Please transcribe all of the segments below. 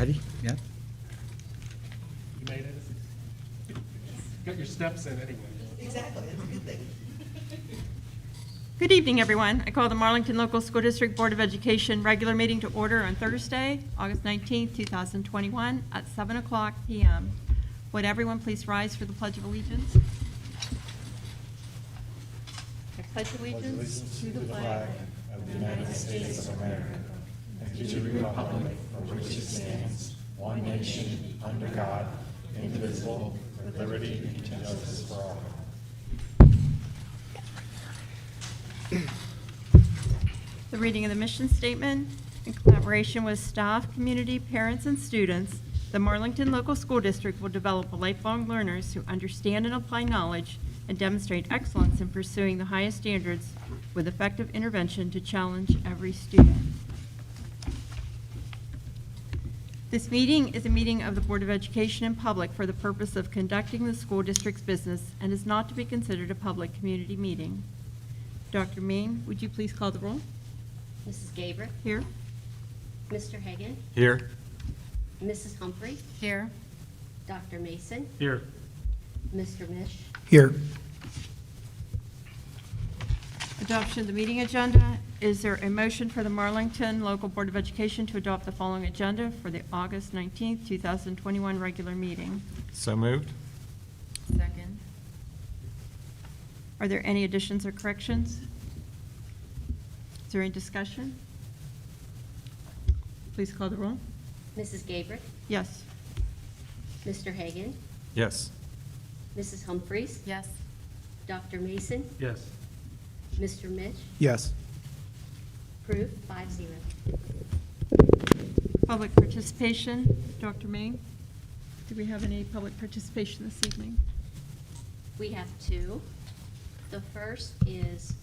Ready? Yeah. You made it? Got your steps in anyway. Exactly, that's a good thing. Good evening, everyone. I call the Marlington Local School District Board of Education regular meeting to order on Thursday, August 19th, 2021 at 7 o'clock p.m. Would everyone please rise for the Pledge of Allegiance? I pledge allegiance to the flag of the United States of America and to the republic for which it stands, one nation, under God, indivisible, with liberty and justice for all. The reading of the mission statement. In collaboration with staff, community, parents, and students, the Marlington Local School District will develop lifelong learners who understand and apply knowledge and demonstrate excellence in pursuing the highest standards with effective intervention to challenge every student. This meeting is a meeting of the Board of Education in public for the purpose of conducting the school district's business and is not to be considered a public community meeting. Dr. Main, would you please call the roll? Mrs. Gabrick. Here. Mr. Hagan. Here. Mrs. Humphrey. Here. Dr. Mason. Here. Mr. Mish. Here. Adoption of the meeting agenda. Is there a motion for the Marlington Local Board of Education to adopt the following agenda for the August 19th, 2021 regular meeting? So moved. Second. Are there any additions or corrections? Is there any discussion? Please call the roll. Mrs. Gabrick. Yes. Mr. Hagan. Yes. Mrs. Humphries. Yes. Dr. Mason. Yes. Mr. Mish. Yes. Approved 5-0. Public participation. Dr. Main, do we have any public participation this evening? We have two. The first is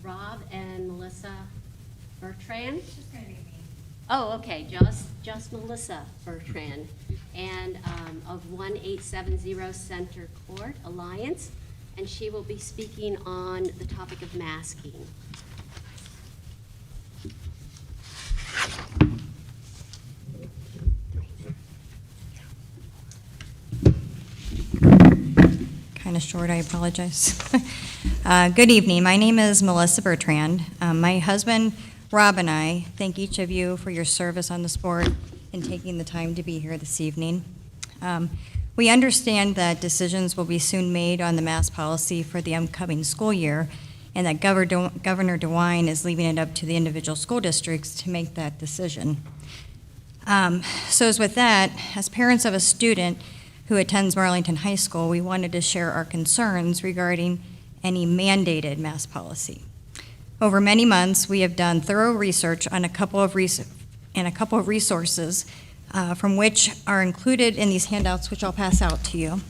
Rob and Melissa Bertrand. It's just gonna be me. Oh, okay, just Melissa Bertrand, and of 1870 Center Court Alliance, and she will be speaking on the topic of masking. Kind of short, I apologize. Good evening. My name is Melissa Bertrand. My husband, Rob, and I thank each of you for your service on this board and taking the time to be here this evening. We understand that decisions will be soon made on the mask policy for the upcoming school year, and that Governor DeWine is leaving it up to the individual school districts to make that decision. So as with that, as parents of a student who attends Marlington High School, we wanted to share our concerns regarding any mandated mask policy. Over many months, we have done thorough research on a couple of resources from which are included in these handouts, which I'll pass out to you.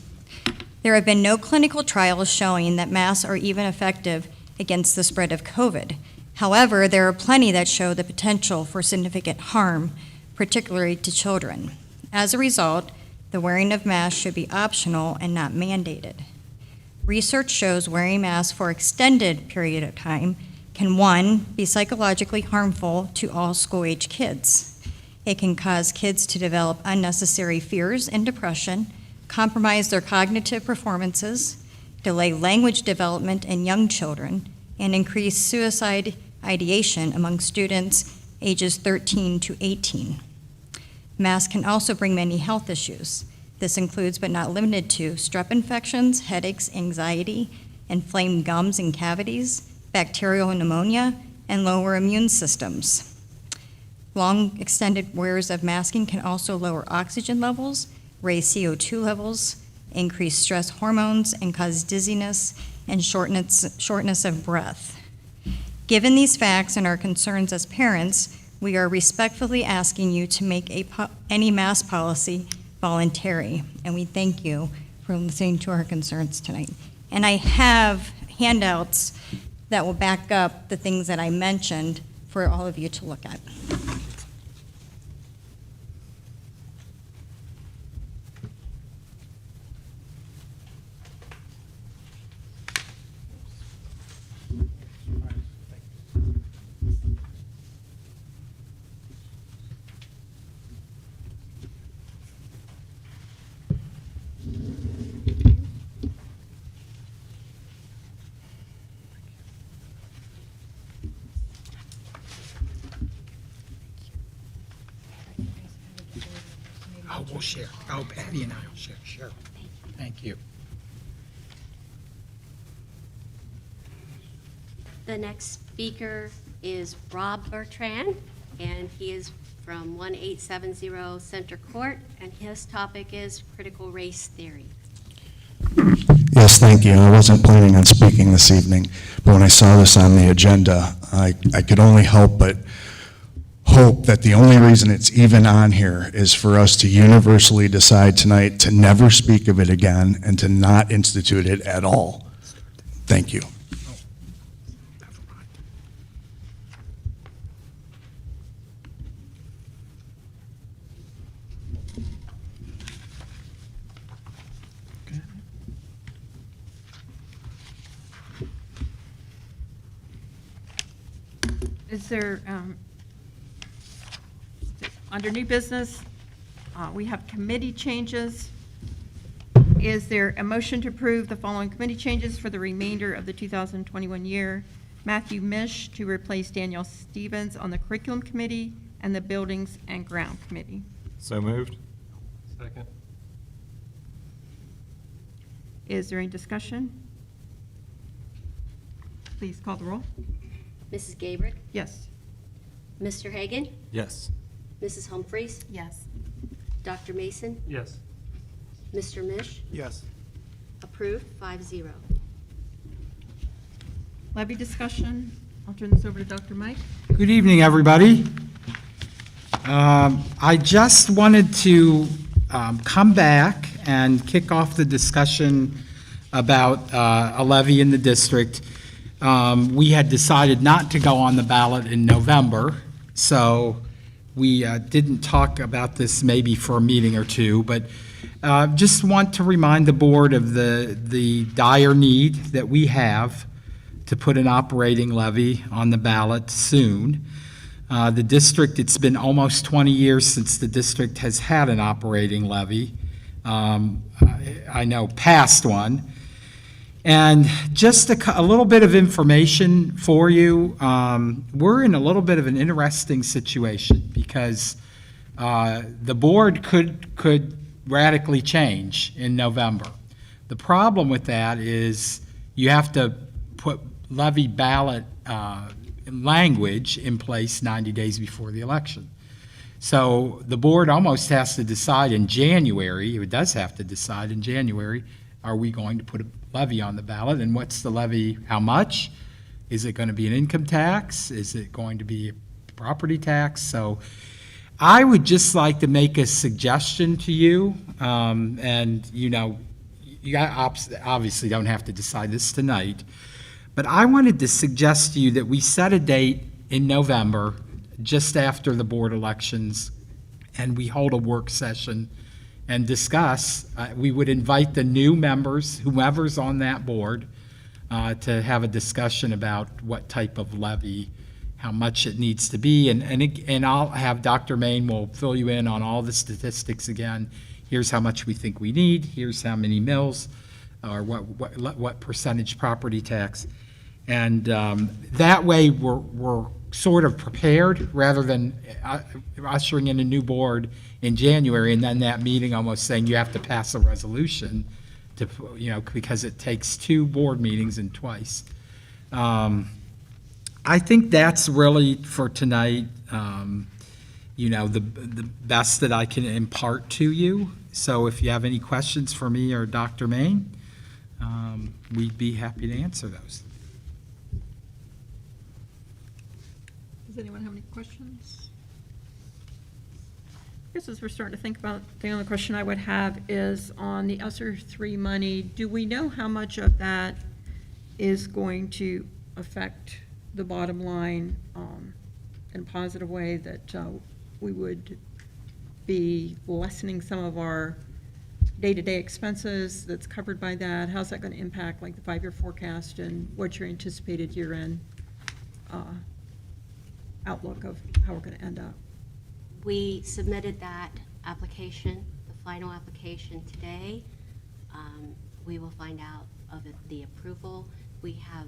There have been no clinical trials showing that masks are even effective against the spread of COVID. However, there are plenty that show the potential for significant harm, particularly to children. As a result, the wearing of masks should be optional and not mandated. Research shows wearing masks for extended period of time can, 1, be psychologically harmful to all school-age kids. It can cause kids to develop unnecessary fears and depression, compromise their cognitive performances, delay language development in young children, and increase suicide ideation among students ages 13 to 18. Masks can also bring many health issues. This includes, but not limited to, strep infections, headaches, anxiety, inflamed gums and cavities, bacterial pneumonia, and lower immune systems. Long extended wears of masking can also lower oxygen levels, raise CO2 levels, increase stress hormones, and cause dizziness and shortness of breath. Given these facts and our concerns as parents, we are respectfully asking you to make any mask policy voluntary, and we thank you for listening to our concerns tonight. And I have handouts that will back up the things that I mentioned for all of you to look at. we'll share. Oh, Patty and I will share, sure. Thank you. The next speaker is Rob Bertrand, and he is from 1870 Center Court, and his topic is critical race theory. Yes, thank you. I wasn't planning on speaking this evening, but when I saw this on the agenda, I could only help but hope that the only reason it's even on here is for us to universally decide tonight to never speak of it again and to not institute it at all. Thank you. Never mind. Is there, under new business, we have committee changes. Is there a motion to approve the following committee changes for the remainder of the 2021 year? Matthew Mish to replace Daniel Stevens on the Curriculum Committee and the Buildings and Ground Committee. So moved. Second. Is there any discussion? Please call the roll. Mrs. Gabrick, Yes. Mr. Hagan, Yes. Mrs. Humphries, Yes. Dr. Mason, Yes. Mr. Mish, Yes. approved 5-0. Levy discussion. I'll turn this over to Dr. Mike. Good evening, everybody. I just wanted to come back and kick off the discussion about a levy in the district. We had decided not to go on the ballot in November, so we didn't talk about this maybe for a meeting or two, but just want to remind the board of the dire need that we have to put an operating levy on the ballot soon. The district, it's been almost 20 years since the district has had an operating levy. I know past one. And just a little bit of information for you. We're in a little bit of an interesting situation because the board could radically change in November. The problem with that is you have to put levy ballot language in place 90 days before the election. So the board almost has to decide in January, it does have to decide in January, are we going to put a levy on the ballot, and what's the levy, how much? Is it going to be an income tax? Is it going to be a property tax? So I would just like to make a suggestion to you, and you obviously don't have to decide this tonight, but I wanted to suggest to you that we set a date in November, just after the board elections, and we hold a work session and discuss. We would invite the new members, whomever's on that board, to have a discussion about what type of levy, how much it needs to be, and I'll have Dr. Main will fill you in on all the statistics again. Here's how much we think we need. Here's how many mills, or what percentage property tax, and that way we're sort of prepared rather than ushering in a new board in January and then that meeting almost saying you have to pass a resolution to, because it takes 2 board meetings and twice. I think that's really for tonight, the best that I can impart to you. So if you have any questions for me or Dr. Main, we'd be happy to answer those. Does anyone have any questions? I guess as we're starting to think about, the only question I would have is on the ESSER 3 money, do we know how much of that is going to affect the bottom line in a positive way, that we would be lessening some of our day-to-day expenses that's covered by that? How's that going to impact like the 5-year forecast and what your anticipated year-end outlook of how we're going to end up? We submitted that application, the final application today. We will find out of the approval. We have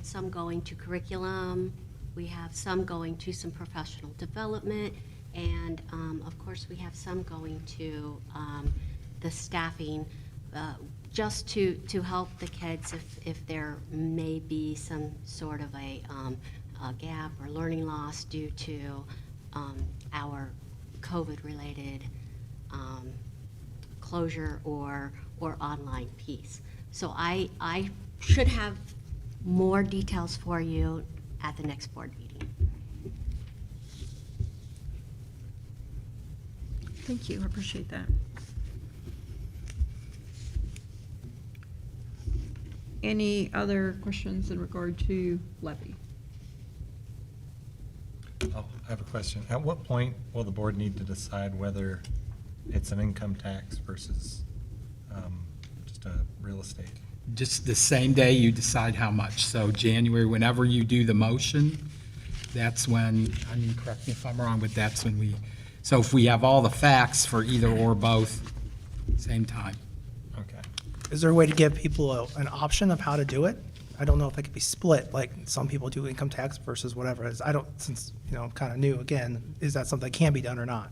some going to curriculum. We have some going to some professional development. And of course, we have some going to the staffing, just to help the kids if there may be some sort of a gap or learning loss due to our COVID-related closure or online piece. So I should have more details for you at the next board meeting. Thank you, I appreciate that. Any other questions in regard to levy? Oh, I have a question. At what point will the board need to decide whether it's an income tax versus just a real estate? Just the same day you decide how much. So January, whenever you do the motion, that's when, I mean, correct me if I'm wrong, but that's when so if we have all the facts for either or both, same time. Okay. Is there a way to give people an option of how to do it? I don't know if it could be split, like some people do income tax versus whatever. I don't, since, I'm kind of new again, is that something that can be done or not?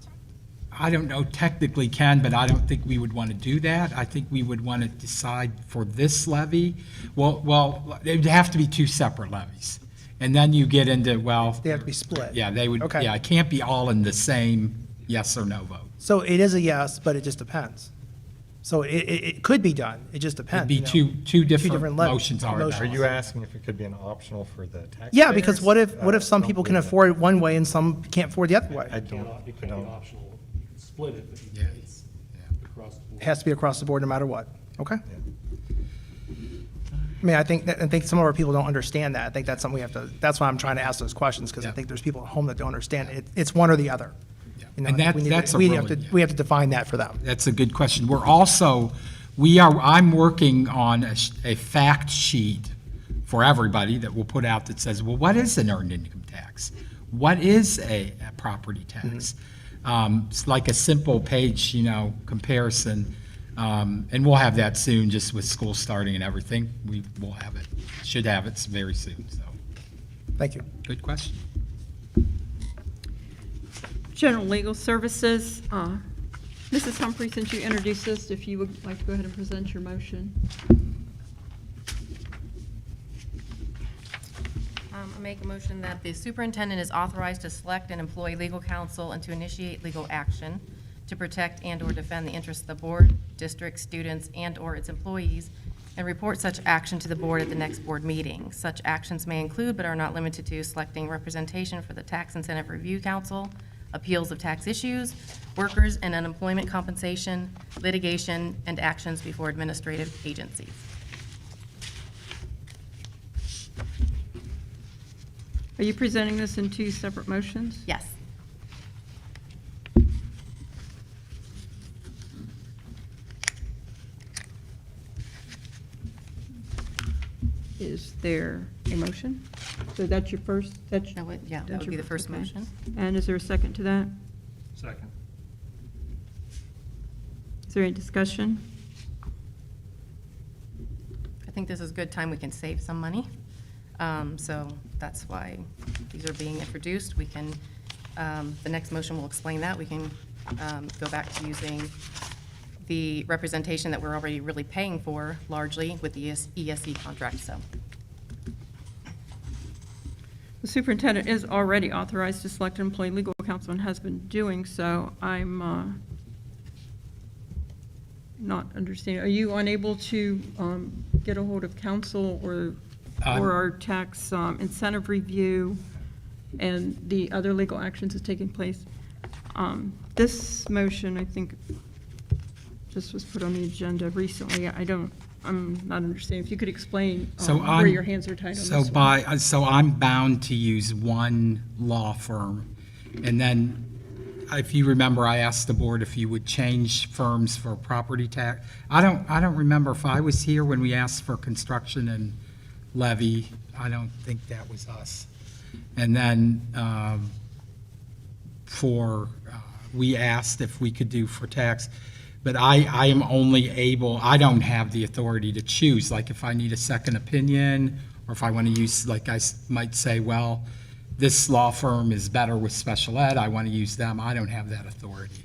I don't know, technically can, but I don't think we would want to do that. I think we would want to decide for this levy, well, it'd have to be two separate levies. And then you get into, well. They have to be split. Yeah, they would, Okay. yeah, it can't be all in the same yes or no vote. So it is a yes, but it just depends. So it could be done, it just depends. It'd be two different different levies. motions Are already. you asking if it could be an optional for the taxpayers? Yeah, because what if some I people don't can believe that. afford it one way and some can't afford the other way? I It don't, It I can't be don't. optional. You can split it, but Yeah. it's across the board. has to be across the board no matter what, okay? Yeah. I mean, I think some of our people don't understand that. I think that's something we have to, that's why I'm trying to ask those questions, because I Yeah. think there's people at home that don't understand. It's one or the other. Yeah. You know, And I think we need to- that's a we really, We have to define that for them. That's a good question. I'm working on a fact sheet for everybody that we'll put out that says, well, what is an earned income tax? What is a property tax? It's like a simple page, comparison. And we'll have that soon, just with school starting and everything. We will have it, should have it very soon, so, Thank you. good question. General Legal Services, Mrs. Humphrey, since you introduced this, if you would like to go ahead and present your motion. I make a motion that the superintendent is authorized to select and employ legal counsel and to initiate legal action to protect and/or defend the interests of the board, district, students, and/or its employees, and report such action to the board at the next board meeting. Such actions may include, but are not limited to, selecting representation for the Tax Incentive Review Council, appeals of tax issues, workers and unemployment compensation, litigation, and actions before administrative agencies. Are you presenting this in two separate motions? Yes. Is there a motion? So that's your first, that's. That would, yeah, that that's would be your the first okay. motion. And is there a second to that? Second. Is there any discussion? I think this is a good time we can save some money. So that's why these are being introduced. We can, the next motion will explain that. We can go back to using the representation that we're already really paying for largely with the ESE contract, so. The superintendent is already authorized to select and employ legal counsel and has been doing so. I'm not understanding. Are you unable to get a hold of counsel or our tax incentive review and the other legal actions that's taking place? This motion, I think, just was put on the agenda recently. I'm not understanding. If you could explain where your hands are tied on this one. So I'm bound to use one law firm. And then, if you remember, I asked the board if you would change firms for property tax. I don't remember if I was here when we asked for construction and levy. I don't think that was us. And then we asked if we could do for tax. But I am only able, I don't have the authority to choose. Like if I need a second opinion, or if I want to use, like I might say, well, this law firm is better with special ed, I want to use them. I don't have that authority.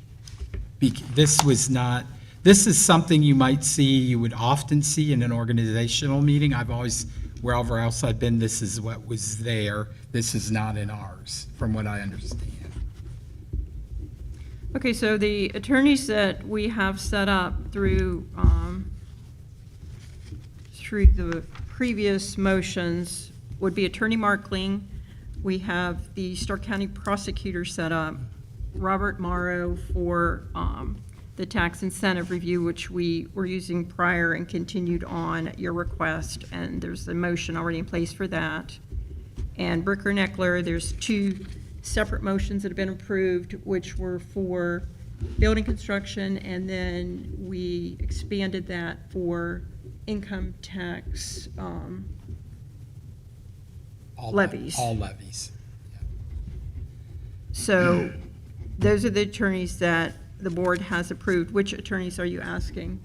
This is something you might see, you would often see in an organizational meeting. Wherever else I've been, this is what was there. This is not in ours, from what I understand. Okay, so the attorneys that we have set up through the previous motions would be Attorney Markling. We have the Stark County prosecutor set up, Robert Morrow for the tax incentive review, which we were using prior and continued on at your request, and there's a motion already in place for that. And Bricker Neckler, there's 2 separate motions that have been approved, which were for building construction, and then we expanded that for income tax levies. All levies. So those are the attorneys that the board has approved. Which attorneys are you asking?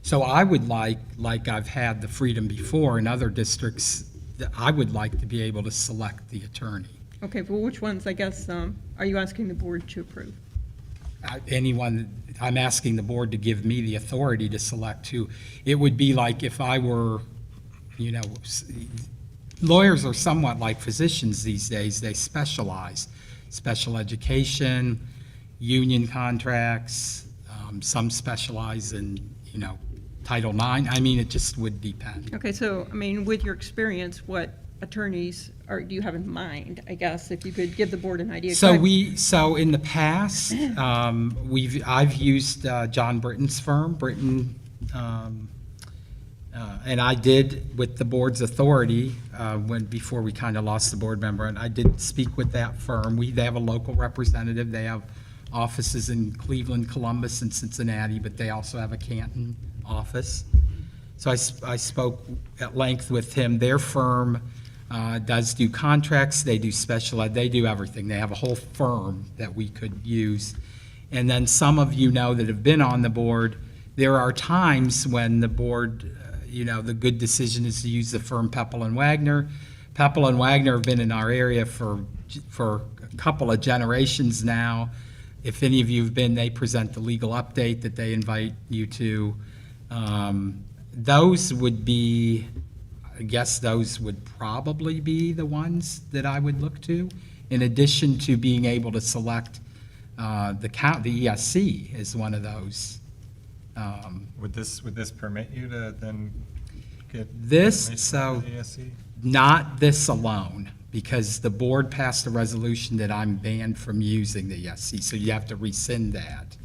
So I would like I've had the freedom before in other districts, I would like to be able to select the attorney. Okay, well, which ones, I guess, are you asking the board to approve? I'm asking the board to give me the authority to select who. It would be like if I were, lawyers are somewhat like physicians these days. They specialize. Special education, union contracts, some specialize in, Title IX. I mean, it just would depend. Okay, so, with your experience, what attorneys do you have in mind, I guess, if you could give the board an idea? So in the past, I've used John Britton's firm, and I did, with the board's authority, before we kind of lost the board member, and I did speak with that firm. They have a local representative. They have offices in Cleveland, Columbus, and Cincinnati, but they also have a Canton office. So I spoke at length with him. Their firm does do contracts, they do special ed, they do everything. They have a whole firm that we could use. And then some of you know that have been on the board, there are times when the board, the good decision is to use the firm Peppel and Wagner. Peppel and Wagner have been in our area for a couple of generations now. If any of you have been, they present the legal update that they invite you to. Those would be, I guess those would probably be the ones that I would look to, in addition to being able to select the ESC is one of those. Would this permit you to then get This, information so, from the ASC? not this alone, because the board passed a resolution that I'm banned from using the ESC, so you have to rescind that.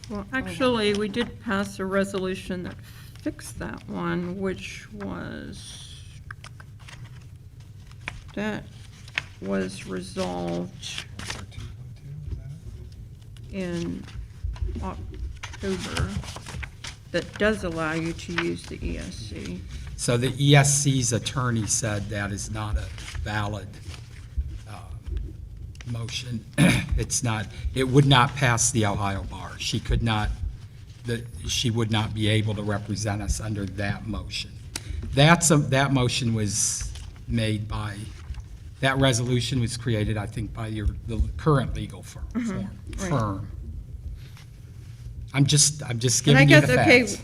Well, actually, we did pass a resolution that fixed that one, which that was resolved Or 2.2, is that it? in October, that does allow you to use the ESC. So the ESC's attorney said that is not a valid motion. It's not, it would not pass the Ohio bar. She could not, she would not be able to represent us under that motion. That motion was made by, that resolution was created, I think, by the current legal firm. right. Firm. I'm just And giving you the facts.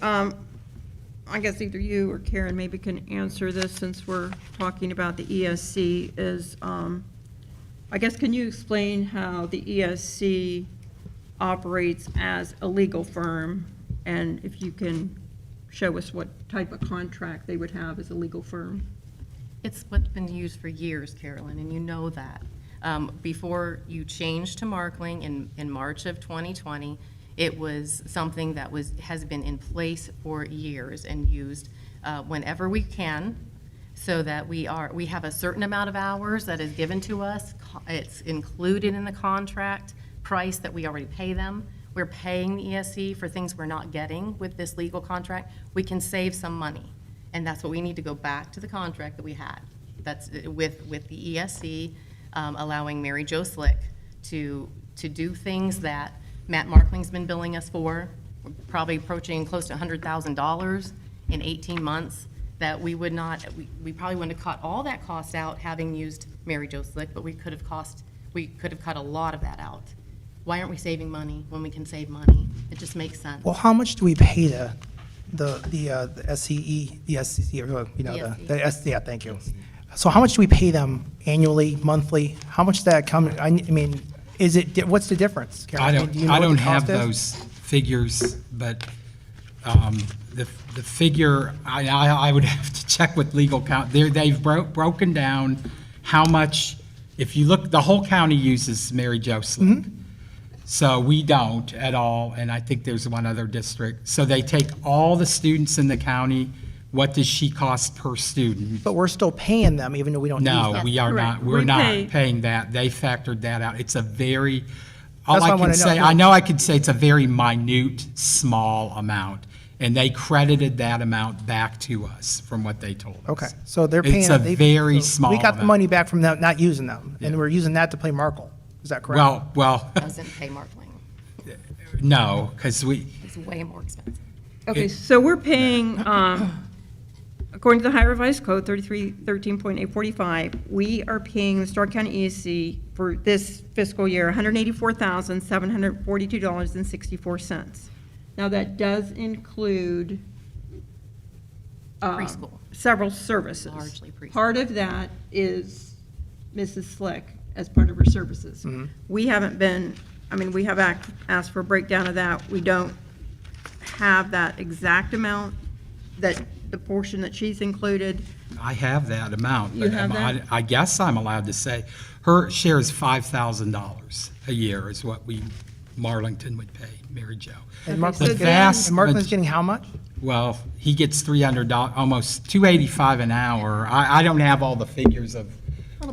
I guess either you or Karen maybe can answer this, since we're talking about the ESC, is, I guess, can you explain how the ESC operates as a legal firm? And if you can show us what type of contract they would have as a legal firm? It's what's been used for years, Carolyn, and you know that. Before you changed to Markling in March of 2020, it was something that has been in place for years and used whenever we can, so that we have a certain amount of hours that is given to us. It's included in the contract price that we already pay them. We're paying the ESC for things we're not getting with this legal contract. We can save some money, and that's what we need to go back to the contract that we had. That's with the ESC, allowing Mary Jo Slick to do things that Matt Markling's been billing us for. We're probably approaching close to $100,000 in 18 months. that we would not, we probably wouldn't have cut all that cost out having used Mary Jo Slick, but we could have cut a lot of that out. Why aren't we saving money when we can save money? It just makes sense. Well, how much do we pay the SCE, the SCE, or, you know, yeah, thank you. So how much do we pay them annually, monthly? How much does that come, I mean, what's the difference? Karen? I Do you know don't, I what don't the have cost is? those figures, but the figure, I would have to check with legal count. They've broken down how much, if you look, the whole county uses Mary Jo Slick. Mm-hmm. So we don't at all, and I think there's one other district. So they take all the students in the county, what does she cost per student? But we're still paying them even though we don't use No, them. we are Correct. not, we're We not pay- paying that. They factored that out. It's a very, all That's what I I can wanna know. say, I know I could say it's a very minute, small amount. And they credited that amount back to us from what they told us. Okay, so they're paying. It's a they- very so small We got the amount. money back from them not using them, and Yeah. we're using that to play Markle. Is that correct? Well, Doesn't pay marketing. no, because It's way more expensive. Okay, so we're paying, according to the High Revised Code 3313.845, we are paying the Stark County ESC for this fiscal year $184,742.64. Now, that does include Preschool. several services. Largely preschool. Part of that is Mrs. Slick as part of her services. We haven't been, I mean, we have asked for a breakdown of that. We don't have that exact amount, that the portion that she's included. I have that amount. You but have that? I guess I'm allowed to say, her share is $5,000 a year is what Marlington would pay Mary Jo. And Okay, so The Markland's vast Markland's getting how much? Well, he gets $300, almost $285 an hour. I don't have all the figures of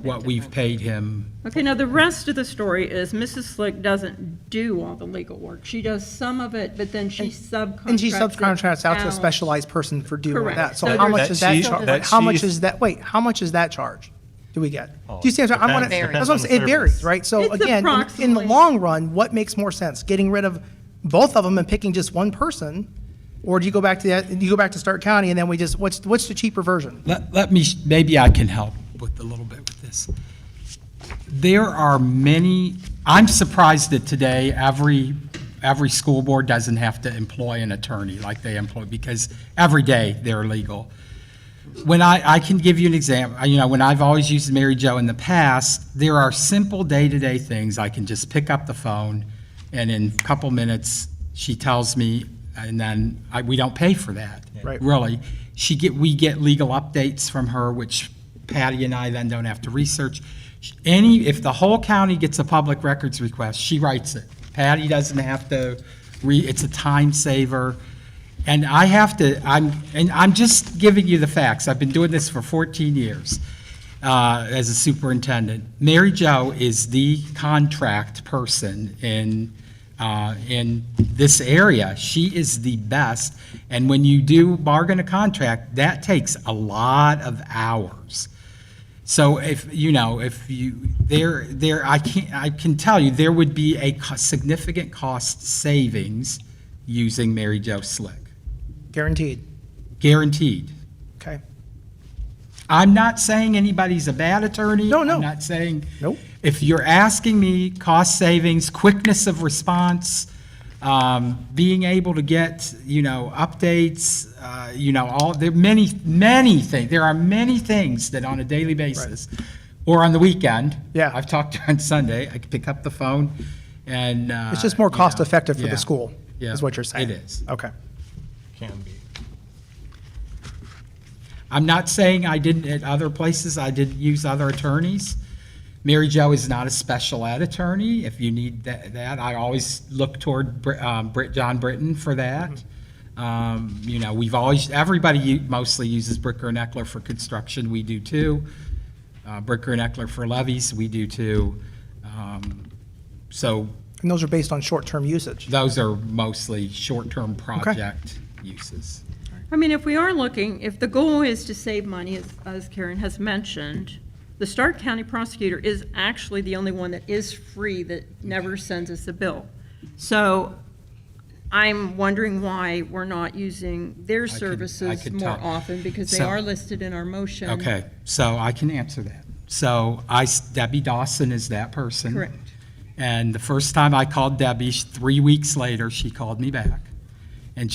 what we've paid him. Okay, now the rest of the story is Mrs. Slick doesn't do all the legal work. She does some of it, but then she subcontracts And she it subcontracts out to a out. specialized person for doing Correct. that. So So how there's- much is that, That how much she's- is that, wait, how much is that charge? Do we get? Oh, Do you see what I'm saying? I wanna- depends- that's what I'm depends saying. on It the varies, service. right? So It's again, in the approximately- long run, what makes more sense? Getting rid of both of them and picking just one person? Or do you go back to that, you go back to Stark County and then we just, what's the cheaper version? Let me, maybe I can help with a little bit with this. There are many, I'm surprised that today, every school board doesn't have to employ an attorney like they employ, because every day they're legal. When I can give you an example, when I've always used Mary Jo in the past, there are simple day-to-day things. I can just pick up the phone, and in a couple minutes, she tells me, and then we don't pay for that. Right. Really. We get legal updates from her, which Patty and I then don't have to research. If the whole county gets a public records request, she writes it. Patty doesn't have to it's a time saver. And I'm just giving you the facts. I've been doing this for 14 years as a superintendent. Mary Jo is the contract person in this area. She is the best. And when you do bargain a contract, that takes a lot of hours. So I can tell you, there would be a significant cost savings using Mary Jo Slick. Guaranteed. Guaranteed. Okay. I'm not saying anybody's a bad attorney. No. I'm not saying. Nope. If you're asking me, cost savings, quickness of response, being able to get, updates, there are many things. There are many things that on a daily basis, or on the weekend. Yeah. I've talked to her on Sunday. I can pick up the phone and. It's just more cost effective for yeah. the school, Yeah, is what you're saying. it is. Okay. Can be. I'm not saying I didn't, at other places, I didn't use other attorneys. Mary Jo is not a special ed attorney. If you need that, I always look toward John Britton for that. Everybody mostly uses Bricker and Eckler for construction. We do too. Bricker and Eckler for levies, we do too. So And those are based on short-term usage. those are mostly short-term project uses. I mean, if we are looking, if the goal is to save money, as Karen has mentioned, the Stark County prosecutor is actually the only one that is free, that never sends us a bill. So I'm wondering why we're not using their I services could more talk. often, because they So- are listed in our motion. Okay, so I can answer that. So Debbie Dawson is that person. Correct. And the first time I called Debbie, 3 weeks later, she called me back. And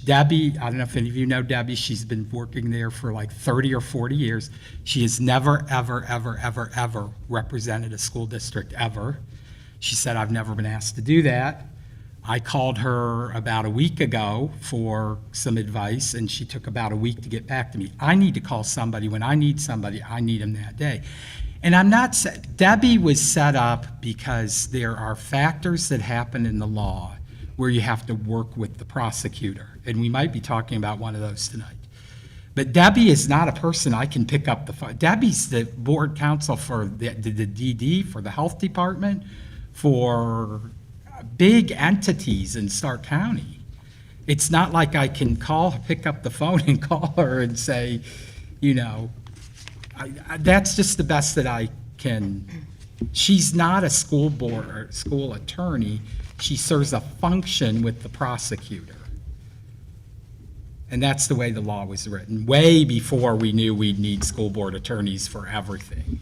Debbie, I don't know if any of you know Debbie, she's been working there for like 30 or 40 years. She has never, ever, ever, ever, ever represented a school district, ever. She said, I've never been asked to do that. I called her about a week ago for some advice, and she took about a week to get back to me. I need to call somebody. When I need somebody, I need them that day. And Debbie was set up because there are factors that happen in the law where you have to work with the prosecutor. And we might be talking about one of those tonight. But Debbie is not a person I can pick up the phone. Debbie's the board counsel for the DD, for the health department, for big entities in Stark County. It's not like I can pick up the phone and call her and say, you know, that's just the best that I can. She's not a school board or school attorney. She serves a function with the prosecutor. And that's the way the law was written, way before we knew we'd need school board attorneys for everything.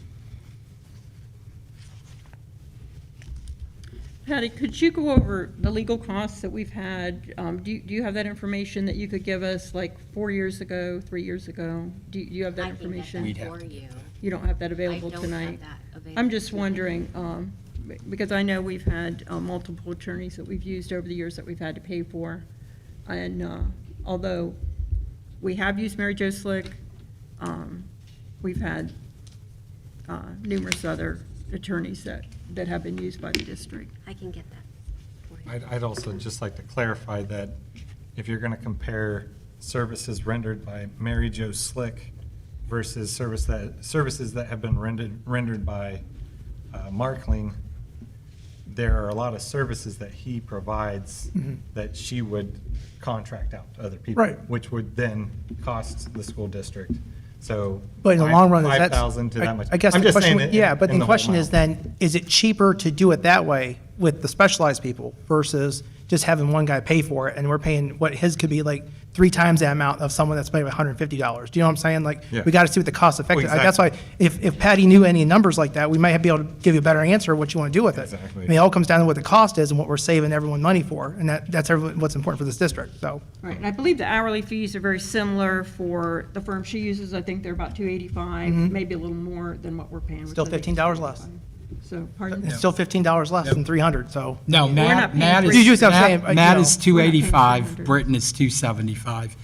Patty, could you go over the legal costs that we've had? Do you have that information that you could give us, like 4 years ago, 3 years ago? Do you have that I can get information? We'd that have for to- you. You don't have that I available don't tonight? have that available. I'm just wondering, because I know we've had multiple attorneys that we've used over the years that we've had to pay for. And although we have used Mary Jo Slick, we've had numerous other attorneys that have been used by the district. I can get that for you. I'd also just like to clarify that if you're going to compare services rendered by Mary Jo Slick versus services that have been rendered by Markling, there are a lot of services that he provides that she would contract out to other people. Right. Which would then cost the school district. So. But in the long run, is that? 5,000 to that much. I guess I'm the just question, saying yeah, but in the whole question is amount. then, is it cheaper to do it that way with the specialized people versus just having one guy pay for it, and we're paying what his could be like 3 times the amount of someone that's paying $150? Do you know what I'm saying? Like, Yeah. we got to see what the cost effective. Well, That's why, if Patty knew any numbers like that, we might be able to give you a better answer of what you want to do with it. Exactly. I mean, it all comes down to what the cost is and what we're saving everyone money for, and that's what's important for this district, so. Right, and I believe the hourly fees are very similar for the firm she uses. I think they're about $285, maybe a little more than what we're paying. which Still I think is $15 less. $285. So, pardon? It's still $15 less than 300, so. No, We're not Matt paying for is, it. You see what I'm saying, Matt you Matt know. is We're not paying $285, 300. Britton is $275.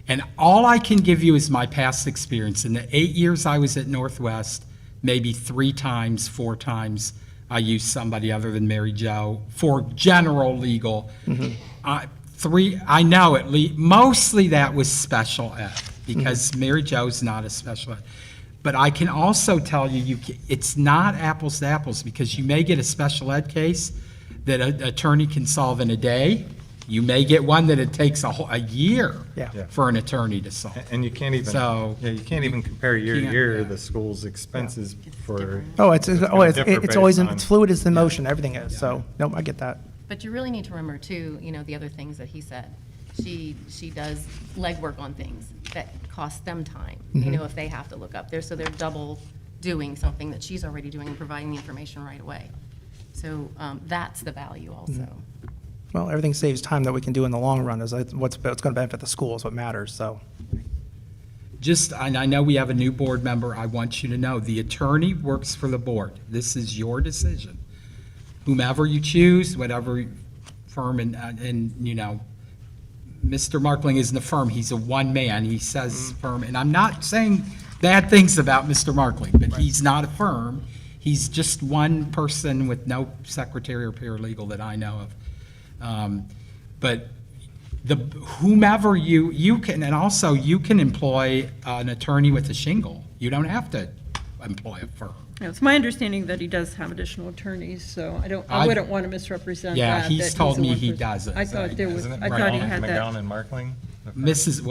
And all I can give you is my past experience. In the 8 years I was at Northwest, maybe 3 times, 4 times, I used somebody other than Mary Jo for general legal. I know at least, mostly that was special ed, because Mary Jo's not a special ed. But I can also tell you, it's not apples to apples, because you may get a special ed case that an attorney can solve in a day. You may get one that it takes a year Yeah. Yeah. for an attorney to solve. And you can't even, So- yeah, you can't even compare year to Can't, year yeah. the school's expenses for. Oh, it's gonna always, differ it's always, based on- it's fluid as the motion, everything is, so, no, I get that. But you really need to remember too, you know, the other things that he said. She does legwork on things that cost them time, you know, if they have to look up there. So they're double doing something that she's already doing and providing the information right away. So that's the value also. Well, everything saves time that we can do in the long run is what's going to benefit the school is what matters, so. And I know we have a new board member, I want you to know, the attorney works for the board. This is your decision. Whomever you choose, whatever firm, and you know, Mr. Markling isn't a firm, he's a one-man, he says firm, and I'm not saying bad things about Mr. Markling, but he's not a firm. He's just one person with no secretary or paralegal that I know of. But whomever you can, and also you can employ an attorney with a shingle. You don't have to employ a firm. Yeah, it's my understanding that he does have additional attorneys, so I I- wouldn't want to misrepresent that. Yeah, he's that told the me one he person. doesn't. I thought there was, Isn't it I thought he McGowan had that. and Markling? Mrs.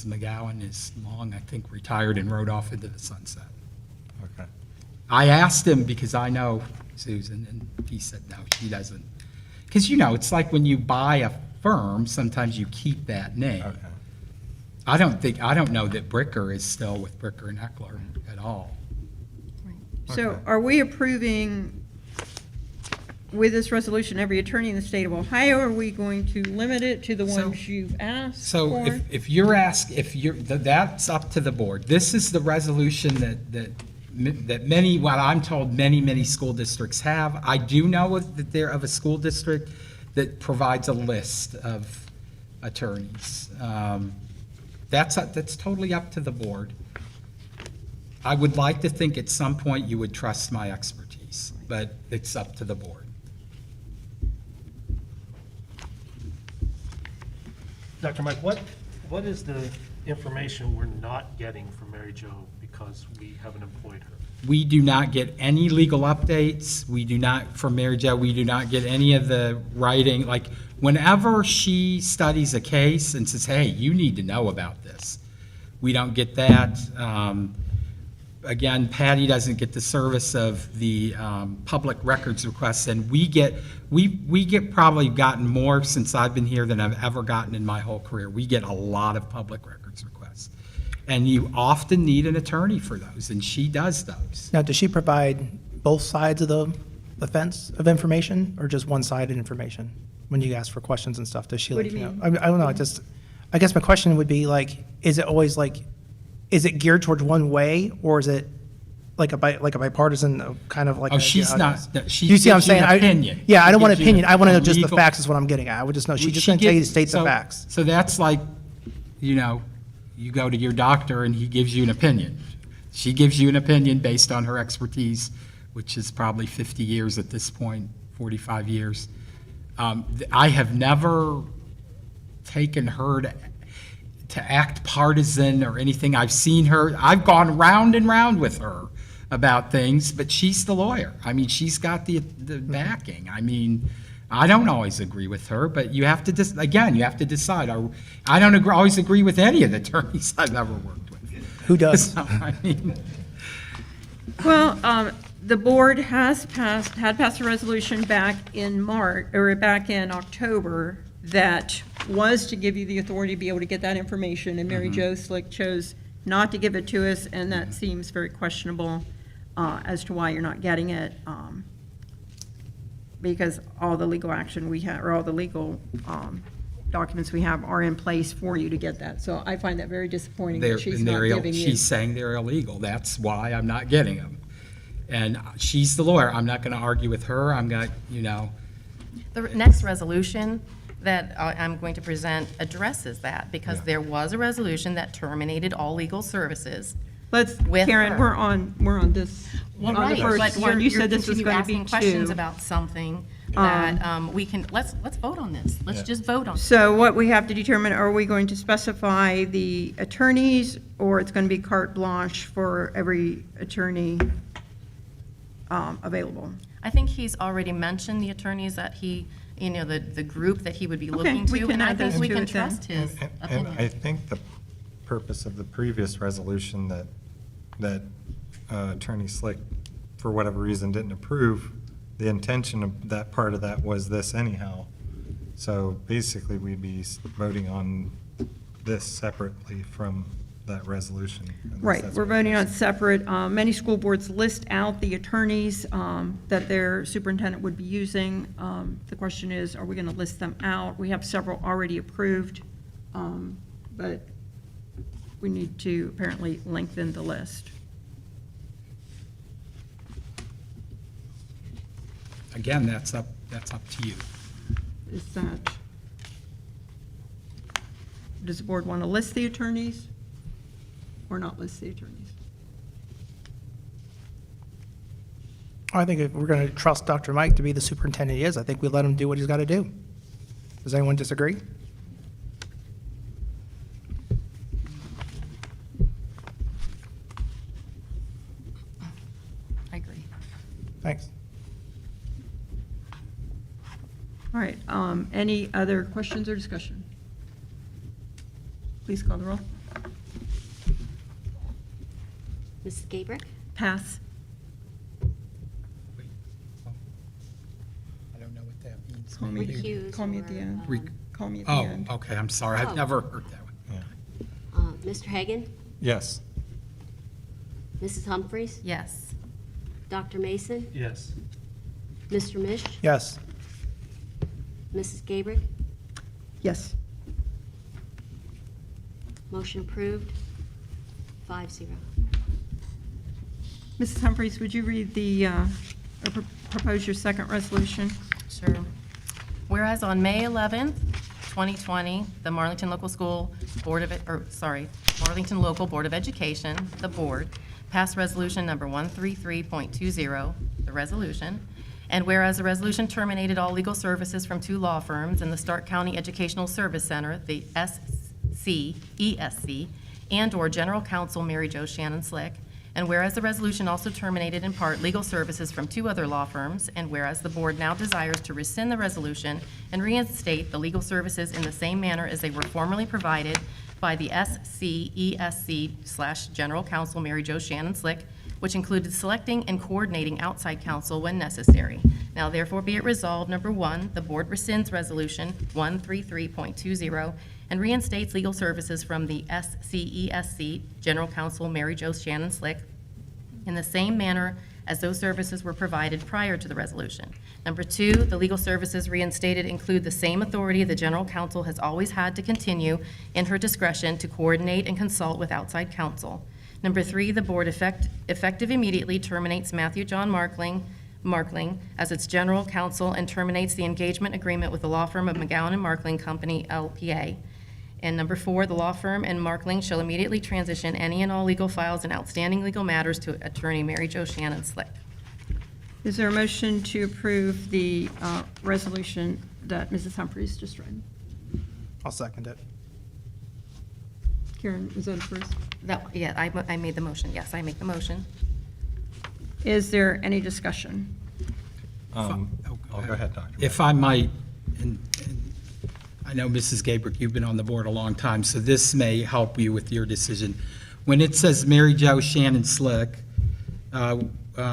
McGowan is long, I think, retired and rode off into the sunset. Okay. I asked him because I know Susan, and he said, no, he doesn't. because, it's like when you buy a firm, sometimes you keep that name. Okay. I don't know that Bricker is still with Bricker and Heckler at all. So Okay. are we approving with this resolution every attorney in the state of Ohio? Are we going to limit it to the So- ones you've asked So for? if you're that's up to the board. This is the resolution that many, what I'm told, many school districts have. I do know that they're of a school district that provides a list of attorneys. That's totally up to the board. I would like to think at some point you would trust my expertise, but it's up to the board. Dr. Mike, what is the information we're not getting from Mary Jo because we haven't employed her? We do not get any legal updates. We do not, from Mary Jo, we do not get any of the writing. Like, whenever she studies a case and says, hey, you need to know about this, we don't get that. Again, Patty doesn't get the service of the public records requests, and we get probably gotten more since I've been here than I've ever gotten in my whole career. We get a lot of public records requests. And you often need an attorney for those, and she does those. Now, does she provide both sides of the fence of information, or just one side of information? When you ask for questions and stuff, does she What like, do you mean? I don't know, I guess my question would be like, is it always like, is it geared towards one way, or is it like a bipartisan, kind of like? Oh, she's not, she You see what I'm gives you saying? an opinion. Yeah, I don't She want an gives you opinion, I want to know just the legal- facts is what I'm getting at. I would just know, she just didn't tell you to state the so- facts. So that's like, you go to your doctor and he gives you an opinion. She gives you an opinion based on her expertise, which is probably 50 years at this point, 45 years. I have never taken her to act partisan or anything. I've seen her, I've gone round and round with her about things, but she's the lawyer. I mean, she's got the backing. I mean, I don't always agree with her, but you have to, again, you have to decide. I don't always agree with any of the attorneys I've ever worked with. Who does? So, I mean, Well, the board had passed a resolution back in March, or back in October, that was to give you the authority to be able to get that information, and Mary Jo Slick chose not to give it to us, and that seems very questionable as to why you're not getting it, because all the legal action we have, or all the legal documents we have are in place for you to get that. So I find that very disappointing that she's not giving you. she's saying they're illegal. That's why I'm not getting them. And she's the lawyer. I'm not going to argue with her. I'm going to, The next resolution that I'm going to present addresses that, because there was a resolution that terminated all legal services. Let's, with Karen, her. we're on this, on the Right, first but one. You you're said this was continue going to be asking questions two. about something that we can, let's vote on this. Let's just vote on it. So what we have to determine, are we going to specify the attorneys, or it's going to be carte blanche for every attorney available? I think he's already mentioned the attorneys that he, the group that he would be Okay, looking we to, can and I add think those we to can it then. trust his And I opinion. think the purpose of the previous resolution that Attorney Slick, for whatever reason, didn't approve, the intention of that part of that was this anyhow. So basically, we'd be voting on this separately from that resolution. unless Right, that's we're what it voting on is. separate. Many school boards list out the attorneys that their superintendent would be using. The question is, are we going to list them out? We have several already approved, but we need to apparently lengthen the list. again, that's up to you. Is that, does the board want to list the attorneys or not list the attorneys? I think if we're going to trust Dr. Mike to be the superintendent he is, I think we let him do what he's got to do. Does anyone disagree? I agree. Thanks. All right, any other questions or discussion? Please call the roll. Mrs. Gabrick? Pass. Wait, oh, I don't know what that means. Call me, recuse call me at the or, end. Call me at the Oh, end. okay, I'm sorry, I've Oh. never heard that one. Mr. Hagan, Yes. Mrs. Humphries, Yes. Dr. Mason, Yes. Mr. Mish, Yes. Mrs. Gabrick, Yes. motion approved, 5-0. Mrs. Humphries, would you read the, or propose your second resolution? Sure. Whereas on May 11th, 2020, the Marlington Local School Board of, Marlington Local Board of Education, the board, passed resolution number 133.20, the resolution, and whereas the resolution terminated all legal services from 2 law firms in the Stark County Educational Service Center, the ESC, and/or General Counsel Mary Jo Shannon Slick, and whereas the resolution also terminated in part legal services from 2 other law firms, and whereas the board now desires to rescind the resolution and reinstate the legal services in the same manner as they were formerly provided by the SCESC/General Counsel Mary Jo Shannon Slick, which included selecting and coordinating outside counsel when necessary. Now therefore be it resolved, number 1, the board rescinds resolution 133.20 and reinstates legal services from the SCESC General Counsel Mary Jo Shannon Slick in the same manner as those services were provided prior to the resolution. Number 2, the legal services reinstated include the same authority the General Counsel has always had to continue in her discretion to coordinate and consult with outside counsel. Number 3, the board effective immediately terminates Matthew John Markling as its general counsel and terminates the engagement agreement with the law firm of McGowan and Markling Company, LPA. And number 4, the law firm and Markling shall immediately transition any and all legal files and outstanding legal matters to attorney Mary Jo Shannon Slick. Is there a motion to approve the resolution that Mrs. Humphries just read? I'll second it. Karen, was that first? I made the motion. Yes, I make the motion. Is there any discussion? Go ahead, Dr. If I might, and I know, Mrs. Gabrick, you've been on the board a long time, so this may help you with your decision. When it says Mary Jo Shannon Slick,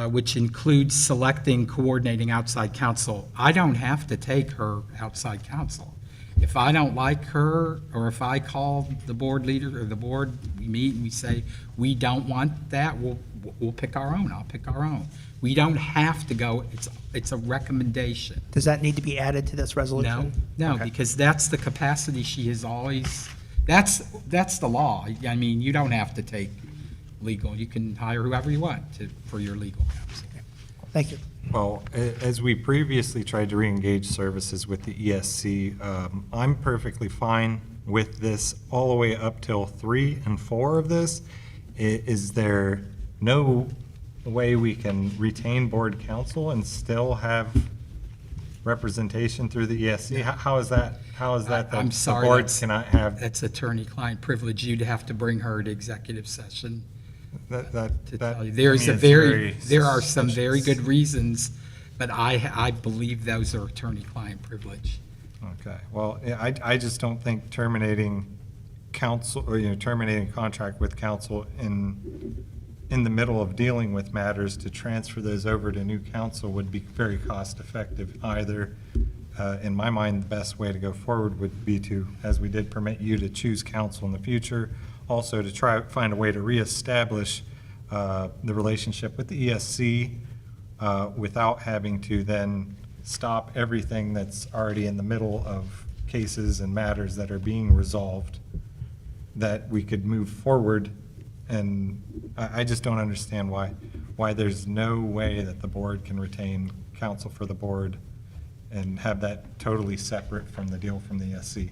which includes selecting, coordinating outside counsel, I don't have to take her outside counsel. If I don't like her, or if I call the board leader or the board, we meet and we say, we don't want that, we'll pick our own, I'll pick our own. We don't have to go, it's a recommendation. Does that need to be added to this resolution? No, Okay. because that's the capacity she has always, that's the law. I mean, you don't have to take legal, you can hire whoever you want for your legal counsel. Thank you. Well, as we previously tried to reengage services with the ESC, I'm perfectly fine with this all the way up till 3 and 4 of this. Is there no way we can retain board counsel and still have representation through the ESC? How is that I'm the sorry, boards cannot have? That's attorney-client privilege. You'd have to bring her to executive session to tell you. There's to me, there are some very suspicious. good reasons, but I believe those are attorney-client privilege. Okay, well, I just don't think terminating counsel, or, terminating contract with counsel in the middle of dealing with matters to transfer those over to new counsel would be very cost-effective either. In my mind, the best way to go forward would be to, as we did, permit you to choose counsel in the future, also to try find a way to reestablish the relationship with the ESC without having to then stop everything that's already in the middle of cases and matters that are being resolved, that we could move forward. And I just don't understand why there's no way that the board can retain counsel for the board and have that totally separate from the deal from the ESC.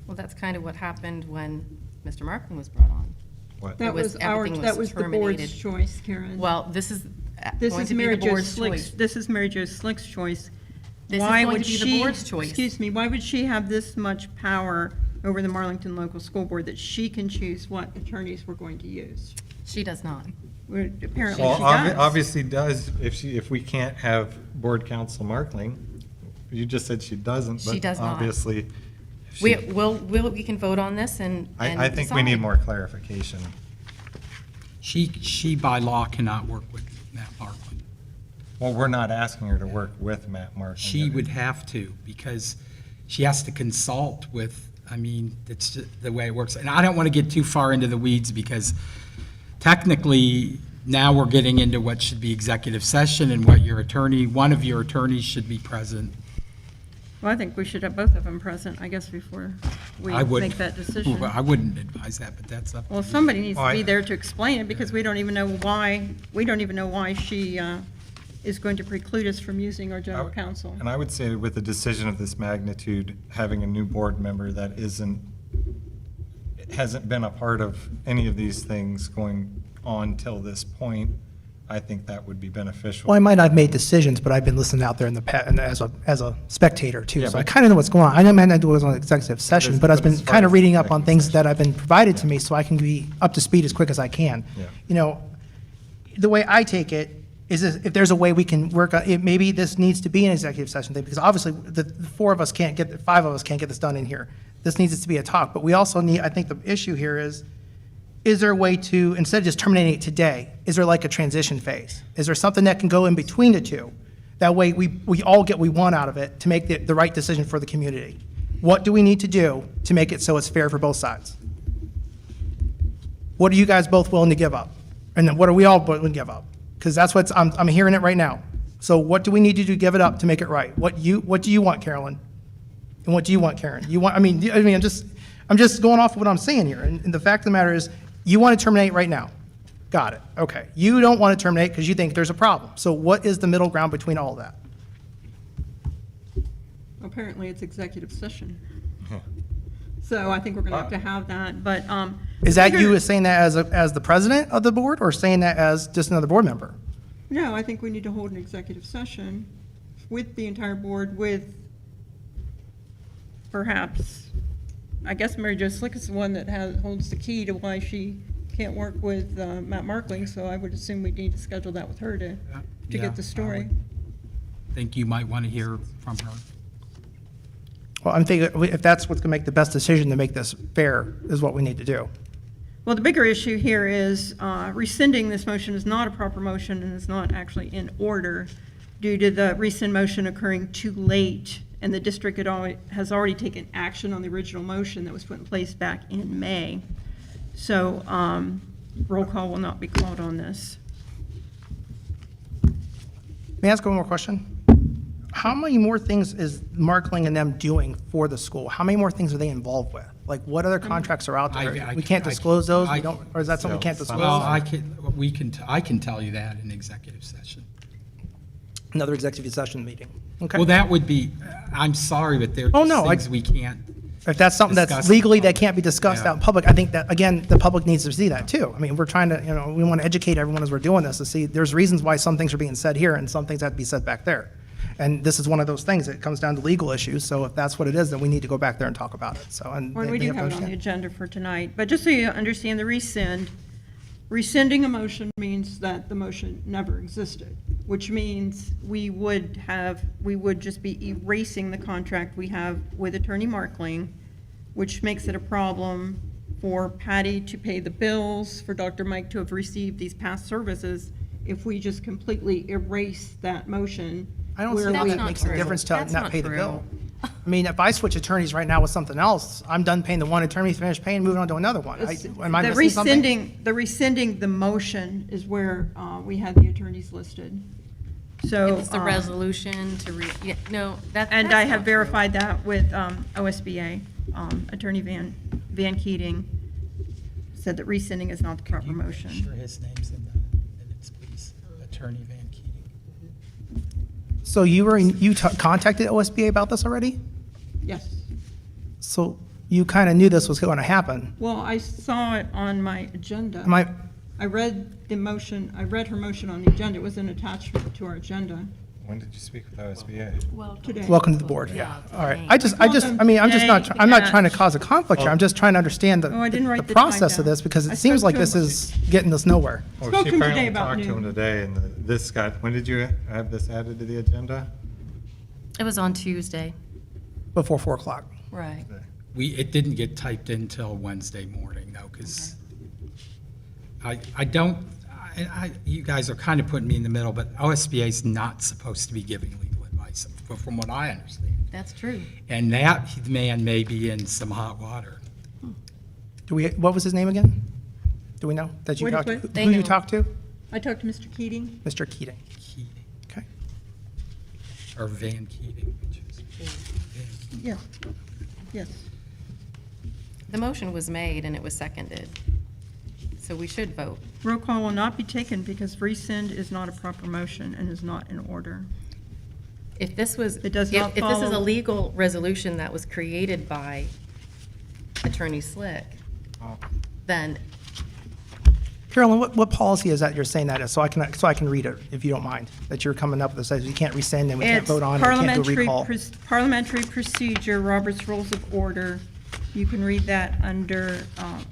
Well, that's kind of what happened when Mr. Markling was brought on. What? That was everything that was the board's terminated. choice, Karen. Well, this is This going is to be Mary the Jo board's Slick's, choice. this is Mary Jo Slick's choice. This is Why going would to be the she- board's choice. Excuse me, why would she have this much power over the Marlington Local School Board that she can choose what attorneys we're going to use? She does not. Well, apparently Well, she does. obviously does, if we can't have board counsel Markling. You just said she doesn't, She but does not. obviously. if We she- we can vote on this and I think we need decide. more clarification. She by law cannot work with Matt Markland. Well, we're not asking her to work with Matt Markling. She would have to, because she has to consult with, I mean, it's just the way it works. And I don't want to get too far into the weeds, because technically, now we're getting into what should be executive session and what one of your attorneys should be present. Well, I think we should have both of them present, I guess, before we I would- make that decision. I wouldn't advise that, but that's up. Well, somebody needs to Oh, be I- there to explain it, because we don't even know why she is going to preclude us from using our general counsel. And I would say with a decision of this magnitude, having a new board member that hasn't been a part of any of these things going on till this point, I think that would be beneficial. Well, I might not have made decisions, but I've been listening out there in the and as a spectator too, Yeah, so I but- kind of know what's going on. I know it was on executive session, but I've but been as far kind of as reading up on executive things session. that have been provided to me, so I can be up to speed as quick as I can. Yeah. You know, the way I take it is if there's a way we can work on it, maybe this needs to be an executive session thing, because obviously the five of us can't get this done in here. This needs to be a talk, but we also need, I think the issue here is there a way to, instead of just terminating it today, is there like a transition phase? Is there something that can go in between the two? That way we all get what we want out of it to make the right decision for the community. What do we need to do to make it so it's fair for both sides? What are you guys both willing to give up? And then what are we all willing to give up? Because that's what's, I'm hearing it right now. So what do we need to do to give it up to make it right? What do you want, Carolyn? And what do you want, Karen? I'm just going off of what I'm saying here. And the fact of the matter is, you want to terminate right now. Got it. Okay. You don't want to terminate because you think there's a problem. So what is the middle ground between all of that? Apparently, it's executive session. So I think we're going to have that, but. Is that bigger- you as saying that as the president of the board, or saying that as just another board member? No, I think we need to hold an executive session with the entire board, with perhaps, I guess Mary Jo Slick is the one that holds the key to why she can't work with Matt Markling, so I would assume we need to schedule that with her to Yeah, get the I story. would think you might want to hear from her. Well, I'm thinking if that's what's going to make the best decision to make this fair is what we need to do. Well, the bigger issue here is rescinding this motion is not a proper motion and is not actually in order due to the rescind motion occurring too late, and the district has already taken action on the original motion that was put in place back in May. So roll call will not be called on this. May I ask one more question? How many more things is Markling and them doing for the school? How many more things are they involved with? Like, what other contracts are out there? We can't disclose those? We don't, or is that something we can't disclose? Well, I can tell you that in executive session. Another executive session meeting. Okay. Well, that would be, I'm sorry, but there are Oh, no, things we can't. If that's something that's discuss legally in that public. can't be discussed Yeah. out in public, I think that, again, the public needs to see that too. I mean, we're trying to, we want to educate everyone as we're doing this to see there's reasons why some things are being said here and some things have to be said back there. And this is one of those things. It comes down to legal issues. So if that's what it is, then we need to go back there and talk about it. So, and Well, they we do have to have it on the understand. agenda for tonight, but just so you understand the rescinding a motion means that the motion never existed, which means we would just be erasing the contract we have with Attorney Markling, which makes it a problem for Patty to pay the bills, for Dr. Mike to have received these past services, if we just completely erase that motion. I don't see where how we- that not makes a true. difference to That's not not pay the true. bill. I mean, if I switch attorneys right now with something else, I'm done paying the one attorney, finish paying, moving on to another one. Am I The missing something? rescinding the motion is where we had the attorneys listed. So. It's the resolution to no, that. And that's I have not true. verified that with OSBA. Attorney Van Keating said that rescinding is not the proper motion. Sure his name's in the minutes, please. Attorney Van Keating. So contacted OSBA about this already? Yes. So you kind of knew this was going to happen. Well, I saw it on my agenda. Am I, I read her motion on the agenda. It was an attachment to our agenda When did you speak with OSBA? today. welcome to the board, yeah. All right. I called them I mean, I'm just not, today I'm not to trying to cause a conflict here. I'm just trying to understand Oh, I didn't write the the time process of down. this because I it seems spoke like to this him. is getting us nowhere. Oh, Spoke she to him apparently today about talked to him noon. today, and this got, when did you have this added to the agenda? It was on Tuesday. Before 4 o'clock. Right. It didn't get typed in till Wednesday morning, though, because I don't, you guys are kind of putting me in the middle, but OSBA is not supposed to be giving legal advice, from what I understand. That's true. And that man may be in some hot water. What was his name again? Do we know that you What- talked to? what- They Who you know. talked to? I talked to Mr. Keating. Mr. Keating. Keating, Okay. or Van Keating, which is. Yes, yes. The motion was made and it was seconded. So we should vote. Roll call will not be taken because rescind is not a proper motion and is not in order. If this was, It does if not if this is a follow- legal resolution that was created by Attorney Slick, then Carolyn, what policy is that you're saying that is, so I can read it, if you don't mind, that you're coming up with, that says you can't rescind and we can't It's vote on it, we can't do a recall? parliamentary procedure, Robert's Rules of Order. You can read that under,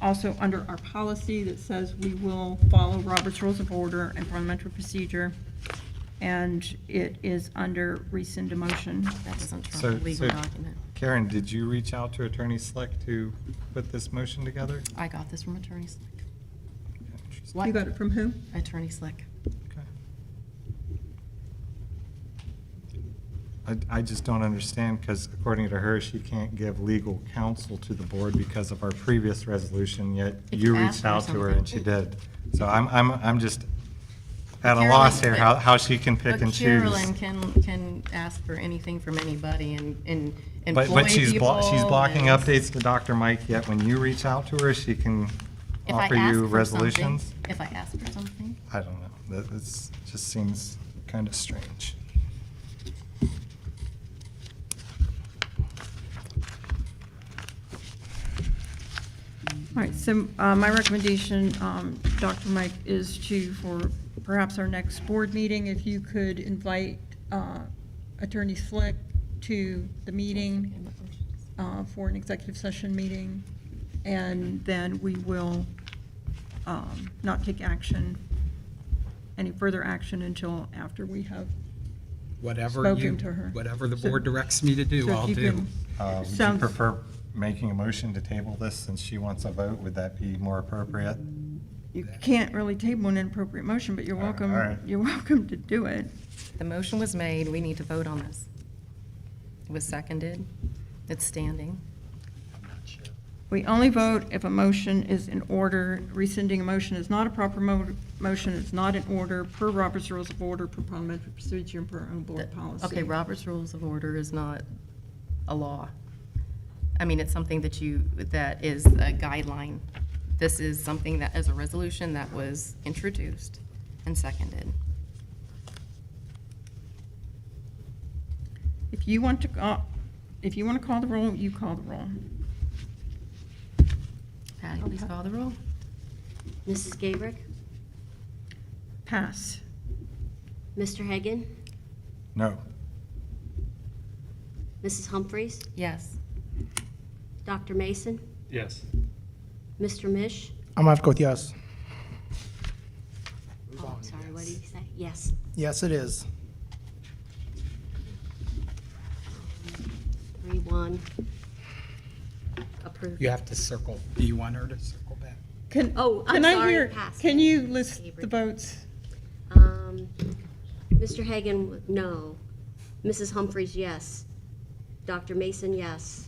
also under our policy that says we will follow Robert's Rules of Order and parliamentary procedure. And it is under rescind a motion. that doesn't trump So, a legal document. Karen, did you reach out to Attorney Slick to put this motion together? I got this from Attorney Slick. You got it from who? Attorney Slick. I just don't understand, because according to her, she can't give legal counsel to the board because of our previous resolution, yet If you you reached asked her out to her and she something. did. So I'm just at a Carolyn, loss here, but- how she can pick But and choose. Carolyn can ask for anything from anybody and employ But she's she's people blocking and- updates to Dr. Mike, yet when you reach out to her, she can If I offer ask you for something- resolutions? If I ask for something, I don't know, that just seems kind of strange. All right, so my recommendation, Dr. Mike, is for perhaps our next board meeting, if you could invite Attorney Slick to the meeting for an executive session meeting, and then we will not take action, any further action until after we have Whatever spoken to her. whatever the So- board directs me to do, so if I'll you do. can- Would you Sounds- prefer making a motion to table this since she wants a vote? Would that be more appropriate? You can't really table an inappropriate motion, but you're All right, welcome, all right. you're welcome to do it. the motion was made, we need to vote on this. It was seconded, it's standing. We only vote if a motion is in order. Rescinding a motion is not a proper motion, it's not in order, per Robert's Rules of Order, per parliamentary procedure, and per our own board policy. Okay, Robert's Rules of Order is not a law. I mean, it's something that is a guideline. This is something that, as a resolution that was introduced and seconded. If you want to call the roll, you call the roll. Patty, please call the roll. Mrs. Gabrick, Pass. Mr. Hagan, No. Mrs. Humphries, Yes. Dr. Mason, Yes. Mr. Mish. I'm gonna have to go with yes. Oh, sorry, what did you say? Yes. Yes, it is. 3-1. Approved. You have to circle, do you want her to circle back? Oh, I'm Can I sorry, hear- pass. Can you list the Gabrick. votes? Mr. Hagan, no. Mrs. Humphries, yes. Dr. Mason, yes.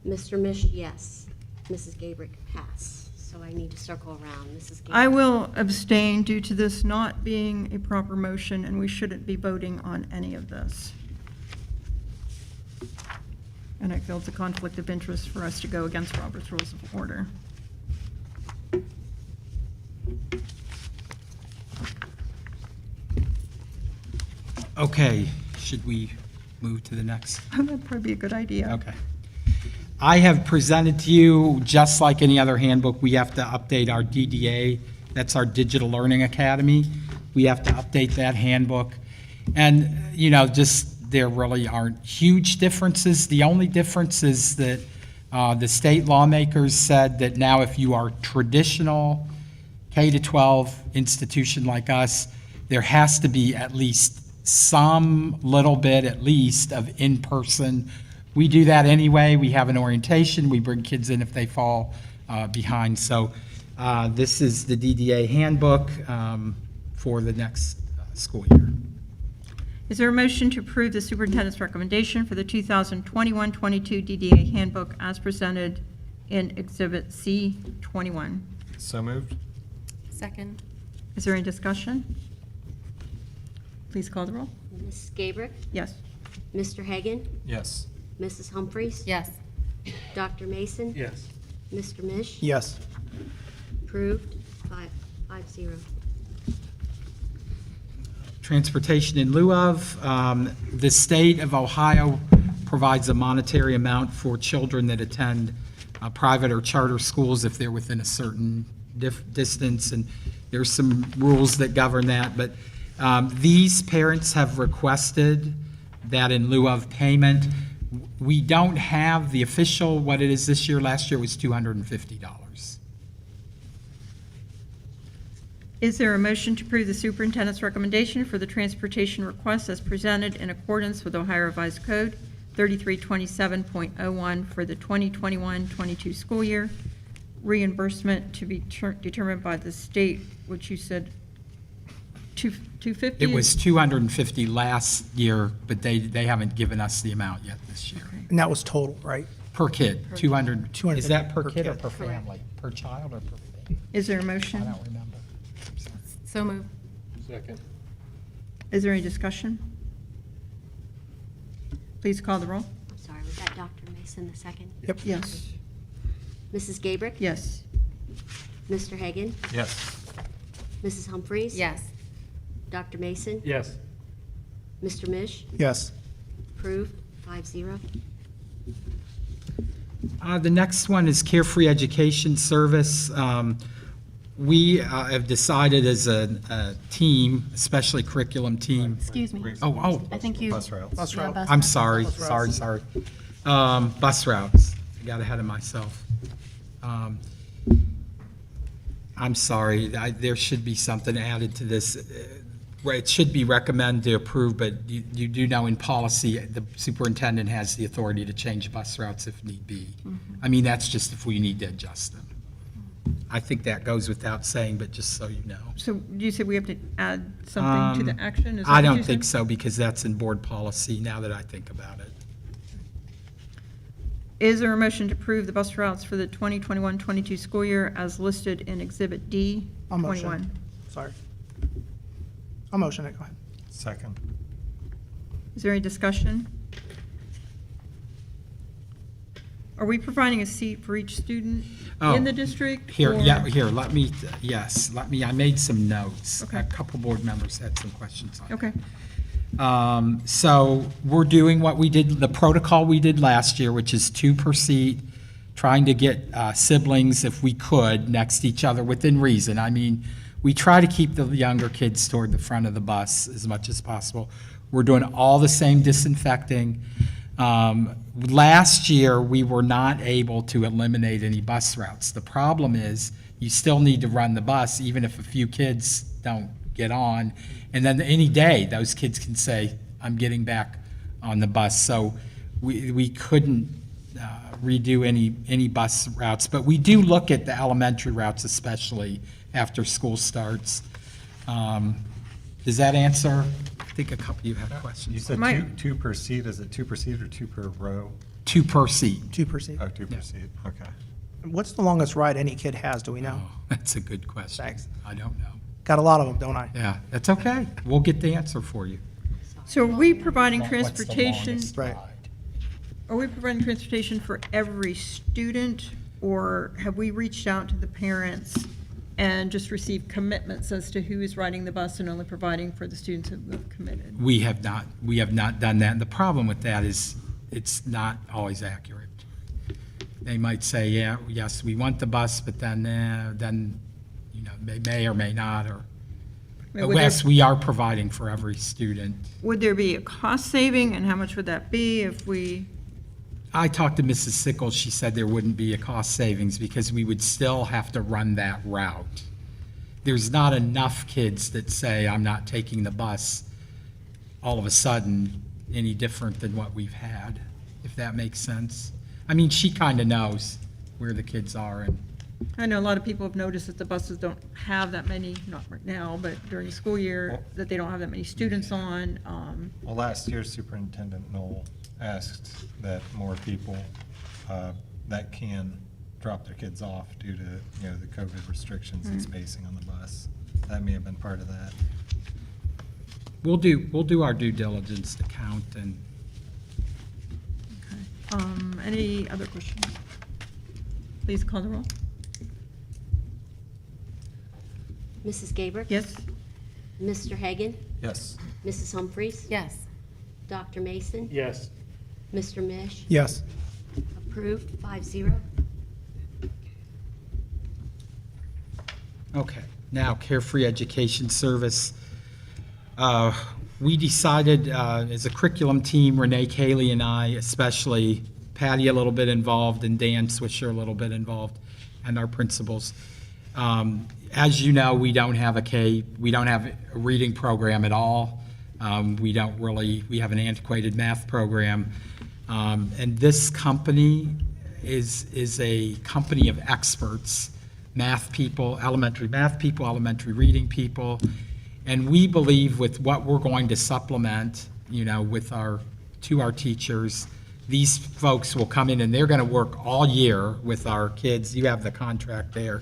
Mr. Mish, yes. Mrs. Gabrick, pass. So I need to circle around. Mrs. Gabrick. I will abstain due to this not being a proper motion, and we shouldn't be voting on any of this. And I feel it's a conflict of interest for us to go against Robert's Rules of Order. Okay, should we move to the next? That'd probably be a good idea. Okay. I have presented to you, just like any other handbook, we have to update our DDA. That's our Digital Learning Academy. We have to update that handbook. And, just, there really aren't huge differences. The only difference is that the state lawmakers said that now if you are traditional K-12 institution like us, there has to be at least some little bit, at least, of in-person. We do that anyway. We have an orientation. We bring kids in if they fall behind. So This is the DDA handbook for the next school year. Is there a motion to approve the superintendent's recommendation for the 2021-22 DDA handbook as presented in Exhibit C21? So moved? Second. Is there any discussion? Please call the roll. Mrs. Gabrick, Yes. Mr. Hagan, Yes. Mrs. Humphries. Yes. Dr. Mason. Yes. Mr. Mish. Yes. Approved, 5-0. Transportation in lieu of, the state of Ohio provides a monetary amount for children that attend private or charter schools if they're within a certain distance, and there's some rules that govern that, but these parents have requested that in lieu of payment. We don't have the official, what it is this year. Last year was $250. Is there a motion to approve the superintendent's recommendation for the transportation request as presented in accordance with Ohio Revised Code 3327.01 for the 2021-22 school year? Reimbursement to be determined by the state, which you said 250? It was 250 last year, but they haven't given us the amount yet this year. And that was total, right? Per kid, 200. 250 Is that per per kid or kid. per family? Per child or per family? Is there a I motion? don't remember. So moved. Second. Is there any discussion? Please call the roll. I'm sorry, was that Dr. Mason the second? Yep. Yes. Mrs. Gabrick. Yes. Mr. Hagan, Yes. Mrs. Humphries. Yes. Dr. Mason. Yes. Mr. Mish. Yes. Approved, 5-0. The next one is Carefree Education Service. We have decided as a team, especially curriculum team. Excuse me. Oh, I think you. Bus routes. Bus route. I'm sorry, sorry. Bus routes. I got ahead of myself. I'm sorry, there should be something added to this. It should be recommended to approve, but you do know in policy, the superintendent has the authority to change bus routes if need be. I mean, that's just if we need to adjust them. I think that goes without saying, but just so you know. So you said we have to add something to the action? Is that I what you don't think said? so, because that's in board policy, now that I think about it. Is there a motion to approve the bus routes for the 2021-22 school year as listed in Exhibit D I'll motion. 21? Sorry. I'll motion it, go ahead. Second. Is there any discussion? Are we providing a seat for each student Oh, in the district? Here, or- yeah, here, I made some notes. Okay. A couple board members had some questions on it. Okay. So we're doing what we did, the protocol we did last year, which is 2 per seat, trying to get siblings, if we could, next to each other within reason. I mean, we try to keep the younger kids toward the front of the bus as much as possible. We're doing all the same disinfecting. Last year, we were not able to eliminate any bus routes. The problem is, you still need to run the bus, even if a few kids don't get on. And then any day, those kids can say, I'm getting back on the bus. So we couldn't redo any bus routes. But we do look at the elementary routes, especially after school starts. Does that answer? I think a couple of you have questions. You said My- two per seat. Is it 2 per seat or 2 per row? 2 per seat. 2 per seat. Oh, 2 per seat. Okay. What's the longest ride any kid has, do we know? Oh, that's a good question. Thanks. I don't know. Got a lot of them, don't I? Yeah, that's okay. We'll get the answer for you. So are we providing What's the transportation? longest Right. ride? Are we providing transportation for every student, or have we reached out to the parents and just received commitments as to who is riding the bus and only providing for the students who have committed? We have not done that. And the problem with that is it's not always accurate. They might say, yeah, yes, we want the bus, but then, they may or may not, or, I mean, would there- yes, we are providing for every student. Would there be a cost saving, and how much would that be if we, I talked to Mrs. Sickles, she said there wouldn't be a cost savings because we would still have to run that route. There's not enough kids that say, I'm not taking the bus, all of a sudden, any different than what we've had, if that makes sense. I mean, she kind of knows where the kids are, and I know a lot of people have noticed that the buses don't have that many, not right now, but during the school year, that they don't have that many students on. Well, last year Superintendent Knoll asked that more people that can drop their kids off due to, the COVID restrictions and spacing on the bus. That may have been part of that. We'll do our due diligence to count and. Any other questions? Please call the roll. Mrs. Gabrick? Yes? Mr. Hagan? Yes. Mrs. Humphries? Yes. Dr. Mason? Yes. Mr. Mish? Yes. Approved, 5-0. Okay, now Carefree Education Service. We decided as a curriculum team, Renee Cayley and I, especially Patty a little bit involved and Dan Swisher a little bit involved, and our principals. As you know, we don't have a reading program at all. We have an antiquated math program. And this company is a company of experts, math people, elementary reading people. And we believe with what we're going to supplement, with our teachers, these folks will come in and they're going to work all year with our kids. You have the contract there.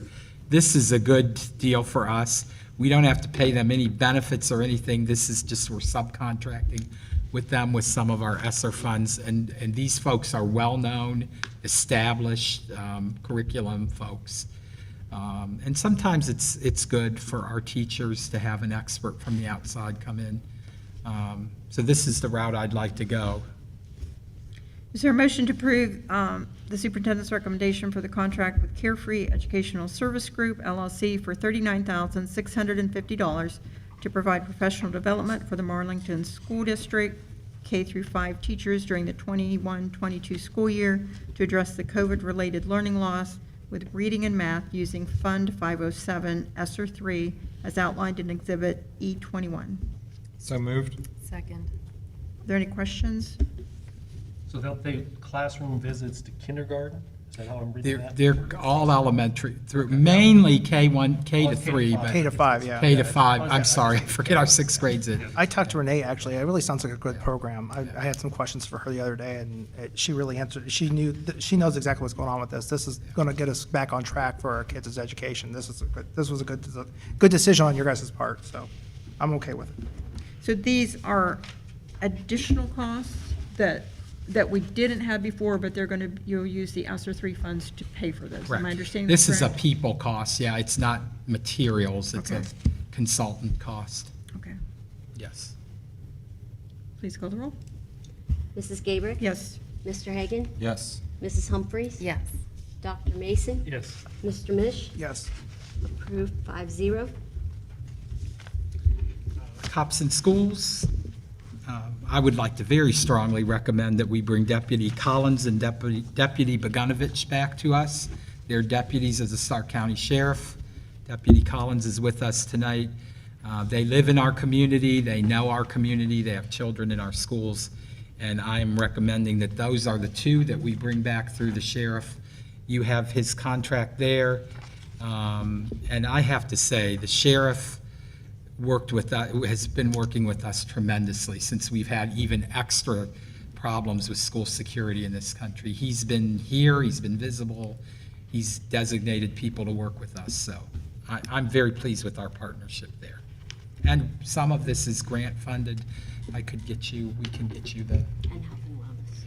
This is a good deal for us. We don't have to pay them any benefits or anything. This is just, we're subcontracting with them with some of our ESSER funds. And these folks are well-known, established curriculum folks. And sometimes it's good for our teachers to have an expert from the outside come in. So this is the route I'd like to go. Is there a motion to approve the superintendent's recommendation for the contract with Carefree Educational Service Group, LLC, for $39,650 to provide professional development for the Marlington School District K-5 teachers during the 21-22 school year to address the COVID-related learning loss with reading and math using Fund 507 ESSER 3 as outlined in Exhibit E21. So moved? Second. Are there any questions? So they'll pay classroom visits to kindergarten? Is that how I'm reading that? They're all elementary, through mainly K1, K to 3, K-5. but K to 5, yeah. K to 5, I'm sorry, I forget our sixth grades in. I talked to Renee, actually. It really sounds like a good program. I had some questions for her the other day, and she really answered. She knows exactly what's going on with this. This is going to get us back on track for our kids' education. This was a good decision on your guys' part, so I'm okay with it. So these are additional costs that we didn't have before, but you'll use the ESSER 3 funds to pay for those. Am I Correct. understanding This that is a correct? people cost, yeah, it's not materials, it's a Okay. consultant cost, Okay. yes. Please call the roll. Mrs. Gabrick? Yes. Mr. Hagan? Yes. Mrs. Humphries? Yes. Dr. Mason? Yes. Mr. Mish? Yes. Approved, 5-0. Cops in schools, I would like to very strongly recommend that we bring Deputy Collins and Deputy Bogunovich back to us. They're deputies as a Stark County Sheriff. Deputy Collins is with us tonight. They live in our community, they know our community, they have children in our schools, and I am recommending that those are the two that we bring back through the sheriff. You have his contract there, and I have to say, the sheriff has been working with us tremendously since we've had even extra problems with school security in this country. He's been here, he's been visible, he's designated people to work with us, so I'm very pleased with our partnership there. And some of this is grant funded. We can get you the, And health and wellness.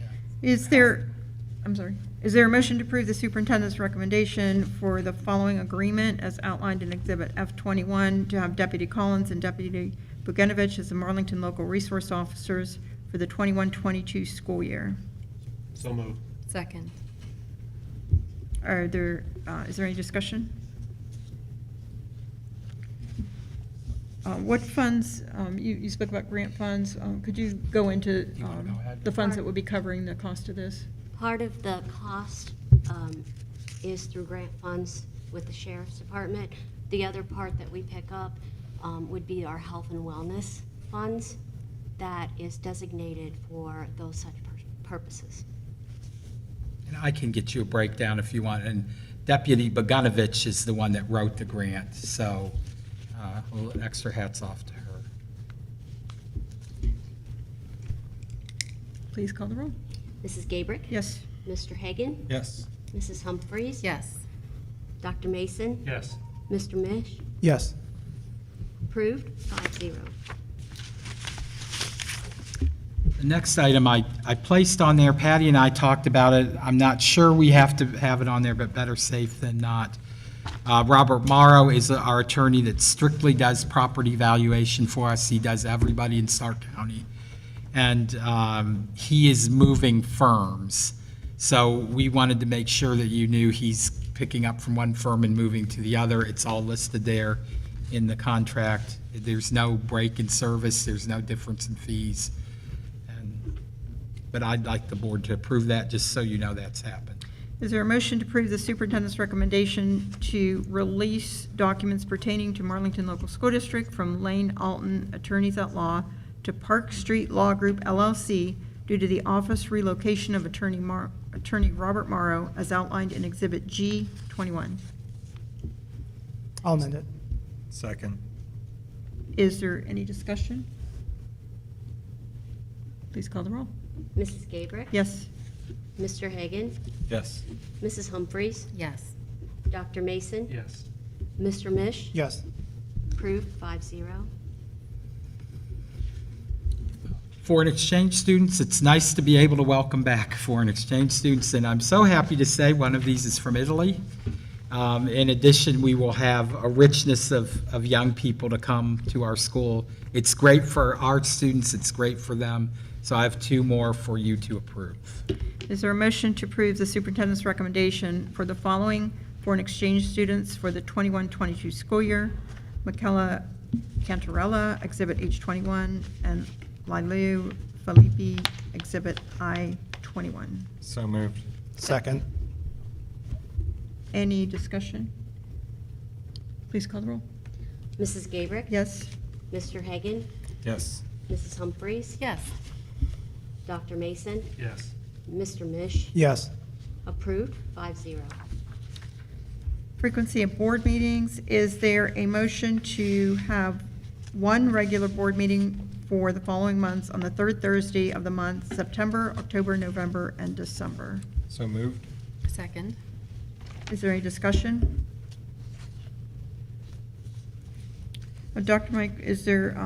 Is there a motion to approve the superintendent's recommendation for the following agreement as outlined in Exhibit F21 to have Deputy Collins and Deputy Bogunovich as the Marlington Local Resource Officers for the 21-22 school year? So moved. Second. Is there any discussion? What funds, you spoke about grant funds. Could you go into wanna go ahead? the funds that would be covering the cost of this? Part of the cost is through grant funds with the sheriff's department. The other part that we pick up would be our health and wellness funds that is designated for those such purposes. and I can get you a breakdown if you want, and Deputy Bogunovich is the one that wrote the grant, so a little extra hats off to her. Please call the roll. Mrs. Gabrick? Yes. Mr. Hagan? Yes. Mrs. Humphries? Yes. Dr. Mason? Yes. Mr. Mish? Yes. Approved, 5-0. The next item I placed on there, Patty and I talked about it. I'm not sure we have to have it on there, but better safe than not. Robert Morrow is our attorney that strictly does property valuation for us. He does everybody in Stark County. And he is moving firms. So we wanted to make sure that you knew he's picking up from one firm and moving to the other. It's all listed there in the contract. There's no break in service, there's no difference in fees. But I'd like the board to approve that, just so you know that's happened. Is there a motion to approve the superintendent's recommendation to release documents pertaining to Marlington Local School District from Lane Alton Attorneys at Law to Park Street Law Group LLC due to the office relocation of Attorney Robert Morrow as outlined in Exhibit G21? I'll amend it. Second. Is there any discussion? Please call the roll. Mrs. Gabrick? Yes. Mr. Hagan? Yes. Mrs. Humphries? Yes. Dr. Mason? Yes. Mr. Mish? Yes. Approved, 5-0. Foreign exchange students, it's nice to be able to welcome back foreign exchange students, and I'm so happy to say one of these is from Italy. In addition, we will have a richness of young people to come to our school. It's great for our students, it's great for them, so I have two more for you to approve. Is there a motion to approve the superintendent's recommendation for the following foreign exchange students for the 21-22 school year? Michaela Cantarella, Exhibit H21, and Lilu Felipe, Exhibit I21. So moved. Second. Any discussion? Please call the roll. Mrs. Gabrick? Yes. Mr. Hagan? Yes. Mrs. Humphries? Yes. Dr. Mason? Yes. Mr. Mish? Yes. Approved, 5-0. Frequency of board meetings. Is there a motion to have one regular board meeting for the following months on the third Thursday of the month, September, October, November, and December? So moved. Second. Is there any discussion? Dr. Mike, is there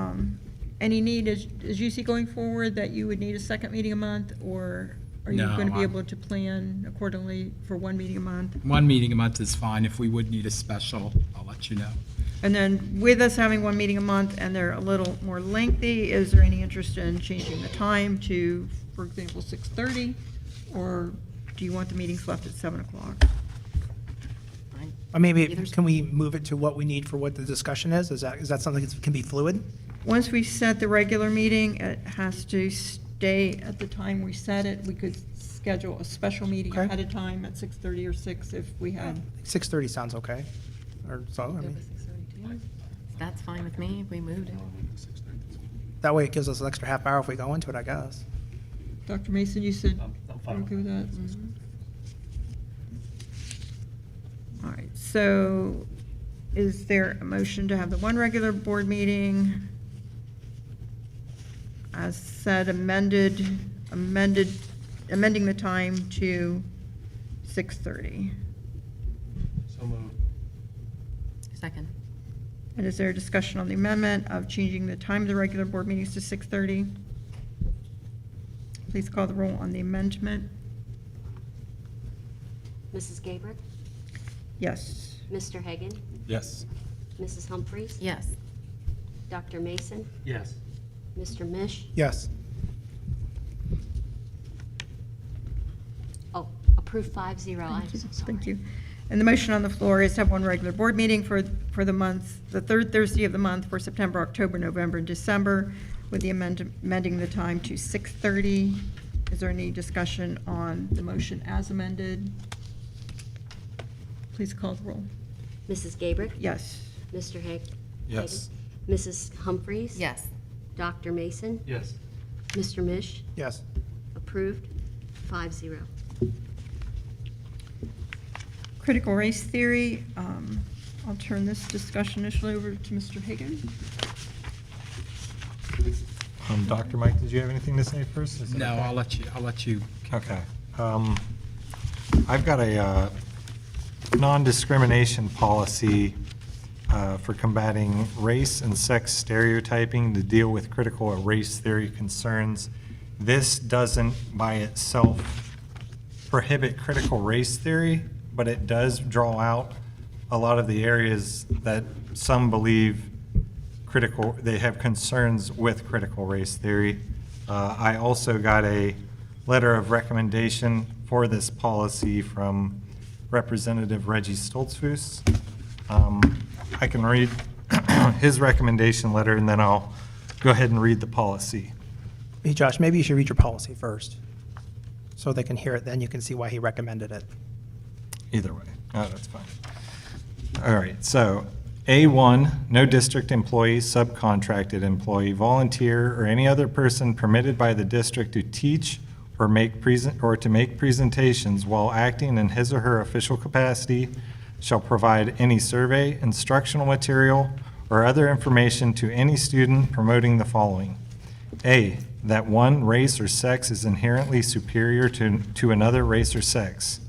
any need, as you see going forward, that you would need a second meeting a month, or are you No, going to be I'm- able to plan accordingly for one meeting a month? One meeting a month is fine. If we would need a special, I'll let you know. And then with us having one meeting a month and they're a little more lengthy, is there any interest in changing the time to, for example, 6:30? Or do you want the meetings left at 7 o'clock? Fine. Or maybe, Either's- can we move it to what we need for what the discussion is? Is that something that can be fluid? Once we set the regular meeting, it has to stay at the time we set it. We could schedule a special meeting Okay. ahead of time at 6:30 or 6 if we had. 6:30 sounds okay. Or so, I mean, That's fine with me if we moved it. that way it gives us an extra half hour if we go into it, I guess. Dr. Mason, you said I'm you're fine. okay with that? All right, so is there a motion to have the one regular board meeting as said amending the time to 6:30? So moved. Second. And is there a discussion on the amendment of changing the time of the regular board meetings to 6:30? Please call the roll on the amendment. Mrs. Gabrick? Yes. Mr. Hagan? Yes. Mrs. Humphries? Yes. Dr. Mason? Yes. Mr. Mish? Yes. Oh, approved, 5-0. I'm so sorry. Thank you. And the motion on the floor is to have one regular board meeting for the month, the third Thursday of the month for September, October, November, and December, with the amending the time to 6:30. Is there any discussion on the motion as amended? Please call the roll. Mrs. Gabrick? Yes. Mr. Hagan? Yes. Mrs. Humphries? Yes. Dr. Mason? Yes. Mr. Mish? Yes. Approved, 5-0. critical race theory, I'll turn this discussion initially over to Mr. Hagan. Dr. Mike, did you have anything to say first? Is that No, okay? I'll let you. Okay. I've got a non-discrimination policy for combating race and sex stereotyping to deal with critical race theory concerns. This doesn't by itself prohibit critical race theory, but it does draw out a lot of the areas that some believe they have concerns with critical race theory. I also got a letter of recommendation for this policy from Representative Reggie Stoltzfus. I can read his recommendation letter, and then I'll go ahead and read the policy. Hey, Josh, maybe you should read your policy first, so they can hear it, then you can see why he recommended it. Either way. Oh, that's fine. All right, so A1, no district employee, subcontracted employee, volunteer, or any other person permitted by the district to teach or make presentations while acting in his or her official capacity shall provide any survey, instructional material, or other information to any student promoting the following. A, that one race or sex is inherently superior to another race or sex.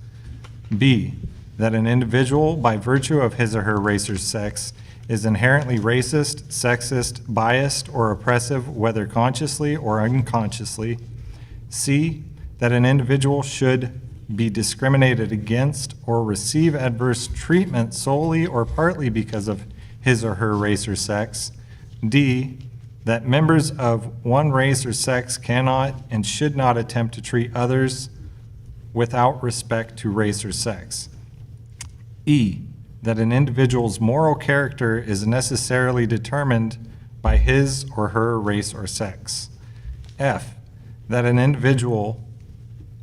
B, that an individual, by virtue of his or her race or sex, is inherently racist, sexist, biased, or oppressive, whether consciously or unconsciously. C, that an individual should be discriminated against or receive adverse treatment solely or partly because of his or her race or sex. D, that members of one race or sex cannot and should not attempt to treat others without respect to race or sex. E, that an individual's moral character is necessarily determined by his or her race or sex. F, that an individual,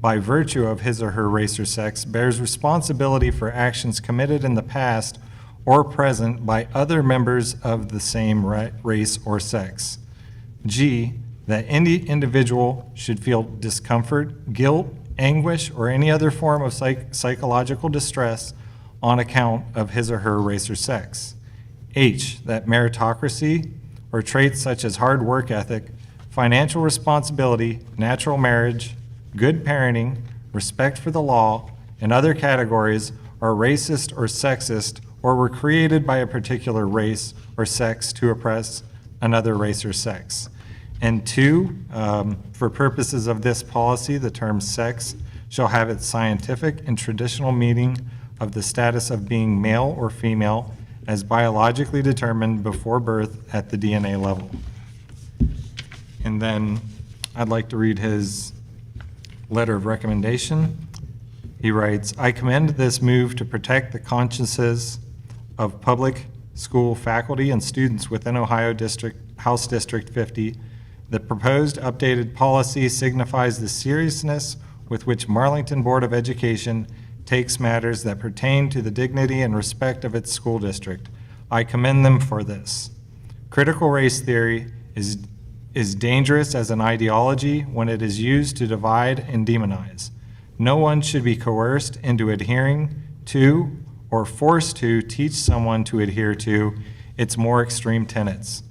by virtue of his or her race or sex, bears responsibility for actions committed in the past or present by other members of the same race or sex. G, that any individual should feel discomfort, guilt, anguish, or any other form of psychological distress on account of his or her race or sex. H, that meritocracy, or traits such as hard work ethic, financial responsibility, natural marriage, good parenting, respect for the law, and other categories are racist or sexist or were created by a particular race or sex to oppress another race or sex. And 2, for purposes of this policy, the term sex shall have its scientific and traditional meaning of the status of being male or female as biologically determined before birth at the DNA level. And then I'd like to read his letter of recommendation. He writes, I commend this move to protect the consciences of public school faculty and students within Ohio House District 50. The proposed updated policy signifies the seriousness with which Marlington Board of Education takes matters that pertain to the dignity and respect of its school district. I commend them for this. Critical race theory is dangerous as an ideology when it is used to divide and demonize. No one should be coerced into adhering to or forced to teach someone to adhere to its more extreme tenets.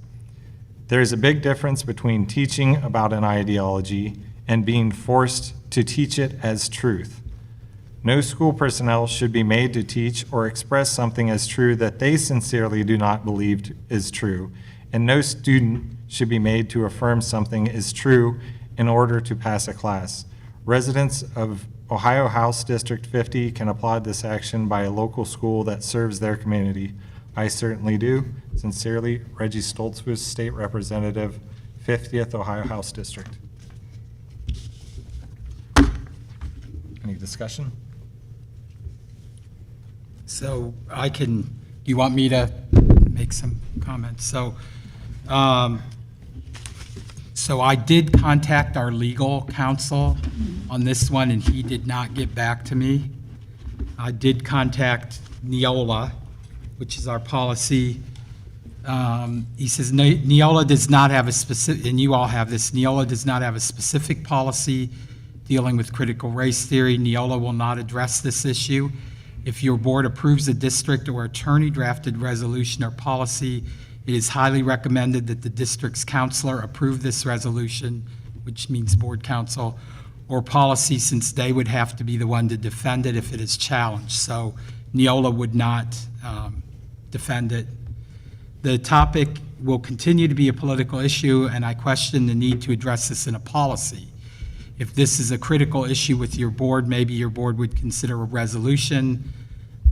There is a big difference between teaching about an ideology and being forced to teach it as truth. No school personnel should be made to teach or express something as true that they sincerely do not believe is true, and no student should be made to affirm something is true in order to pass a class. Residents of Ohio House District 50 can applaud this action by a local school that serves their community. I certainly do. Sincerely, Reggie Stoltzfus, State Representative, 50th Ohio House District. Any discussion? So you want me to make some comments? So I did contact our legal counsel on this one, and he did not get back to me. I did contact Neola, which is our policy. He says Neola does not have a specific, and you all have this, Neola does not have a specific policy dealing with critical race theory. Neola will not address this issue. If your board approves a district or attorney-drafted resolution or policy, it is highly recommended that the district's counselor approve this resolution, which means board counsel, or policy, since they would have to be the one to defend it if it is challenged. So Neola would not defend it. The topic will continue to be a political issue, and I question the need to address this in a policy. If this is a critical issue with your board, maybe your board would consider a resolution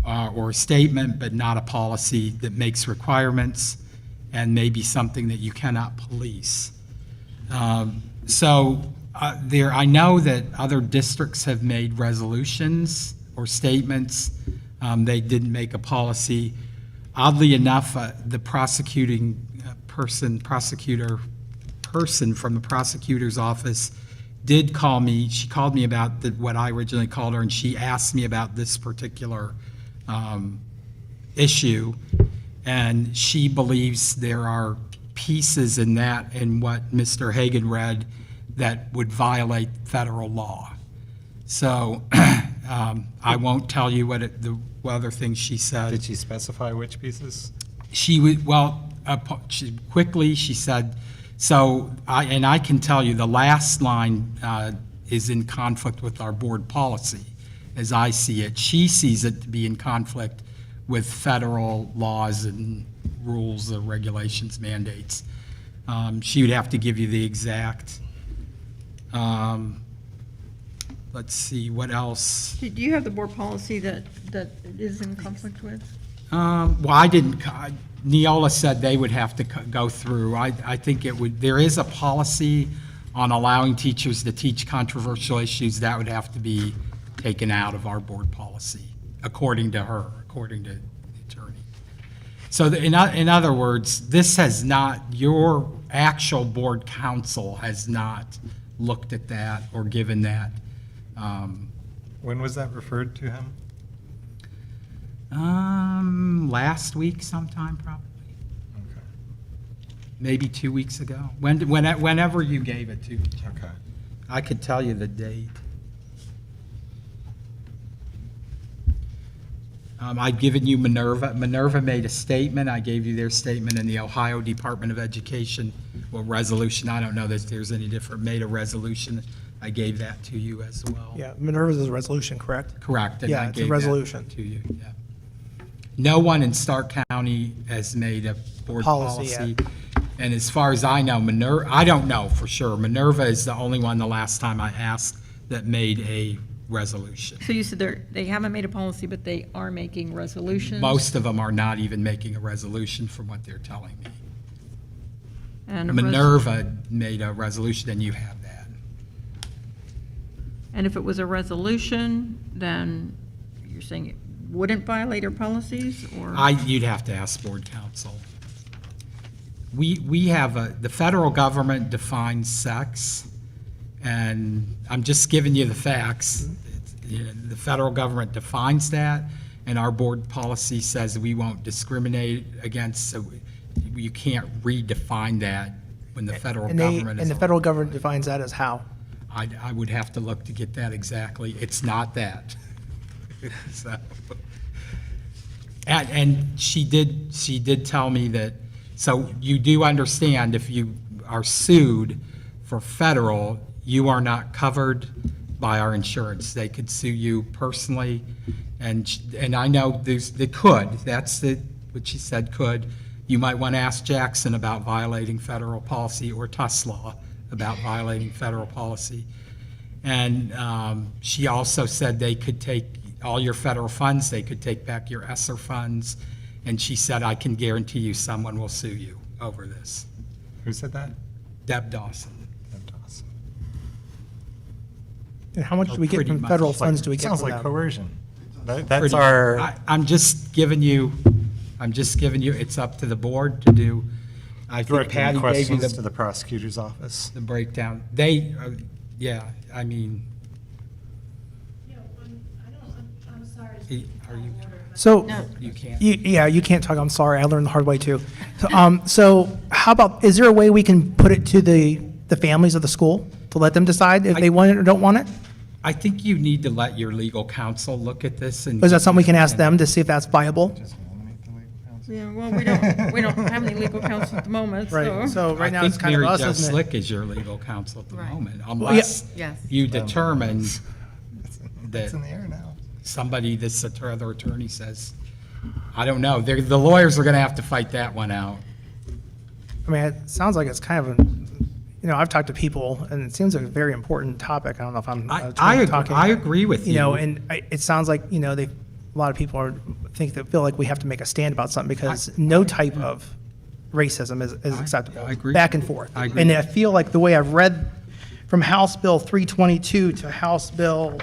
or a statement, but not a policy that makes requirements, and maybe something that you cannot police. I know that other districts have made resolutions or statements. They didn't make a policy. Oddly enough, the prosecutor from the prosecutor's office did call me. She called me about what I originally called her, and she asked me about this particular issue. And she believes there are pieces in what Mr. Hagan read that would violate federal law. So I won't tell you what other things she said. Did she specify which pieces? She said, I can tell you the last line is in conflict with our board policy, as I see it. She sees it to be in conflict with federal laws and rules, regulations, mandates. She would have to give you the exact, let's see, what else? Do you have the board policy that is in conflict with? Well, I didn't, Neola said they would have to go through. I think there is a policy on allowing teachers to teach controversial issues. That would have to be taken out of our board policy, according to her, according to the attorney. So in other words, this has not, your actual board counsel has not looked at that or given that. When was that referred to him? Last week sometime, probably. Okay. Maybe 2 weeks ago. Whenever you gave it to me. Okay. I could tell you the date. I'd given you Minerva. Minerva made a statement. I gave you their statement, in the Ohio Department of Education, well, resolution, I don't know that there's any different, made a resolution. I gave that to you as well. Yeah, Minerva's is a resolution, correct? Correct. and Yeah, I it's a gave that resolution. To you, yeah. No one in Stark County has made a board Policy policy. yet. And as far as I know, I don't know for sure. Minerva is the only one the last time I asked that made a resolution. So you said they haven't made a policy, but they are making resolutions? Most of them are not even making a resolution from what they're telling me. And Minerva made a resolution, and you have that. And if it was a resolution, then you're saying it wouldn't violate our policies, or? You'd have to ask board counsel. We have the federal government defines sex, and I'm just giving you the facts. The federal government defines that, and our board policy says we won't discriminate against, so you can't redefine that when the federal government is. And the federal government defines that as how? I would have to look to get that exactly. It's not that. So, and she did tell me that, so you do understand if you are sued for federal, you are not covered by our insurance. They could sue you personally, and I know they could. That's what she said, could. You might want to ask Jackson about violating federal policy, or Tuslaw about violating federal policy. And she also said they could take all your federal funds, they could take back your ESSER funds, and she said, I can guarantee you someone will sue you over this. Who said that? Deb Dawson. Deb Dawson. And how much do we get Pretty from much. federal funds do we get Sounds from like them? coercion. That's Pretty- our, I'm just giving you, it's up to the board to do. I think directing Patty gave you questions to the the prosecutor's office. breakdown. Yeah, I mean, I'm sorry. are you, So, you can't? you can't talk, I'm sorry, I learned the hard way too. So how about, is there a way we can put it to the families of the school to let them decide if they want it or don't want it? I think you need to let your legal counsel look at this and. Is that something we can ask them to see if that's viable? Just nominate the legal counsel. Yeah, well, we don't have any legal counsel at the moment, Right, so. so right now it's kind of I us, think Mary Jo isn't it? Slick is your legal counsel at the Right. moment, unless Yes. you determine It's that in the air now. somebody, this other attorney says, I don't know, the lawyers are going to have to fight that one out. I mean, it sounds like it's kind of, I've talked to people, and it seems like a very important topic. I don't know if I'm talking. I agree with you. And it sounds like, a lot of people feel like we have to make a stand about something because no type of racism is acceptable. I agree. Back and forth. I agree. And I feel like the way I've read from House Bill 322 to House Bill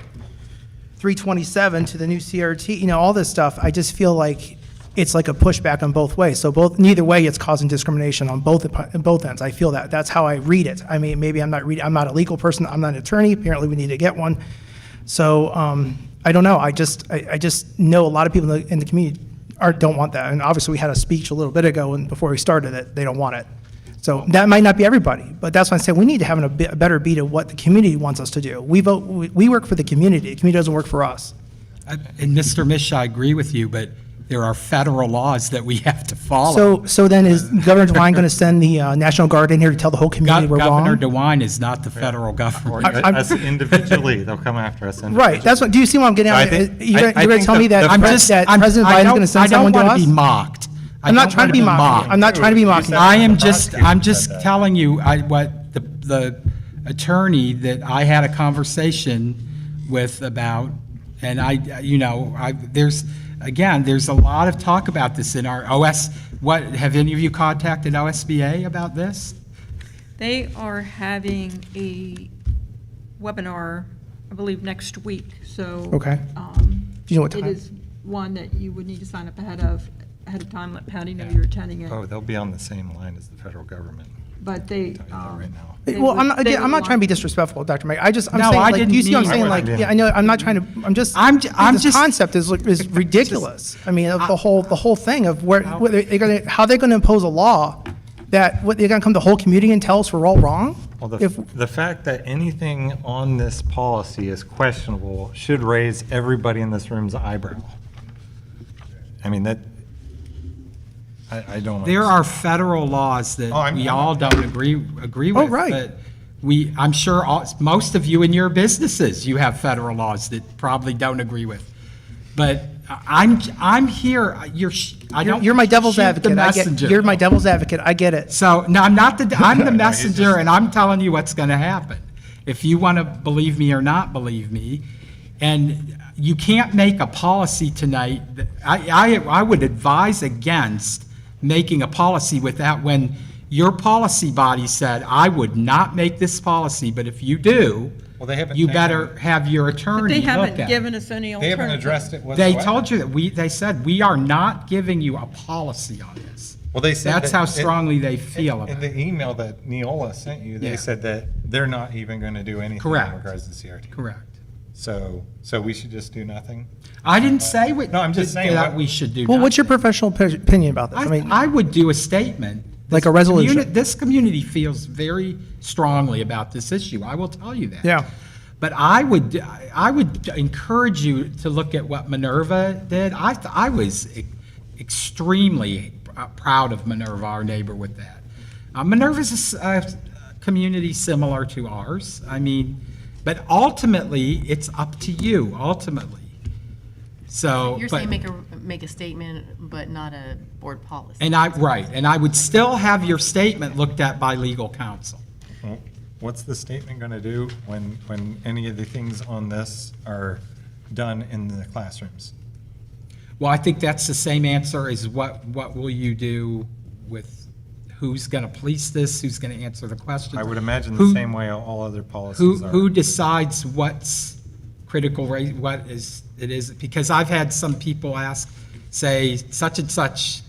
327 to the new CRT, all this stuff, I just feel like it's like a pushback on both ways. So neither way, it's causing discrimination on both ends. I feel that. That's how I read it. I mean, maybe I'm not a legal person. I'm not an attorney. Apparently, we need to get one. So I don't know. I just know a lot of people in the community don't want that. And obviously, we had a speech a little bit ago, and before we started it, they don't want it. So that might not be everybody, but that's why I say we need to have a better beat of what the community wants us to do. We work for the community. The community doesn't work for us. And Mr. Mish, I agree with you, but there are federal laws that we have to follow. So then is Governor DeWine going to send the National Guard in here to tell the whole community we're wrong? Governor DeWine is not the federal Or government. us individually, they'll come after us individually. Right, that's what, do you see what I'm getting So I at? think- You're I going to think tell me the- that the- President Biden's going to send someone to I don't want us? to be mocked. I'm not trying to be mocking. I'm not trying to be mocking. I'm just telling you what the attorney that I had a conversation with about, and there's a lot of talk about this in our have any of you contacted OSBA about this? They are having a webinar, I believe, next week, so. Okay. Do you know what time? It is one that you would need to sign up ahead of time, let Patty know you're attending it. Oh, they'll be on the same line as the federal government. But they. Tell you that right now. Well, I'm not trying to be disrespectful, Dr. May. I'm No, saying, I like, didn't do you see what I'm mean- saying? Like, I yeah, I know, I'm not trying to, this concept is ridiculous. I mean, of the whole thing of how they're going to impose a law that, they're going to come to the whole community and tell us we're all wrong? Well, If- the fact that anything on this policy is questionable should raise everybody in this room's eyebrow. I mean, I don't. There are federal laws that Oh, we all don't agree with. Oh, right. But I'm sure most of you in your businesses, you have federal laws that probably don't agree with. But I'm here, You're my devil's shoot the advocate. messenger. You're my devil's advocate. I get it. So, no, I'm the No, messenger, and I'm telling you what's going to happen. If you want to believe me or not believe me, and you can't make a policy tonight. I would advise against making a policy without, when your policy body said, I would not make this policy, but if you do, Well, they haven't you taken- better have your But attorney they look at haven't it. given us any They alternative. haven't addressed it whatsoever. They told you that they said, we are not giving you a policy on this. Well, they said That's that how it- strongly they feel In about it. the email that Neola sent you, Yeah. they said that they're not even going to do anything in Correct. regards to CRT. Correct. So we should just do nothing? I didn't say No, I'm just saying that what- we should do Well, what's your nothing. professional opinion about this? I mean, I would do a statement. Like a resolution. This community feels very strongly about this issue. I will tell you that. Yeah. But I would encourage you to look at what Minerva did. I was extremely proud of Minerva, our neighbor, with that. Minerva's a community similar to ours. I mean, but ultimately, it's up to you, ultimately. So. You're but- saying make a statement, but not a board policy. And I would still have your statement looked at by legal counsel. Well, what's the statement going to do when any of the things on this are done in the classrooms? Well, I think that's the same answer as what will you do with who's going to police this, who's going to answer the questions? I would imagine the Who- same way all other policies are. Who decides what's critical race, it is? Because I've had some people say such and such,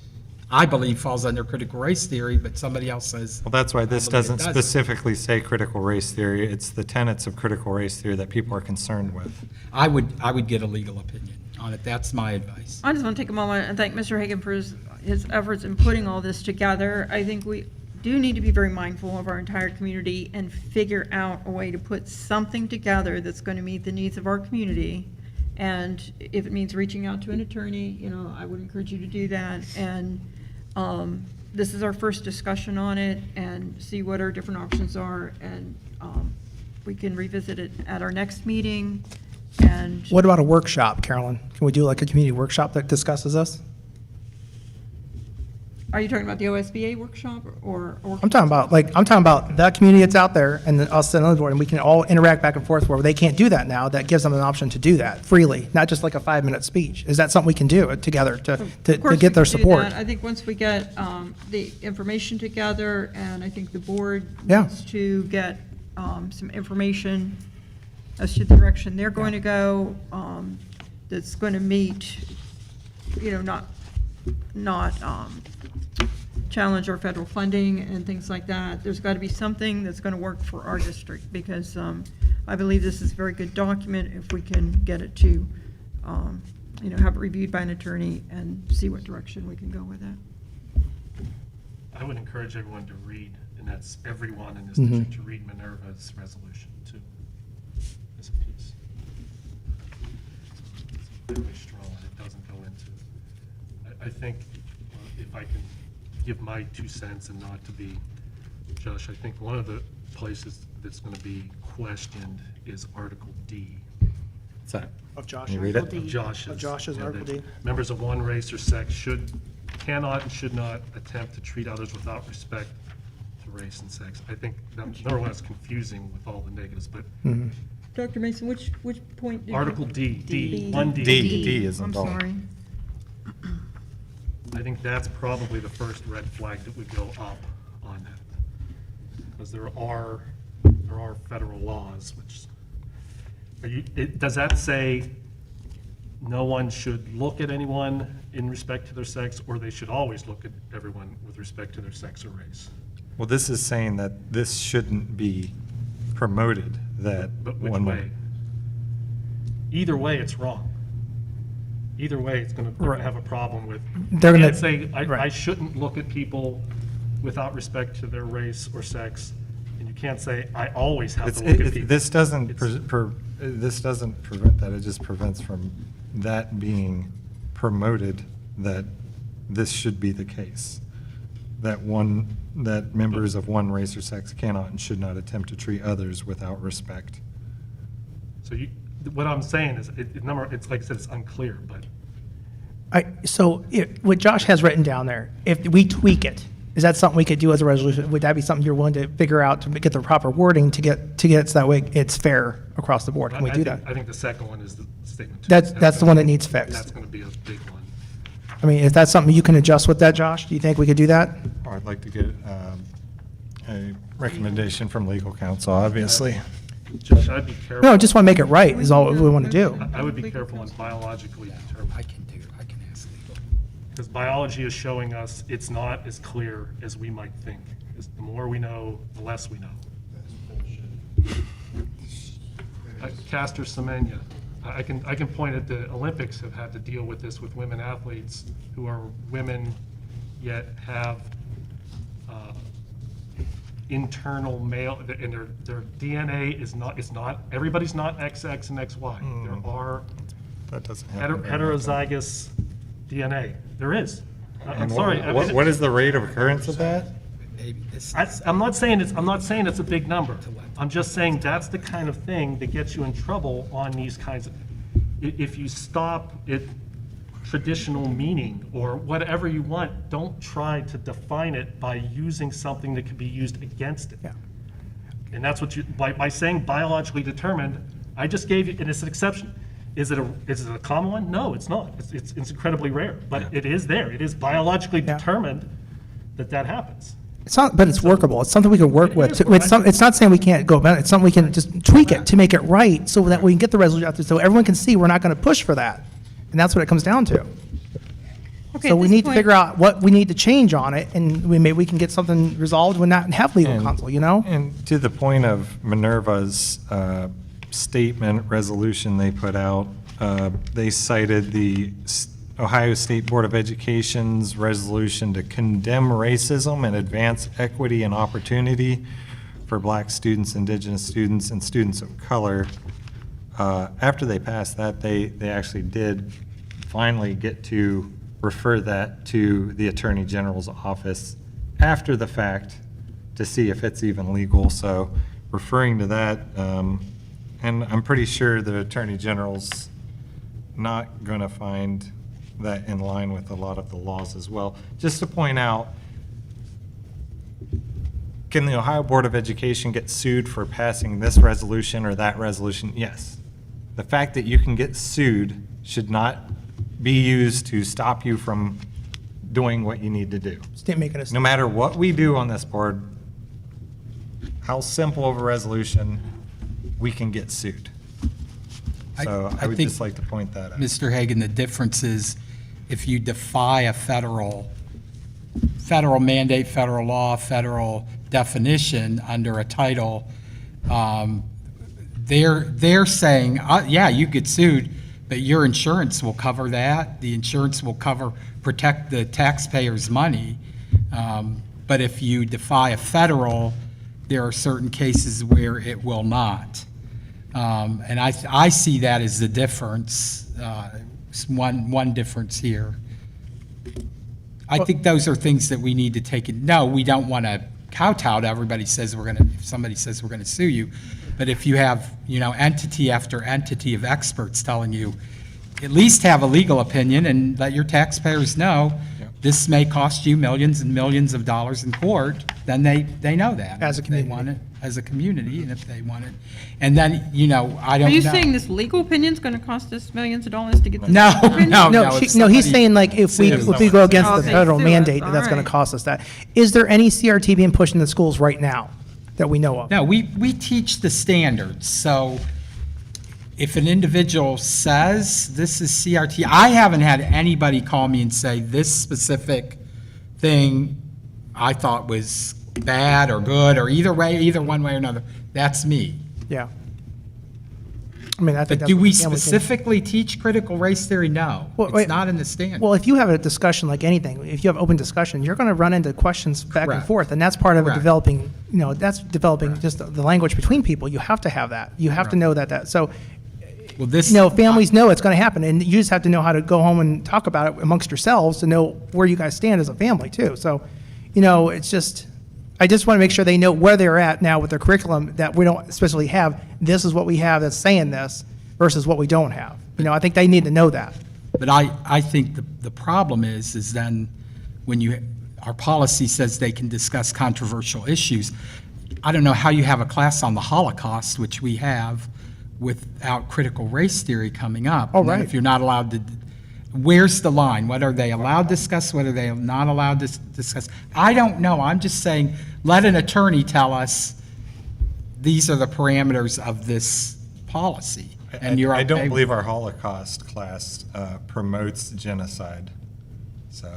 I believe falls under critical race theory, but somebody else says. Well, that's why this I believe it doesn't doesn't. specifically say critical race theory. It's the tenets of critical race theory that people are concerned with. I would get a legal opinion on it. That's my advice. I just want to take a moment and thank Mr. Hagan for his efforts in putting all this together. I think do need to be very mindful of our entire community and figure out a way to put something together that's going to meet the needs of our community. And if it means reaching out to an attorney, you know, I would encourage you to do that. And this is our first discussion on it, and see what our different options are. And we can revisit it at our next meeting. And What about a workshop, Carolyn? Can we do like a community workshop that discusses this? are you talking about the OSBA workshop or? I'm talking about that community that's out there and then us and another board, and we can all interact back and forth where they can't do that now. That gives them an option to do that freely, not just like a 5-minute speech. Is that something we can do together to Of course get their we can do support? that. I think once we get the information together, and I think the board Yeah. needs to get some information as to the direction they're going to go, that's going to meet, you know, not challenge our federal funding and things like that. There's got to be something that's going to work for our district, because I believe this is a very good document if we can get it to, you know, have it reviewed by an attorney and see what direction we can go with it. I would encourage everyone to read, and that's everyone in this Mm-hmm. district, to read Minerva's resolution too, as a piece. It's very strong, and it doesn't go into, I think, if I can give my 2 cents and not to be, Josh, I think one of the places that's going to be questioned is Article D. What's that? Of Josh. Can you read it? Of Josh's. Of Josh's you know, Article that D. Members of one race or sex cannot and should not attempt to treat others without respect to race and sex. I think, number one, it's confusing with all the negatives, but Dr. Mason, which point did you? Article D, D. 1D. D is I'm involved. sorry. I think that's probably the first red flag that would go up on that. Because there are federal laws which, does that say no one should look at anyone in respect to their sex, or they should always look at everyone with respect to their sex or race? Well, this is saying that this shouldn't be promoted, that But which one way? Either way, it's wrong. Either way, they're Right. gonna have a problem with, They're you gonna- can't say, I right. shouldn't look at people without respect to their race or sex, and you can't say, I always have to look at people. This doesn't, It's- this doesn't prevent that, it just prevents from that being promoted, that this should be the case. That members of one race or sex cannot and should not attempt to treat others without respect. So what I'm saying is, it's like I said, it's unclear, but What Josh has written down there, if we tweak it, is that something we could do as a resolution? Would that be something you're willing to figure out to get the proper wording to get so that way it's fair across the board? Can we do that? I think the second one is the statement. two. That's the one that needs fixed. That's gonna be a big one. I mean, if that's something you can adjust with that, Josh, do you think we could do that? Or I'd like to get a recommendation from legal counsel, obviously. Josh, I'd be careful. No, just want to make it right is all we want to do. I would be careful on biologically determined. I can ask legal. Because biology is showing us it's not as clear as we might think. The more we know, the less we know. Castor Semenya, I can point at the Olympics have had to deal with this with women athletes who are women yet have internal male, and their DNA is not, everybody's not XX and XY. There are That doesn't happen. heterozygous DNA. There is. I'm And sorry. what is the rate of occurrence of that? Maybe this I'm not saying it's a big number. I'm just saying that's the kind of thing that gets you in trouble on these kinds of, if you stop at traditional meaning or whatever you want, don't try to define it by using something that can be used against it. Yeah. And that's what by saying biologically determined, I just gave you, and it's an exception. Is it a common one? No, it's not. It's incredibly rare, but it is there. It is biologically Yeah. determined that happens. It's not, but it's workable. It's something we can work It with. is. It's not saying we can't go about it. It's something we can just tweak it to make it right so that we can get the resolution out there so everyone can see we're not going to push for that. And that's what it comes down to. Okay, So at we this need to point- figure out what we need to change on it, and maybe we can get something resolved when not have legal And- counsel, you know? And to the point of Minerva's statement, resolution they put out, they cited the Ohio State Board of Education's resolution to condemn racism and advance equity and opportunity for Black students, Indigenous students, and students of color. After they passed that, they actually did finally get to refer that to the Attorney General's office after the fact to see if it's even legal. So referring to that, and I'm pretty sure the Attorney General's not going to find that in line with a lot of the laws as well. Just to point out, can the Ohio Board of Education get sued for passing this resolution or that resolution? Yes. The fact that you can get sued should not be used to stop you from doing what you need to do. Just ain't making us. No matter what we do on this board, how simple of a resolution, we can get sued. So I would think, just like to point that out. Mr. Hagan, the difference is if you defy a federal mandate, federal law, federal definition under a title, they're saying, yeah, you get sued, but your insurance will cover that. The insurance will protect the taxpayers' money. But if you defy a federal, there are certain cases where it will not. And I see that as the difference, one difference here. I think those are things that we need to take in. No, we don't want to kowtow to everybody says if somebody says we're going to sue you. But if you have, entity after entity of experts telling you, at least have a legal opinion and let your taxpayers know this may cost you millions and millions of dollars in court, then they know that. As a If they community. want it, as a community, and if they want it. And then, I don't know. Are you saying this legal opinion's going to cost us millions of dollars to get this? No, legal opinion? no. No, if no, he's somebody saying like if we sues. go against Oh, the they federal sue us, mandate, all that's going right. to cost us that. Is there any CRT being pushed in the schools right now that we know of? No, we teach the standards, so if an individual says this is CRT, I haven't had anybody call me and say this specific thing I thought was bad or good, or either one way or another. That's me. Yeah. I mean, I think But that's do what we the family can- specifically teach critical race theory? No, Well, wait. it's not in the standard. Well, if you have a discussion like anything, if you have open discussion, you're going to run into questions back and Correct. forth, and that's part of a Correct. developing, that's developing just the language between people. You have to have that. You have to Right. know that. So, Well, this. families know it's going to happen, and you just have to know how to go home and talk about it amongst yourselves to know where you guys stand as a family too. So, it's just, I just want to make sure they know where they're at now with their curriculum, that we don't especially have, this is what we have that's saying this versus what we don't have. I think they need to know that. But I think the problem is then when our policy says they can discuss controversial issues, I don't know how you have a class on the Holocaust, which we have, without critical race theory coming up. Oh, And then right. if you're not allowed to, where's the line? What are they allowed to discuss? What are they not allowed to discuss? I don't know. I'm just saying, let an attorney tell us these are the parameters of this policy. And you're I don't okay believe with our Holocaust class promotes genocide. So,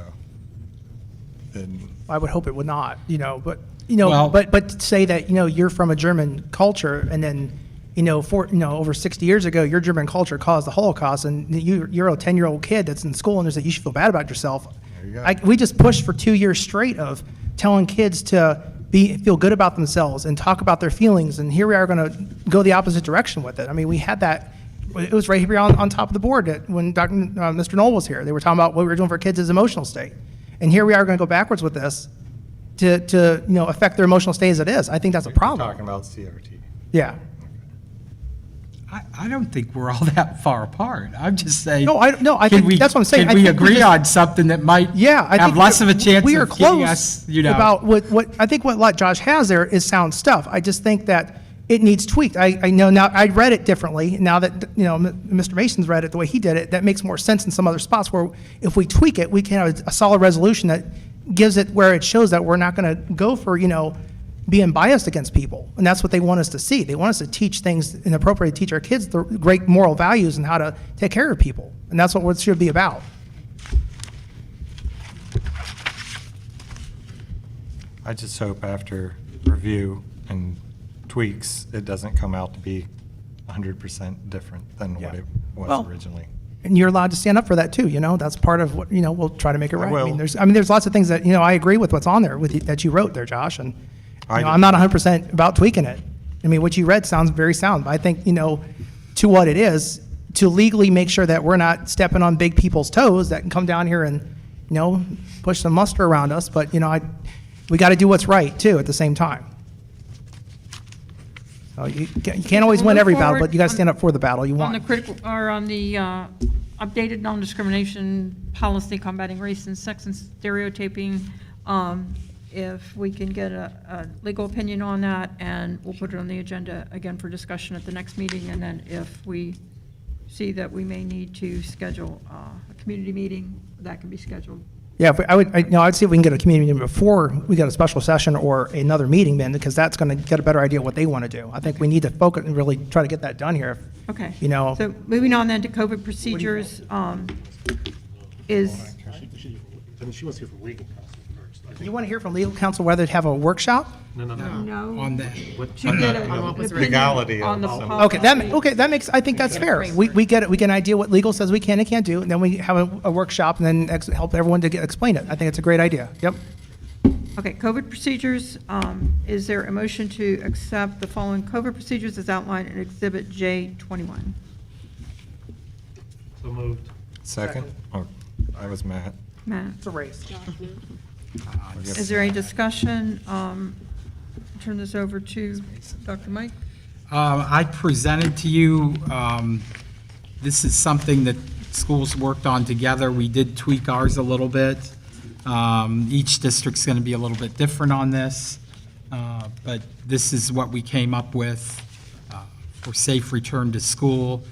then, I would hope it would not, but, Well- but to say that, you're from a German culture and then, over 60 years ago, your German culture caused the Holocaust and you're a 10-year-old kid that's in school and there's that you should feel bad about yourself. There you go. We just pushed for 2 years straight of telling kids to feel good about themselves and talk about their feelings, and here we are going to go the opposite direction with it. I mean, we had that, it was right here on top of the board when Mr. Knoll was here. They were talking about what we were doing for kids' emotional state. And here we are going to go backwards with this to affect their emotional state as it is. I think that's a we're problem. talking about CRT. Yeah. I don't think we're all that far apart. I'm just saying. No, I can think we- that's what I'm saying. Can I we think we agree just- on something that might Yeah, I have think less of a chance we are of getting close us, about what I think what Josh has there is sound stuff. I just think that it needs tweaked. I know now I read it differently now that Mr. Mason's read it the way he did it. That makes more sense in some other spots where if we tweak it, we can have a solid resolution that gives it where it shows that we're not going to go for being biased against people, and that's what they want us to see. They want us to teach things and appropriately teach our kids the great moral values and how to take care of people, and that's what it should be about. I just hope after review and tweaks, it doesn't come out to be 100% different than what Yeah. it was Well, originally. and you're allowed to stand up for that too, that's part of what, we'll try to make it right. will. There's lots of things that, I agree with what's on there that you wrote there, Josh, and, I I'm not 100% about tweaking it. What you read sounds very sound, but I think, to what it is, to legally make sure that we're not stepping on big people's toes that can come down here and, push some muster around us, but, we got to do what's right too at the same time. So you can't always win every battle, but you got to stand up for the battle you On the want. critical, or on the updated non-discrimination policy combating race and sex and stereotyping, if we can get a legal opinion on that, and we'll put it on the agenda again for discussion at the next meeting, and then if we see that we may need to schedule a community meeting, that can be scheduled. Yeah, I'd see if we can get a community meeting before we get a special session or another meeting, then, because that's going to get a better idea of what they want to do. I think we need to focus and really try to get that done here. Okay. So moving on then to COVID procedures, is, She was here for legal counsel first. I think. you want to hear from legal counsel whether to have a workshop? No. no, On that. to get an opinion legality of on the some- policy. That makes, I think that's fair. We get it, we get an idea what legal says we can and can't do, and then we have a workshop and then help everyone to explain it. I think it's a great idea. Yep. Okay, COVID procedures, is there a motion to accept the following COVID procedures as outlined in Exhibit J21? So moved. Second? Oh, I was Matt. Matt, It's a race. is there any discussion? Turn this over to Dr. Mike. I presented to you, this is something that schools worked on together. We did tweak ours a little bit. Each district's going to be a little bit different on this, but this is what we came up with for safe return to school.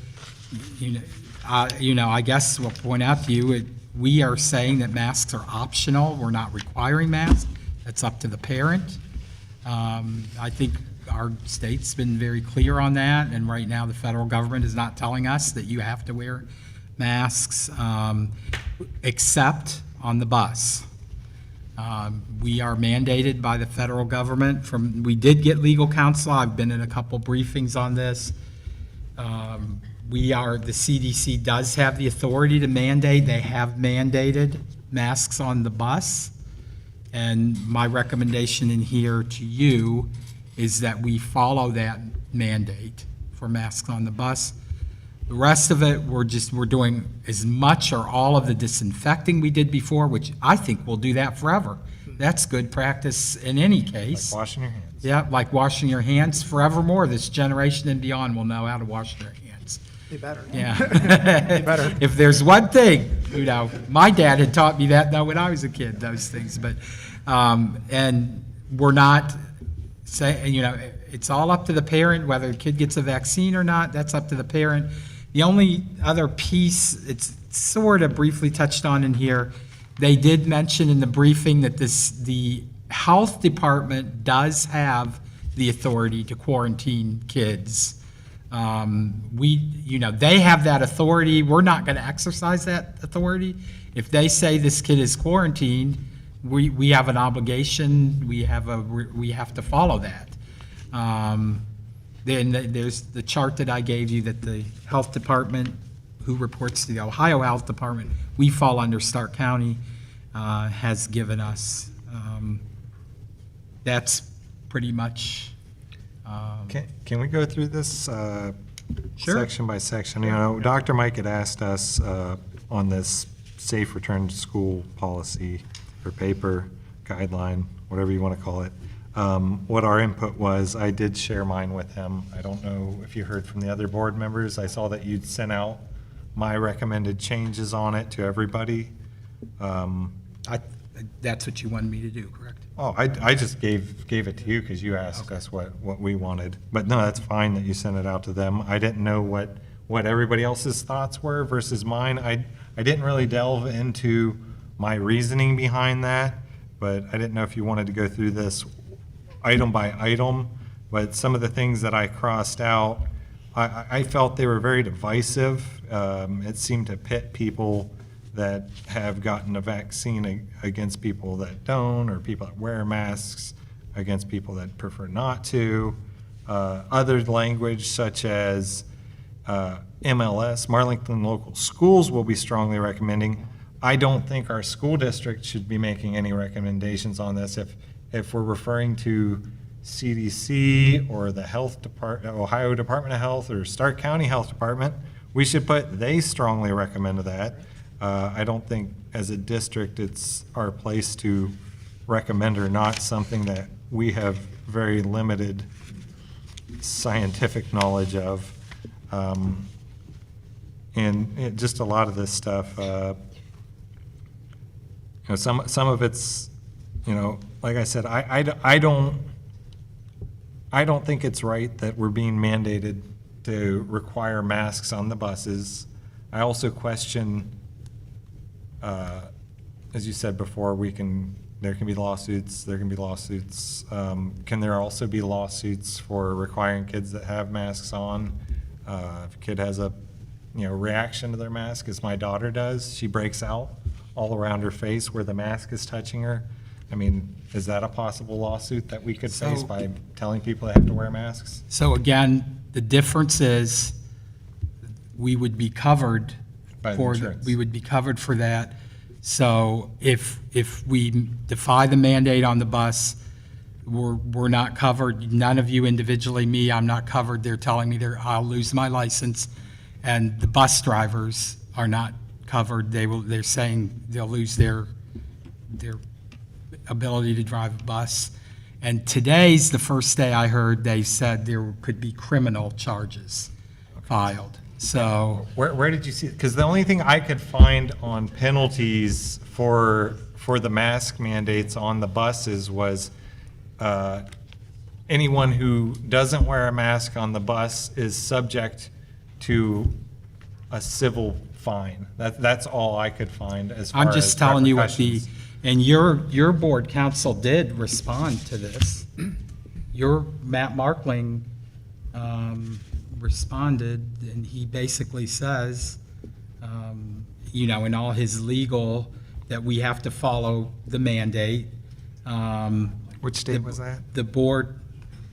I guess we'll point out to you, we are saying that masks are optional. We're not requiring masks. That's up to the parent. I think our state's been very clear on that, and right now the federal government is not telling us that you have to wear masks, except on the bus. We are mandated by the federal government we did get legal counsel. I've been in a couple briefings on this. The CDC does have the authority to mandate. They have mandated masks on the bus. And my recommendation in here to you is that we follow that mandate for masks on the bus. The rest of it, we're doing as much or all of the disinfecting we did before, which I think we'll do that forever. That's good practice in any case. Like washing your hands. Yeah, like washing your hands forevermore. This generation and beyond will know how to wash their hands. They better. Yeah. better. If there's one thing, my dad had taught me that though when I was a kid, those things. But, and we're not saying, it's all up to the parent, whether the kid gets a vaccine or not, that's up to the parent. The only other piece, it's sort of briefly touched on in here, they did mention in the briefing that the health department does have the authority to quarantine kids. They have that authority. We're not going to exercise that authority. If they say this kid is quarantined, we have an obligation. We have to follow that. Then there's the chart that I gave you that the health department, who reports to the Ohio Health Department, we fall under Stark County, has given us. That's pretty much. Can we go through this Sure. section by section? Dr. Mike had asked us on this safe return to school policy or paper, guideline, whatever you want to call it, what our input was. I did share mine with him. I don't know if you heard from the other board members. I saw that you'd sent out my recommended changes on it to everybody. That's what you wanted me to do, correct? Oh, I just gave it to you because you asked us what we wanted. But no, that's fine that you sent it out to them. I didn't know what everybody else's thoughts were versus mine. I didn't really delve into my reasoning behind that, but I didn't know if you wanted to go through this item by item. But some of the things that I crossed out, I felt they were very divisive. It seemed to pit people that have gotten a vaccine against people that don't, or people that wear masks against people that prefer not to. Other language such as MLS, Marlington Local Schools, will be strongly recommending. I don't think our school district should be making any recommendations on this. If we're referring to CDC or the Health Department, Ohio Department of Health or Stark County Health Department, we should put they strongly recommend that. I don't think as a district it's our place to recommend or not something that we have very limited scientific knowledge of. Just a lot of this stuff, some of it's, like I said, I don't think it's right that we're being mandated to require masks on the buses. I also question, as you said before, there can be lawsuits. Can there also be lawsuits for requiring kids that have masks on? If a kid has a, reaction to their mask, as my daughter does, she breaks out all around her face where the mask is touching her. I mean, is that a possible lawsuit that we could face by telling people they have to wear masks? So again, the difference is we would be covered By the for, insurance. we would be covered for that. So if we defy the mandate on the bus, we're not covered. None of you individually, me, I'm not covered. They're telling me I'll lose my license. And the bus drivers are not covered. They're saying they'll lose their ability to drive a bus. And today's the first day I heard they said there could be criminal charges filed. So Where did you see it? Because the only thing I could find on penalties for the mask mandates on the buses was anyone who doesn't wear a mask on the bus is subject to a civil fine. That's all I could find as far as I'm just telling you what repercussions. and your board council did respond to this. Your Matt Markling responded, and he basically says, in all his legal, that we have to follow the mandate. Which date was that? The board,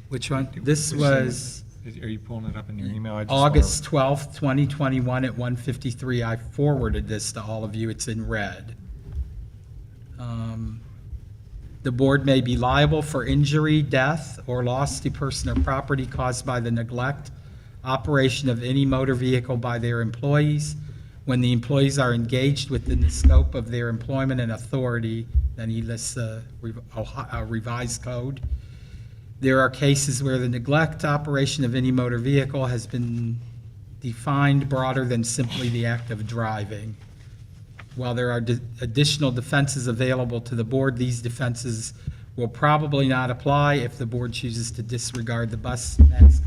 which one? This was Are you pulling it up in your email? I just wanna- August 12th, 2021 at 1:53. I forwarded this to all of you. It's in red. The board may be liable for injury, death, or loss to person or property caused by the neglect, operation of any motor vehicle by their employees. When the employees are engaged within the scope of their employment and authority, then he lists a revised code. There are cases where the neglect operation of any motor vehicle has been defined broader than simply the act of driving. While there are additional defenses available to the board, these defenses will probably not apply if the board chooses to disregard the bus mask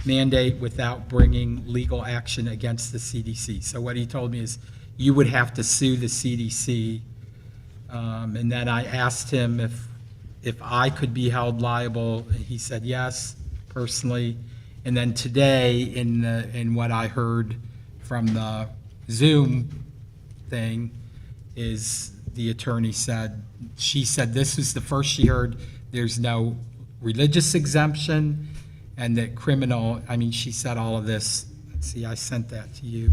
mandate without bringing legal action against the CDC. So what he told me is you would have to sue the CDC. And then I asked him if I could be held liable, and he said yes, personally. And then today, in what I heard from the Zoom thing, is the attorney said, she said this was the first she heard, there's no religious exemption, and that criminal, she said all of this. Let's see, I sent that to you,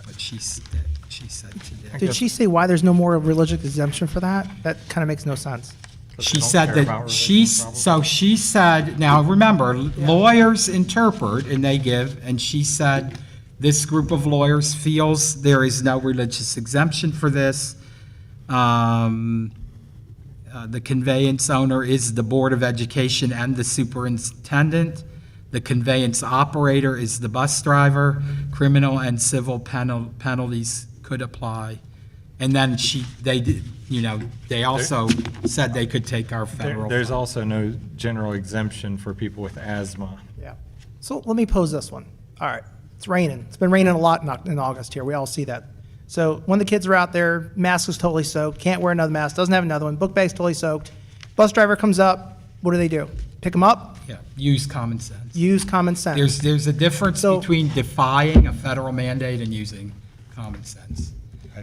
what she said today. Did she say why there's no more religious exemption for that? That kind of makes no sense. She don't said care that about religion, probably? so she said, now remember, lawyers interpret and they give, and she said, this group of lawyers feels there is no religious exemption for this. The conveyance owner is the Board of Education and the superintendent. The conveyance operator is the bus driver. Criminal and civil penalties could apply. And then they also said they could take our federal. There's fund. also no general exemption for people with asthma. Yeah. So let me pose this one. All right, it's raining. It's been raining a lot in August here. We all see that. So when the kids are out there, mask is totally soaked, can't wear another mask, doesn't have another one, book bag's totally soaked. Bus driver comes up, what do? Pick them up? Yeah, use common sense. Use common sense. There's a difference So- between defying a federal mandate and using common sense.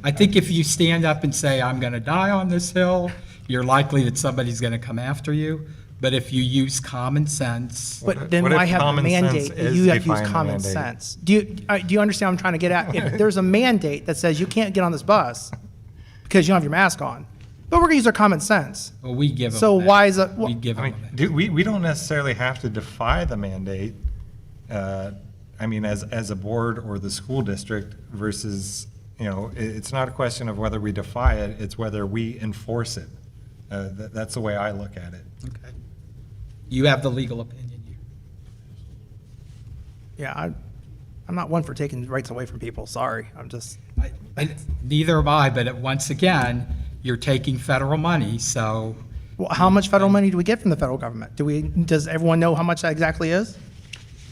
I think if you stand up and say, I'm going to die on this hill, you're likely that somebody's going to come after you. But if you use common sense, But then What if why have the common sense mandate? is You have to use defying the common mandate? sense. Do you understand what I'm trying to get at? If there's a mandate that says you can't get on this bus because you don't have your mask on, but we're gonna use our common sense. well, we give them So that. why is it- We give I them mean, that. we don't necessarily have to defy the mandate, I mean, as a board or the school district versus, it's not a question of whether we defy it, it's whether we enforce it. That's the way I look at it. Okay. You have the legal opinion here. Yeah, I'm not one for taking rights away from people, sorry, And neither am I, but once again, you're taking federal money, so Well, how much federal money do we get from the federal government? Does everyone know how much that exactly is?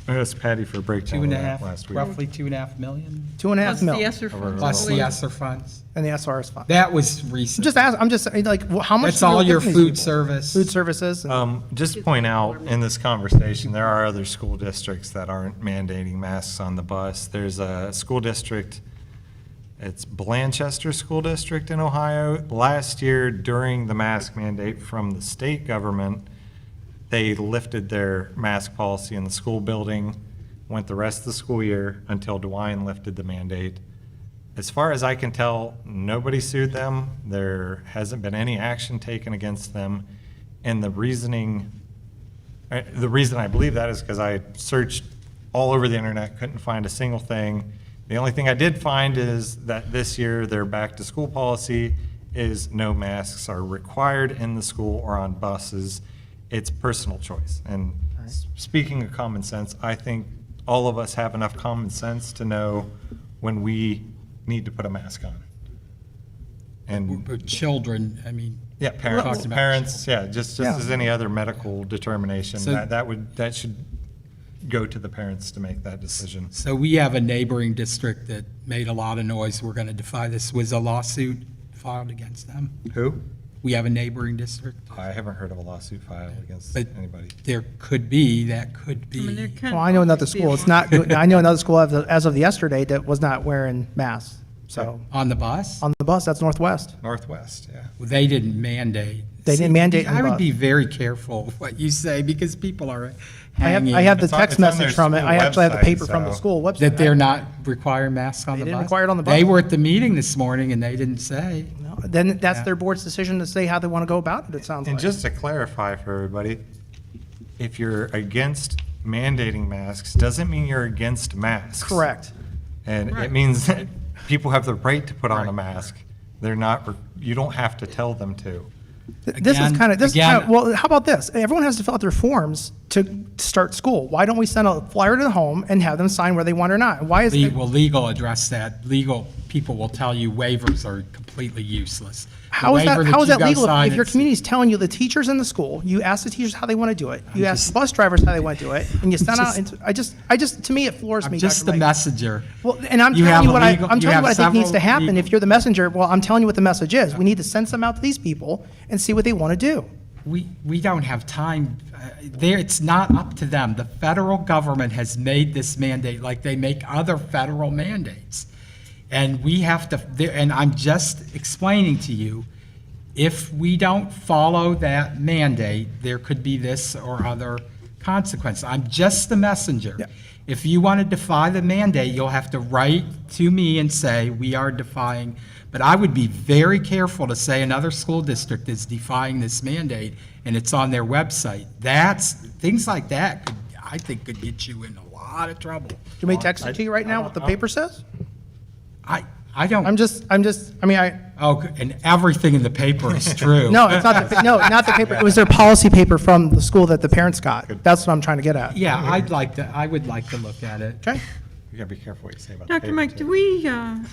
I asked Patty for a breakdown of that 2.5, last week. roughly 2.5 million, 2.5 Plus the million ESSER funds, plus I the believe. ESSER funds. and the SRS fund. That was recent. I'm just saying, like, how much? That's do we all really your get from these food people? service. Food services? and- Just to point out, in this conversation, there are other school districts that aren't mandating masks on the bus. There's a school district, it's Blanchester School District in Ohio. Last year, during the mask mandate from the state government, they lifted their mask policy in the school building, went the rest of the school year until DeWine lifted the mandate. As far as I can tell, nobody sued them. There hasn't been any action taken against them. And the reason I believe that is because I searched all over the internet, couldn't find a single thing. The only thing I did find is that this year, their back-to-school policy is no masks are required in the school or on buses. It's personal choice. And speaking of common sense, I think all of us have enough common sense to know when we need to put a mask on. And, Or children, I mean, yeah, Talked parents, about yeah, just Yeah. as any other medical determination, So- that should go to the parents to make that decision. so we have a neighboring district that made a lot of noise. We're going to defy this. Was a lawsuit filed against them? Who? We have a neighboring district. I haven't heard of a lawsuit filed against But anybody. there could be, that could I mean, there be. can Well, I know another always be a school, it's not, lawsuit. I know another school as of yesterday that was not wearing masks. So, On the bus? on the bus, that's Northwest. Northwest, yeah. They didn't mandate. They didn't mandate on the I would bus. be very careful what you say because people are I hanging. have the It's on- text it's on their message from it, school I actually have the website, paper from the so- school website. That they're not requiring masks on They the bus? didn't require it on the They bus. were at the meeting this morning and they didn't say. No, Then that's Yeah. their board's decision to say how they want to go about it, it sounds And like. just to clarify for everybody, if you're against mandating masks, doesn't mean you're against masks. Correct. And Right. it means that people have the right to put on a Right. mask. They're not, you don't have to tell them to. This is Again- kind of, again- well, how about this? Everyone has to fill out their forms to start school. Why don't we send a flyer to the home and have them sign where they want or not? Why is it? Well, legal address that. Legal people will tell you waivers are completely useless. The How is that, waiver how is you that go legal? sign, If your it's- community's telling you, the teachers in the school, you ask the teachers how they want to do it, you ask the bus drivers how they want to do it, and you send out, to me, it floors me, I'm just Dr. the Mike. messenger. Well, and I'm You telling have you a what legal- I'm you telling you have what I think needs to several happen. legal- If you're the messenger, well, I'm telling you what the message is. We need to send some out to these people and see what they want to do. We don't have time. It's not up to them. The federal government has made this mandate like they make other federal mandates. And we have to, and I'm just explaining to you, if we don't follow that mandate, there could be this or other consequence. I'm just the messenger. Yeah. If you want to defy the mandate, you'll have to write to me and say, we are defying. But I would be very careful to say another school district is defying this mandate and it's on their website. Things like that could, I think, could get you in a lot of trouble. Do you want me to text it to you right now, what the paper says? I don't. No, And everything in the paper is true. it's not, not the paper. It was their policy paper from the school that the parents got. That's what I'm trying to get at. Yeah, I would like to look at it. Okay? You gotta be careful what you say about the Dr. paper, Mike, too.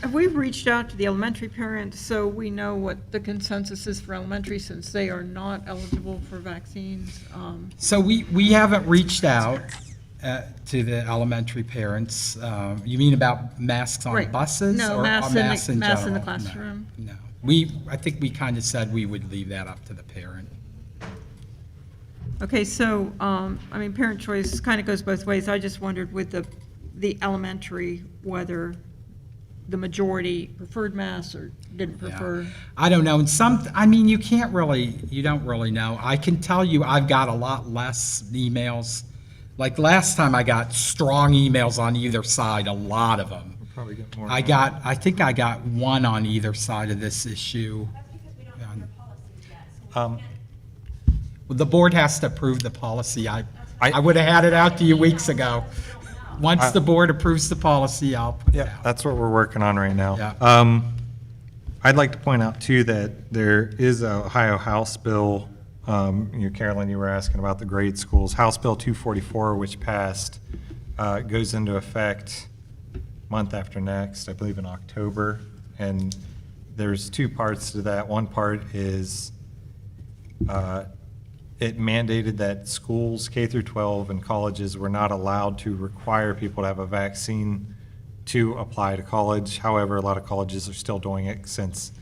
have we reached out to the elementary parents so we know what the consensus is for elementary since they are not eligible for vaccines? So we haven't reached out to the elementary parents. You mean about masks on Right. buses? No, or masks masks mass in the general? No, classroom. No. I think we kind of said we would leave that up to the parent. Okay, so, parent choice kind of goes both ways. I just wondered with the elementary, whether the majority preferred masks or didn't prefer? I don't know, and you can't really, you don't really know. I can tell you I've got a lot less emails. Like last time I got strong emails on either side, a lot of them. Probably get more. I think I got one on either side of this issue. The board has to approve the policy. I would have had it out to you weeks ago. Once the board approves the policy, I'll put it Yeah, out. that's what we're working on right now. Yeah. I'd like to point out too that there is a Ohio House Bill, Carolyn, you were asking about the grade schools. House Bill 244, which passed, goes into effect month after next, I believe in October. And there's two parts to that. One part is it mandated that schools, K through 12 and colleges were not allowed to require people to have a vaccine to apply to college. However, a lot of colleges are still doing it since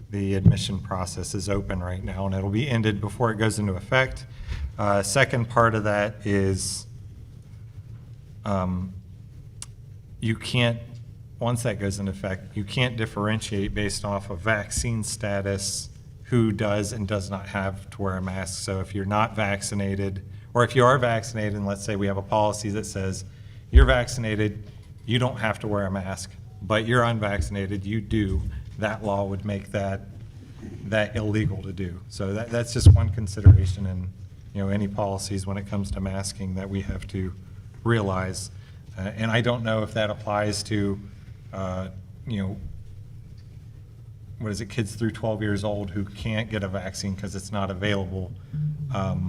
the admission process is open right now, and it'll be ended before it goes into effect. Second part of that is you can't, once that goes into effect, you can't differentiate based off of vaccine status who does and does not have to wear a mask. So if you're not vaccinated, or if you are vaccinated, and let's say we have a policy that says you're vaccinated, you don't have to wear a mask, but you're unvaccinated, you do, that law would make that illegal to do. So that's just one consideration in, any policies when it comes to masking that we have to realize. And I don't know if that applies to, what is it, kids through 12 years old who can't get a vaccine because it's not available. Why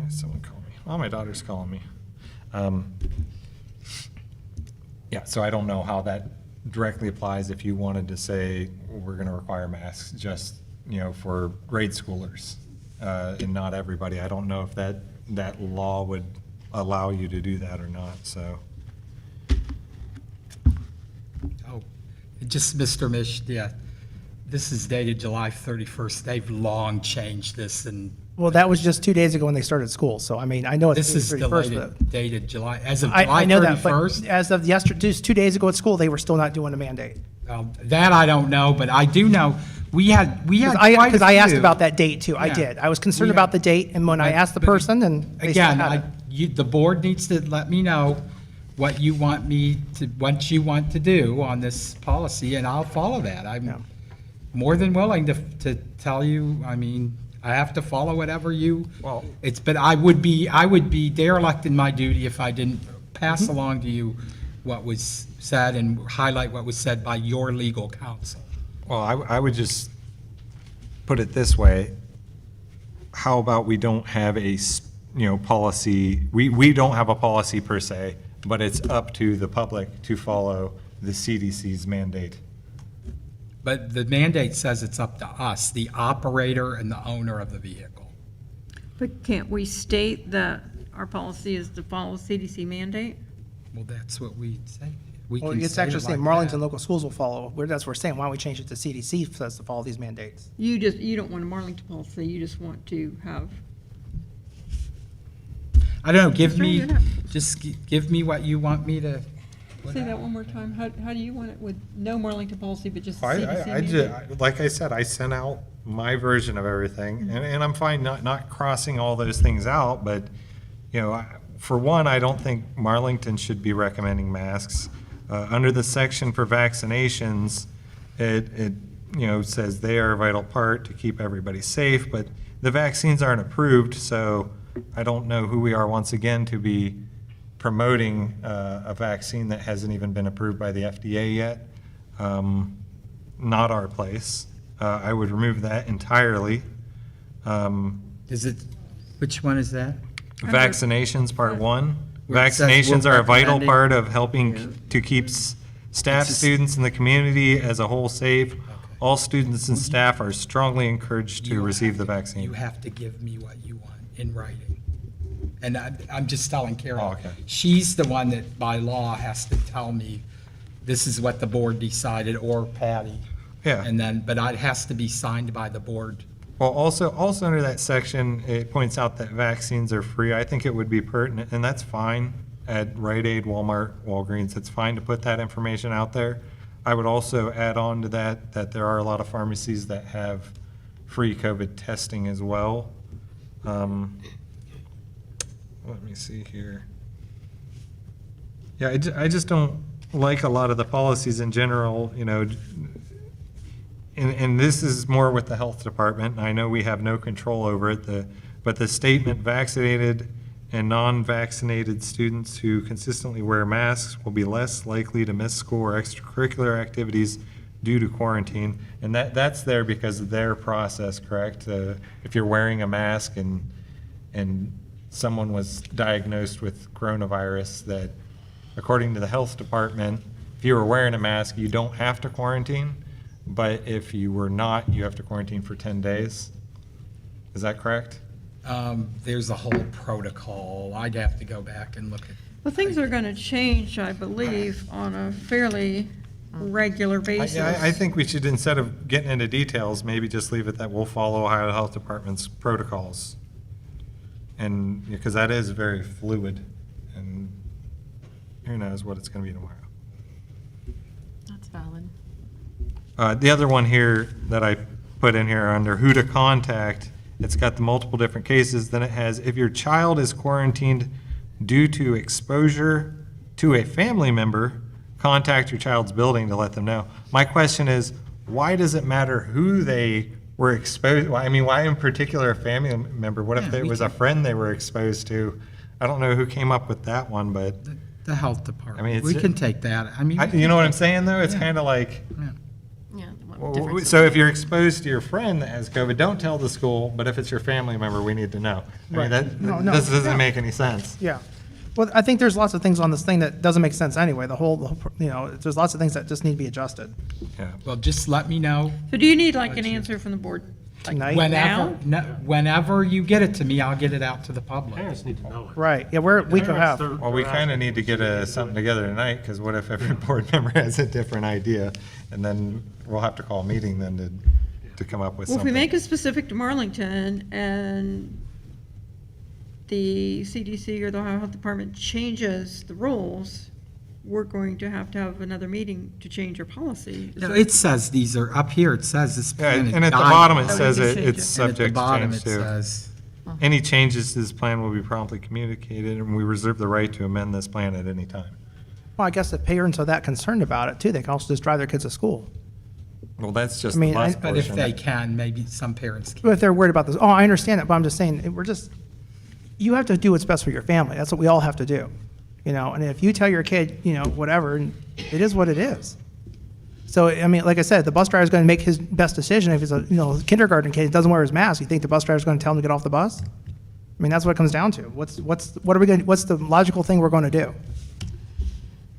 is someone calling me? Oh, my daughter's calling me. Yeah, so I don't know how that directly applies if you wanted to say we're going to require masks just, for grade schoolers and not everybody. I don't know if that law would allow you to do that or not, so. Oh, just Mr. Mish, yeah. This is dated July 31st. They've long changed this, and Well, that was just 2 days ago when they started school, so I mean, I know it's this is 31st, but dated July, as of I July know that, but 31st. as of yesterday, just 2 days ago at school, they were still not doing a mandate. That I don't know, but I do know, we had quite Because I asked few. about that date too, I Yeah. did. I was concerned We about had- the date, and when I asked the But person, and they still Again, had it. the board needs to let me know what you want to do on this policy, and I'll follow that. Yeah. I'm more than willing to tell you, I have to follow whatever you, Well- but I would be derelict in my duty if I didn't pass Mm-hmm. along to you what was said and highlight what was said by your legal counsel. Well, I would just put it this way. How about we don't have policy, we don't have a policy per se, but it's up to the public to follow the CDC's mandate. But the mandate says it's up to us, the operator and the owner of the vehicle. But can't we state that our policy is to follow CDC mandate? Well, that's what we say. We Well, can it's say it actually saying like Marlington that. local schools will follow, that's what we're saying, why don't we change it to CDC says to follow these mandates? You don't want a Marlington policy, you just want to have, I don't know, give Sure, me, you have- just give me what you want me to. put say that out. one more time, how do you want it with no Marlington policy, but just the I CDC mandate? like I said, I sent out my version of everything, and I'm fine not crossing all those things out, but, for one, I don't think Marlington should be recommending masks. Under the section for vaccinations, it says they are a vital part to keep everybody safe, but the vaccines aren't approved, so I don't know who we are once again to be promoting a vaccine that hasn't even been approved by the FDA yet. Not our place. I would remove that entirely. Is it, which one is that? Vaccinations, part one. Where it says Vaccinations we're are a vital recommending- part of helping to keep staff, It's just- students, and the community as a whole safe. All students and staff are strongly encouraged to You receive have the to- vaccine. You have to give me what you want in writing. And I'm just telling Carol. Oh, okay. She's the one that by law has to tell me, this is what the board decided, or Patty. Yeah. And then, but it has to be signed by the board. Well, also under that section, it points out that vaccines are free. I think it would be pertinent, and that's fine. at Rite Aid, Walmart, Walgreens, it's fine to put that information out there. I would also add on to that, that there are a lot of pharmacies that have free COVID testing as well. Let me see here. Yeah, I just don't like a lot of the policies in general, you know, and this is more with the health department, and I know we have no control over it, but the statement, vaccinated and non-vaccinated students who consistently wear masks will be less likely to miss school or extracurricular activities due to quarantine. And that's there because of their process, correct? If you're wearing a mask and someone was diagnosed with coronavirus, that according to the health department, if you were wearing a mask, you don't have to quarantine, but if you were not, you have to quarantine for 10 days. Is that correct? There's a whole protocol. I'd have to go back and look at. Well, things are going to change, I believe, on a fairly regular basis. I think we should, instead of getting into details, maybe just leave it that we'll follow Ohio Health Department's protocols. And, because that is very fluid, and who knows what it's going to be tomorrow. That's valid. The other one here that I put in here under who to contact, it's got the multiple different cases. Then it has, if your child is quarantined due to exposure to a family member, contact your child's building to let them know. My question is, why does it matter who they were exposed? I mean, why in particular a family member? What if Yeah, it we was a can- friend they were exposed to? I don't know who came up with that one, but The health department. I mean, We it's- can take that. I mean. you know what I'm saying, though? It's Yeah. kind of like, Yeah. Yeah. what difference so does if you're exposed to your friend that has COVID, don't tell the school, but if it's your family member, we need to know. I mean, Right. No, no, this doesn't yeah. make any sense. Yeah. Well, I think there's lots of things on this thing that doesn't make sense anyway. The whole, you know, there's lots of things that just need to be adjusted Yeah. Well, just let me know So do you need like an answer from the board? Like tonight. whenever, whenever you get it to me, I'll get it out to the public. Parents need to know it. Right, yeah, we're a week and a half. Well, we kind of need to get something together tonight, because what if every board member has a different idea? And then we'll have to call a meeting then to come up with Well, if something. we make it specific to Marlington and the CDC or the Ohio Health Department changes the rules, we're going to have another meeting to change our policy. No, it says these are, up here, it says this. Yeah, plan is and at the done. bottom, it Oh, says you it's can change it. And at the subject to bottom, change it too. says, Any changes to this plan will be promptly communicated, and we reserve the right to amend this plan at any time. Well, I guess if parents are that concerned about it too, they can also just drive their kids to school. Well, that's just I mean, the bus but if portion. they can, maybe some parents can. But if they're worried about this, oh, I understand that, but I'm just saying, you have to do what's best for your family. That's what we all have to do. You know, and if you tell your kid, you know, whatever, and it is what it is. So, I mean, like I said, the bus driver's going to make his best decision. If he's a, you know, kindergarten kid, doesn't wear his mask, you think the bus driver's going to tell him to get off the bus? I mean, that's what it comes down to. What's the logical thing we're going to do?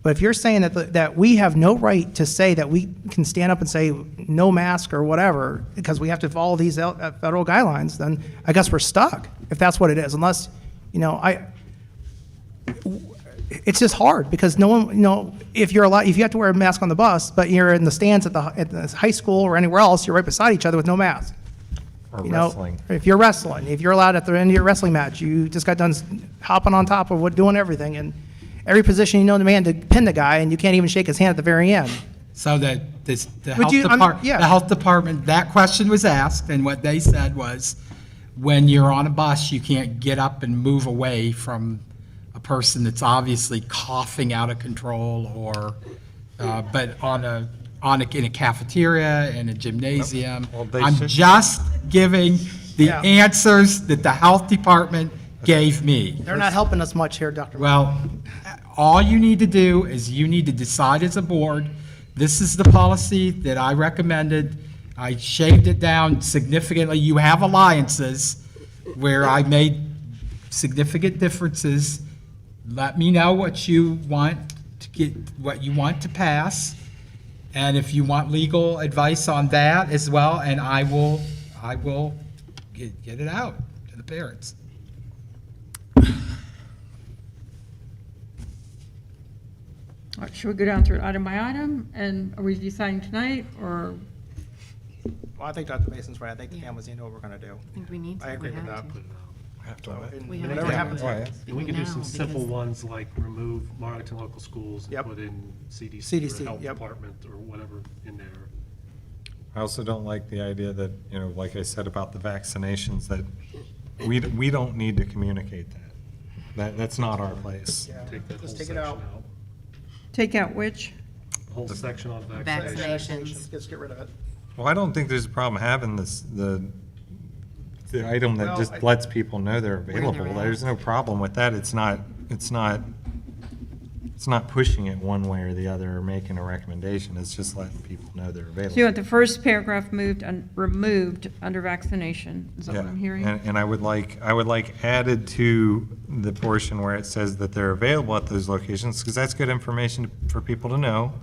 But if you're saying that we have no right to say that we can stand up and say no mask or whatever, because we have to follow these federal guidelines, then I guess we're stuck, if that's what it is, unless, you know, it's just hard, because no one, you know, if you have to wear a mask on the bus, but you're in the stands at the high school or anywhere else, you're right beside each other with no mask. Or You know, wrestling. if you're wrestling, if you're allowed at the end of your wrestling match, you just got done hopping on top of doing everything, and every position you know the man to pin the guy, and you can't even shake his hand at the very end. So that the Would health you- department, yeah. the health department, that question was asked, and what they said was, when you're on a bus, you can't get up and move away from a person that's obviously coughing out of control, or, but in a cafeteria, in a gymnasium. Well, they I'm should- just giving the Yeah. answers that the health department gave me. They're not helping us much here, Dr. Well, all you need to do is you need to decide as a board, this is the policy that I recommended. I shaved it down significantly. You have alliances where I made significant differences. Let me know what you want to get, what you want to pass. And if you want legal advice on that as well, and I will get it out to the parents. All right, should we go down through it item by item, and are we deciding tonight, or? Well, I think Dr. Mason's right. I think the families need to know what we're going to do. I think we need to. I agree we with have that. to. have to So, what? and We have whatever to. happens. Oh, yeah. We can do some Now, simple because- ones like remove Marlington Local Schools and Yep. put in CDC CDC, or Health yep. Department or whatever in there. I also don't like the idea that, you know, like I said about the vaccinations, that we don't need to communicate that. That's not our place. Yeah, Take that whole just take section it out. out. Take out which? The whole section on Vaccinations. vaccination. Vaccinations, just get rid of it. Well, I don't think there's a problem having this, the item that Well, just lets people know they're they're available. at. There's no problem with that. It's not pushing it one way or the other or making a recommendation. It's just letting people know they're available. So you want the first paragraph removed under vaccination, is that what Yeah, I'm hearing? and I would like added to the portion where it says that they're available at those locations, because that's good information for people to know.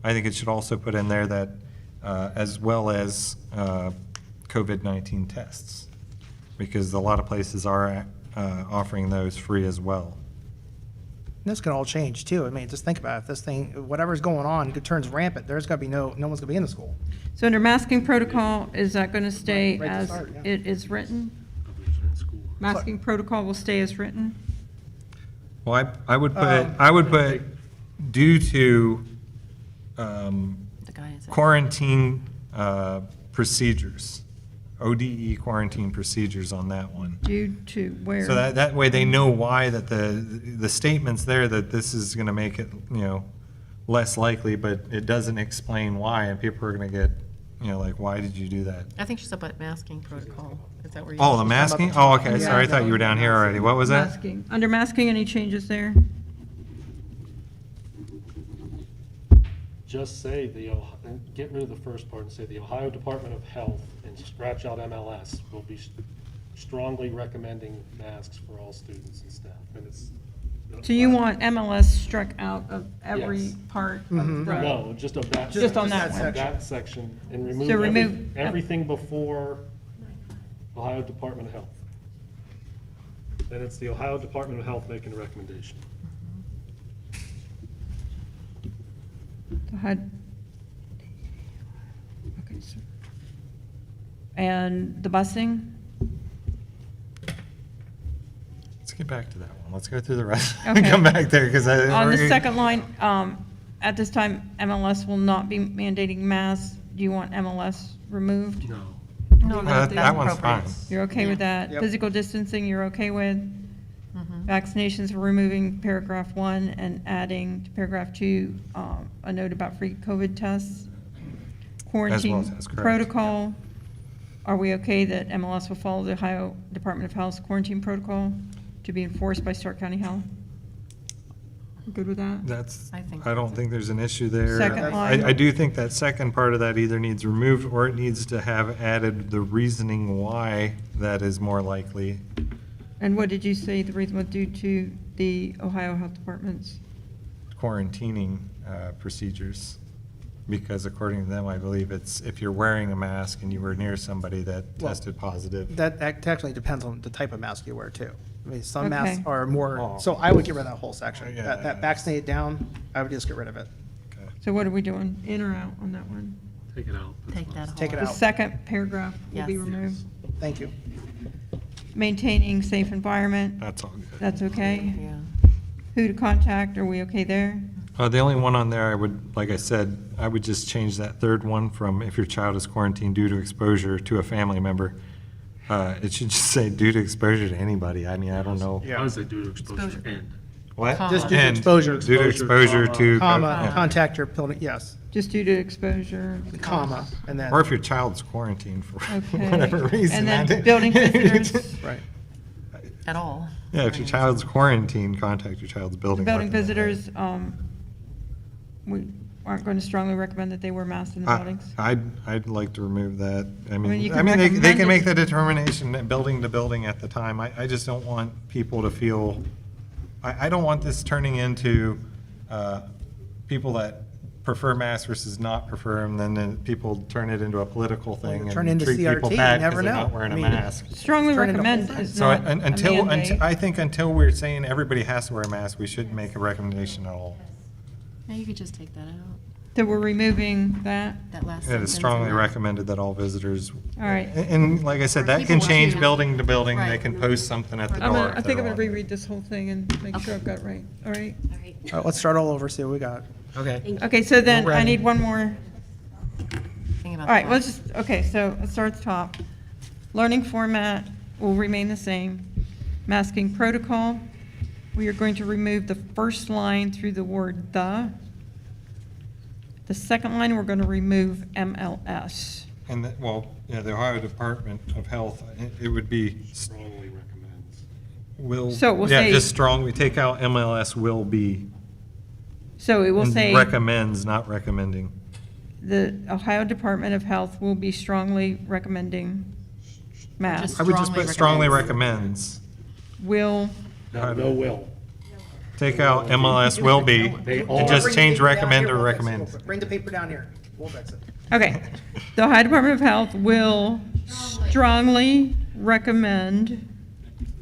I think it should also put in there that, as well as COVID-19 tests, because a lot of places are offering those free as well. This can all change too. I mean, just think about it. If this thing, whatever's going on, it turns rampant, there's gonna be no one's gonna be in the school. So under masking protocol, is that going to stay Right to as start, yeah. it is written? Nobody's in school. Masking protocol will stay as written? Well, I would put due to The guidance. quarantine procedures, ODE quarantine procedures on that one. Due to where? So that way they know why, that the statement's there that this is gonna make it, you know, less likely, but it doesn't explain why, and people are gonna get, you know, like, why did you do that? I think she's about masking protocol. Is that where you? Oh, the masking? Oh, okay, Yeah. sorry, I thought you were down here already. What was that? Masking. Under masking, any changes there? Just say and get rid of the first part and say the Ohio Department of Health and scratch out MLS will be strongly recommending masks for all students and staff. And it's. So you want MLS struck out of every Yes. part of Mhm. the? No, just of that. Just on that section. one. That section, and remove So remove- everything before Ohio Department of Health. Then it's the Ohio Department of Health making a recommendation. Had- okay, so- And the busing? Let's get back to that one. Let's go through the rest. Okay. Come back there, because I. On the second line, at this time, MLS will not be mandating masks. Do you want MLS removed? No. No, That one's fine. You're okay with that? Yep. Physical distancing, you're okay with? Vaccinations, we're removing paragraph 1 and adding to paragraph 2, a note about free COVID tests. Quarantine that's correct. protocol, are we okay that MLS will follow the Ohio Department of Health's quarantine protocol to be enforced by Stark County Health? We're good with that? I don't think there's an issue there. Second line. I do think that second part of that either needs removed or it needs to have added the reasoning why that is more likely. And what did you say the reason was due to the Ohio Health Department's? Quarantining procedures, because according to them, I believe it's if you're wearing a mask and you were near somebody that Well, tested positive. That actually depends on the type of mask you wear too. I mean, some masks Okay. are more, Oh. so I would get rid of that whole section. Yeah. That vaccinate down, I would just get rid of it. Okay. So what are we doing, in or out on that one? Take it out. Take that Take it The out. second paragraph will be Yes. removed. Thank you. Maintaining safe environment, That's all good. that's okay. Yeah. Who to contact, are we okay there? The only one on there, I would, like I said, I would just change that third one from if your child is quarantined due to exposure to a family member. It should just say due to exposure to anybody. I mean, I don't know. How does it do to exposure end? What? Comma. Just due to And exposure. Due to exposure to. Comma, yeah. contact your building, yes, Just due to exposure? comma, and then, Or if your child's quarantined for Okay. whatever reason. And then that- building visitors? right. At all. Yeah, if your child's quarantined, contact your child's building. Building department. visitors, we aren't going to strongly recommend that they wear masks in the buildings. I'd like to remove that. you I can mean, they recommend can it. make the determination building to building at the time. I just don't want people to feel, I don't want this turning into people that prefer masks versus not prefer them, then people turn it into a political thing turn and into treat people CRT, you bad never because they're know. not wearing I a mean, mask. Strongly Turn into recommend whole is So not a mandate. I think until we're saying everybody has to wear a mask, we shouldn't make a recommendation at all. Yeah, you could just take that out. So we're removing that? That last It sentence. is strongly in that. recommended that all visitors. All right. And like I said, that People can will change choose. building to building. They Right. can post something at the I'm door. gonna, I if think they I'm gonna want. reread this whole thing and make sure I've got it right. All right? All right. All right, let's start all over, see what we got. Okay. Thank you. Okay, so then We're I ready. need one more. Think about All right, that. let's just, okay, so let's start at the top. Learning format will remain the same. Masking protocol, we are going to remove the first line through the word "the." The second line, we're going to remove MLS. And, well, yeah, the Ohio Department of Health, it would be Strongly recommends. will. So it will Yeah, say- just strong, we take out MLS will be. So it will and say, recommends, not recommending. the Ohio Department of Health will be strongly recommending masks. I would just Strongly put strongly recommends. recommends. Will, No will. Take out MLS will be, They all- and just Bring the change paper down recommend here, to we'll fix it. recommend. Bring the paper down here, we'll fix it. okay. The Ohio Department of Health will strongly recommend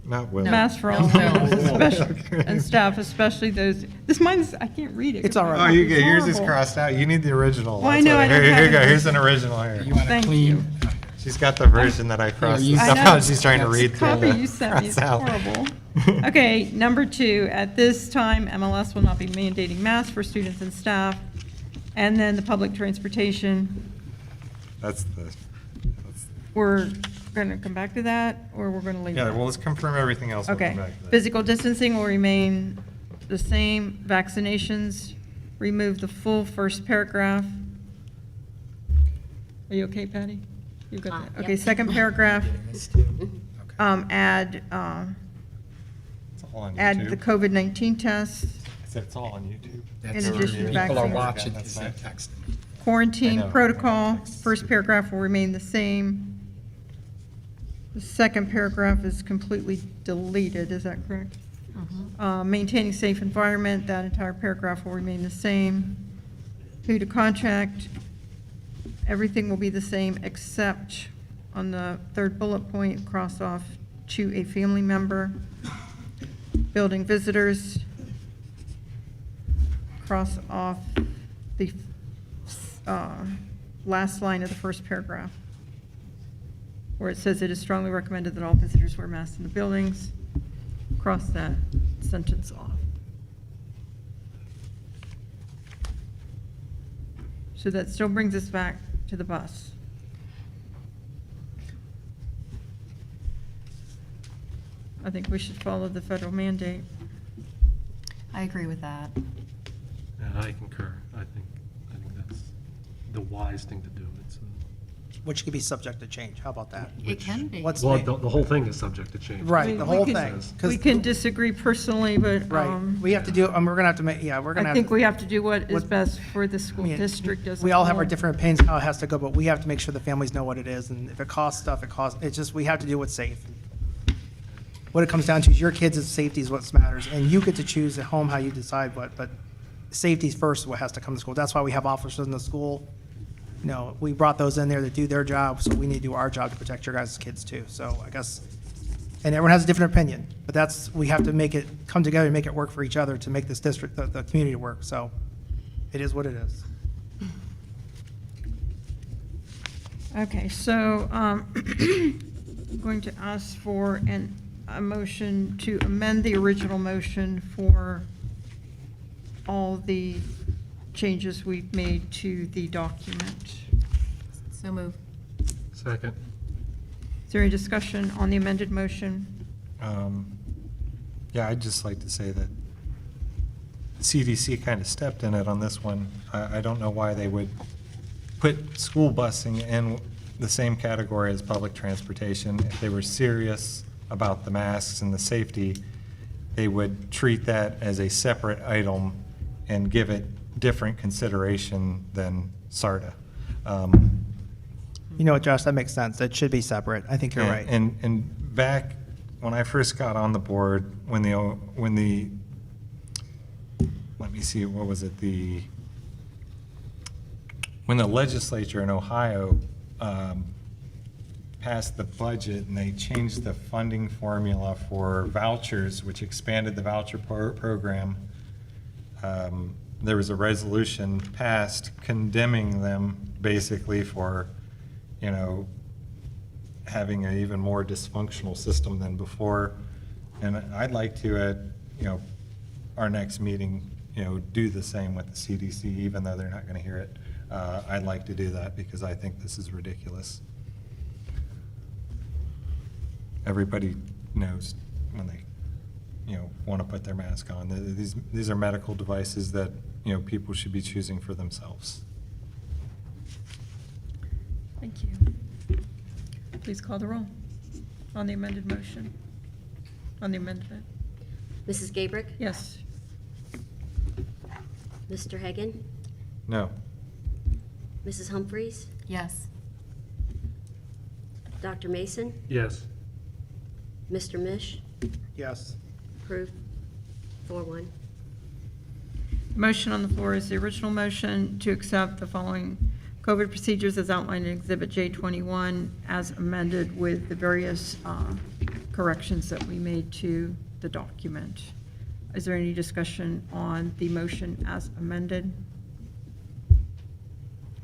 Not will. masks for all students and staff, especially those, this mine's, I can't read it. It's all right. Oh, you get, yours is Horrible. crossed out. You need the original. Well, I That's know, what- I don't Here have you go, it. here's an original here. You want to Thank clean? you. She's got the version that I crossed you- stuff I know. out. She's trying to read through Copy the you sent me is cross out. horrible. Okay, number 2, at this time, MLS will not be mandating masks for students and staff. And then the public transportation, That's we're going to come back to that, or we're going to leave yeah, that? well, let's confirm everything else. We'll Okay. come back to that. Physical distancing will remain the same. Vaccinations, remove the full first paragraph. Are you okay, Patty? You got that? Yep. Okay, second paragraph, This too? Okay. add, It's all on add the YouTube. COVID-19 tests, I said it's all on YouTube. That's- in addition to People are vaccines. watching That's because they nice. texted me. I quarantine know. protocol. First paragraph will remain the same. The second paragraph is completely deleted, is that correct? Maintaining safe environment, that entire paragraph will remain the same. Who to contact, everything will be the same except on the third bullet point, cross off to a family member. Building visitors, cross off the last line of the first paragraph, where it says it is strongly recommended that all visitors wear masks in the buildings. Cross that sentence off. So that still brings us back to the bus. I think we should follow the federal mandate. I agree with that. And I concur. I think that's the wise thing to do. It's, Which could be subject to change, how about that? It can be. What's, well, the whole thing is subject to change. right, the We whole can- thing. 'cause- We can disagree personally, but Right, we have to do, we're gonna have to make, yeah, we're gonna I have think to. we have to do what is What- best for the school I mean, district as a We all have our whole. different opinions how it has to go, but we have to make sure the families know what it is, and if it costs stuff, it costs, it's just, we have to do what's safe. What it comes down to is your kids' safety is what matters, and you get to choose at home how you decide what, but safety's first is what has to come to school. That's why we have officers in the school. You know, we brought those in there to do their job, so we need to do our job to protect your guys' kids too. So I guess, and everyone has a different opinion, but that's, we have to make it, come together and make it work for each other to make this district, the community work. So it is what it is. Okay, so I'm going to ask for a motion to amend the original motion for all the changes we've made to the document. So move. Second. Is there any discussion on the amended motion? Yeah, I'd just like to say that CDC kind of stepped in it on this one. I don't know why they would put school busing in the same category as public transportation. If they were serious about the masks and the safety, they would treat that as a separate item and give it different consideration than SARTA. You know what, Josh, that makes sense. It should be separate. I think you're Yeah, right. And back when I first got on the board, when the let me see, what was it, when the legislature in Ohio passed the budget and they changed the funding formula for vouchers, which expanded the voucher program, there was a resolution passed condemning them basically for, having an even more dysfunctional system than before. And I'd like to, at, our next meeting, do the same with the CDC, even though they're not going to hear it. I'd like to do that because I think this is ridiculous. Everybody knows when they, want to put their mask on. These are medical devices that, people should be choosing for themselves. Thank you. Please call the roll on the amended motion, on the amendment. Mrs. Gabrick? Yes. Mr. Hagan? No. Mrs. Humphries? Yes. Dr. Mason? Yes. Mr. Mish? Yes. Approved, 4-1. Motion on the floor is the original motion to accept the following COVID procedures as outlined in Exhibit J21 as amended with the various corrections that we made to the document. Is there any discussion on the motion as amended?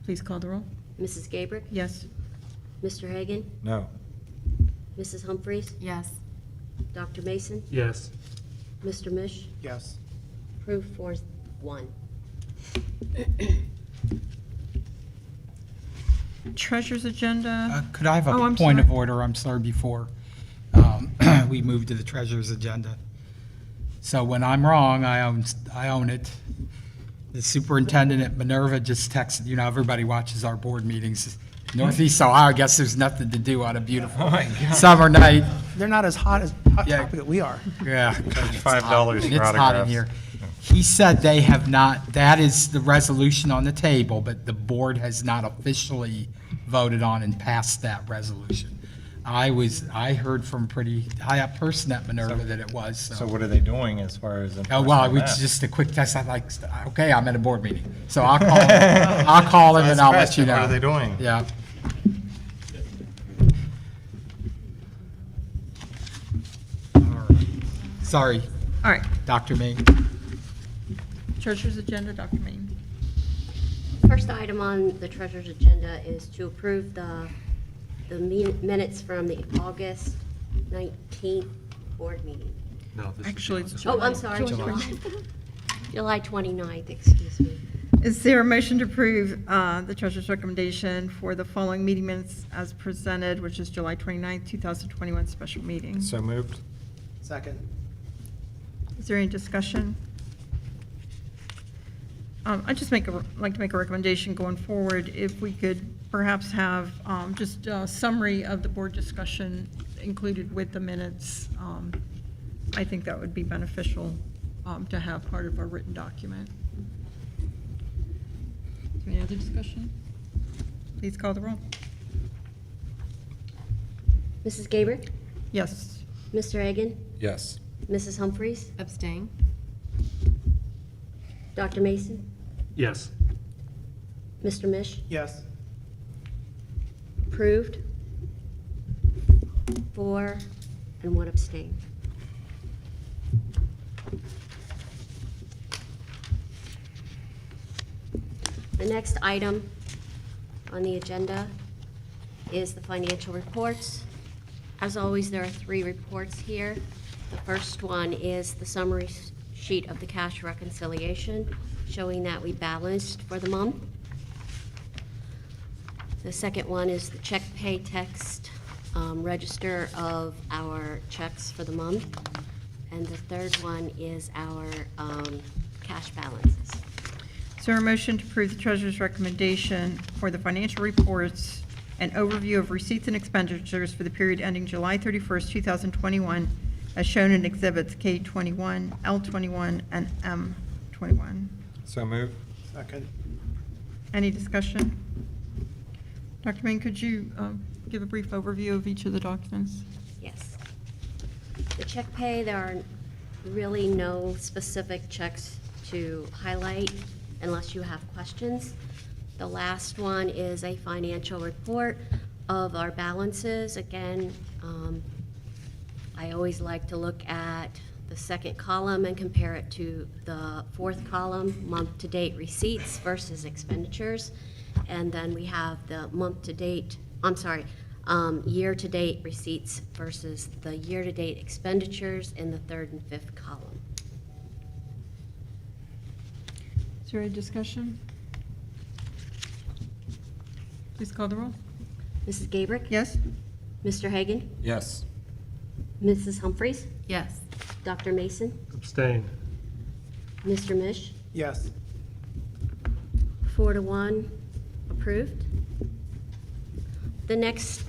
Please call the roll. Mrs. Gabrick? Yes. Mr. Hagan? No. Mrs. Humphries? Yes. Dr. Mason? Yes. Mr. Mish? Yes. Approved, 4-1. Treasurer's agenda. Could I have Oh, a I'm point sorry. of order? I'm sorry, before we move to the treasurer's agenda. So when I'm wrong, I own it. The superintendent at Minerva just texted, everybody watches our board meetings. Northeast Ohio, I guess there's nothing to do on a beautiful summer night. They're not as hot Yeah. topic that we are. Yeah. $5 And for it's hot in autographs. here. He said they have not, that is the resolution on the table, but the board has not officially voted on and passed that resolution. I heard from a pretty high up person at Minerva that it was, So so. what are they doing as far as Oh, enforcing well, it was that? just a quick test. I'm like, okay, I'm at a board meeting. So I'll call him and I'll let you know. What are they doing? Yeah. All right. Sorry, All right. Dr. Ming. Treasurer's agenda, Dr. Main. First item on the treasurer's agenda is to approve the minutes from the August 19th board meeting. No, this is Actually, it's Oh, I'm sorry. July 29th, excuse me. Is there a motion to approve the treasurer's recommendation for the following meeting minutes as presented, which is July 29th, 2021 special meeting? So moved? Second. Is there any discussion? I'd just like to make a recommendation going forward, if we could perhaps have just a summary of the board discussion included with the minutes. I think that would be beneficial to have part of our written document. Any other discussion? Please call the roll. Mrs. Gabrick? Yes. Mr. Hagan? Yes. Mrs. Humphries? Abstain? Dr. Mason? Yes. Mr. Mish? Yes. Approved, 4 and 1 abstain. The next item on the agenda is the financial reports. As always, there are 3 reports here. The first one is the summary sheet of the cash reconciliation, showing that we balanced for the month. The second one is the check pay text register of our checks for the month. And the third one is our cash balances. Is there a motion to approve the treasurer's recommendation for the financial reports and overview of receipts and expenditures for the period ending July 31st, 2021, as shown in exhibits K21, L21, and M21? So moved? Second. Any discussion? Dr. Main, could you give a brief overview of each of the documents? Yes. The check pay, there are really no specific checks to highlight unless you have questions. The last one is a financial report of our balances. Again, I always like to look at the second column and compare it to the fourth column, month-to-date receipts versus expenditures. And then we have the year-to-date receipts versus the year-to-date expenditures in the third and fifth column. Is there any discussion? Please call the roll. Mrs. Gabrick? Yes? Mr. Hagan? Yes. Mrs. Humphries? Yes. Dr. Mason? Abstain. Mr. Mish? Yes. 4 to 1, approved. The next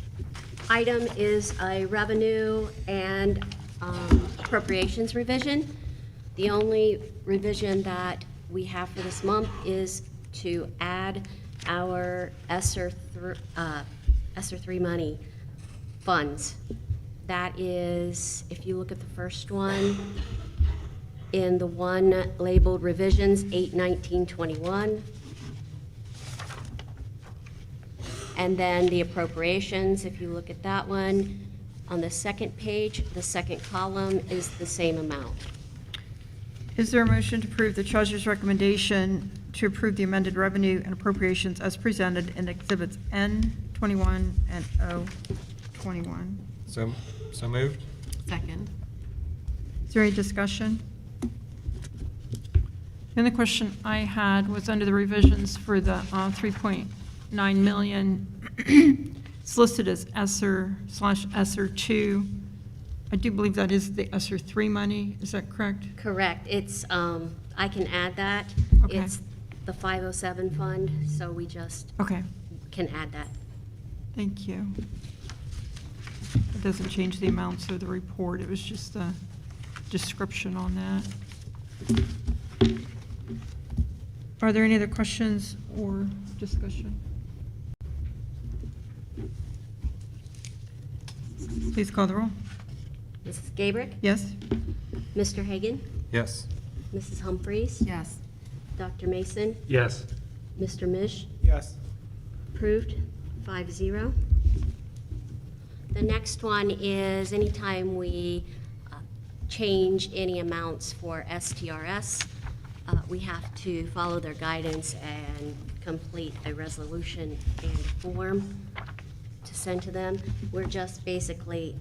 item is a revenue and appropriations revision. The only revision that we have for this month is to add our ESSER 3 money funds. That is, if you look at the first one, in the one labeled revisions, 8/19/21. And then the appropriations, if you look at that one, on the second page, the second column is the same amount. Is there a motion to approve the treasurer's recommendation to approve the amended revenue and appropriations as presented in Exhibits N21 and O21? So moved? Second. Is there any discussion? The only question I had was under the revisions for the 3.9 million. It's listed as ESSER/ESSER 2. I do believe that is the ESSER 3 money. Is that correct? Correct. It's, I can add that. Okay. It's the 507 fund, so we just Okay, can add that. thank you. It doesn't change the amounts of the report. It was just a description on that. Are there any other questions or discussion? Please call the roll. Mrs. Gabrick? Yes? Mr. Hagan? Yes. Mrs. Humphries? Yes. Dr. Mason? Yes. Mr. Mish? Yes. Approved, 5-0. The next one is anytime we change any amounts for STRS, we have to follow their guidance and complete a resolution and form to send to them. We're just basically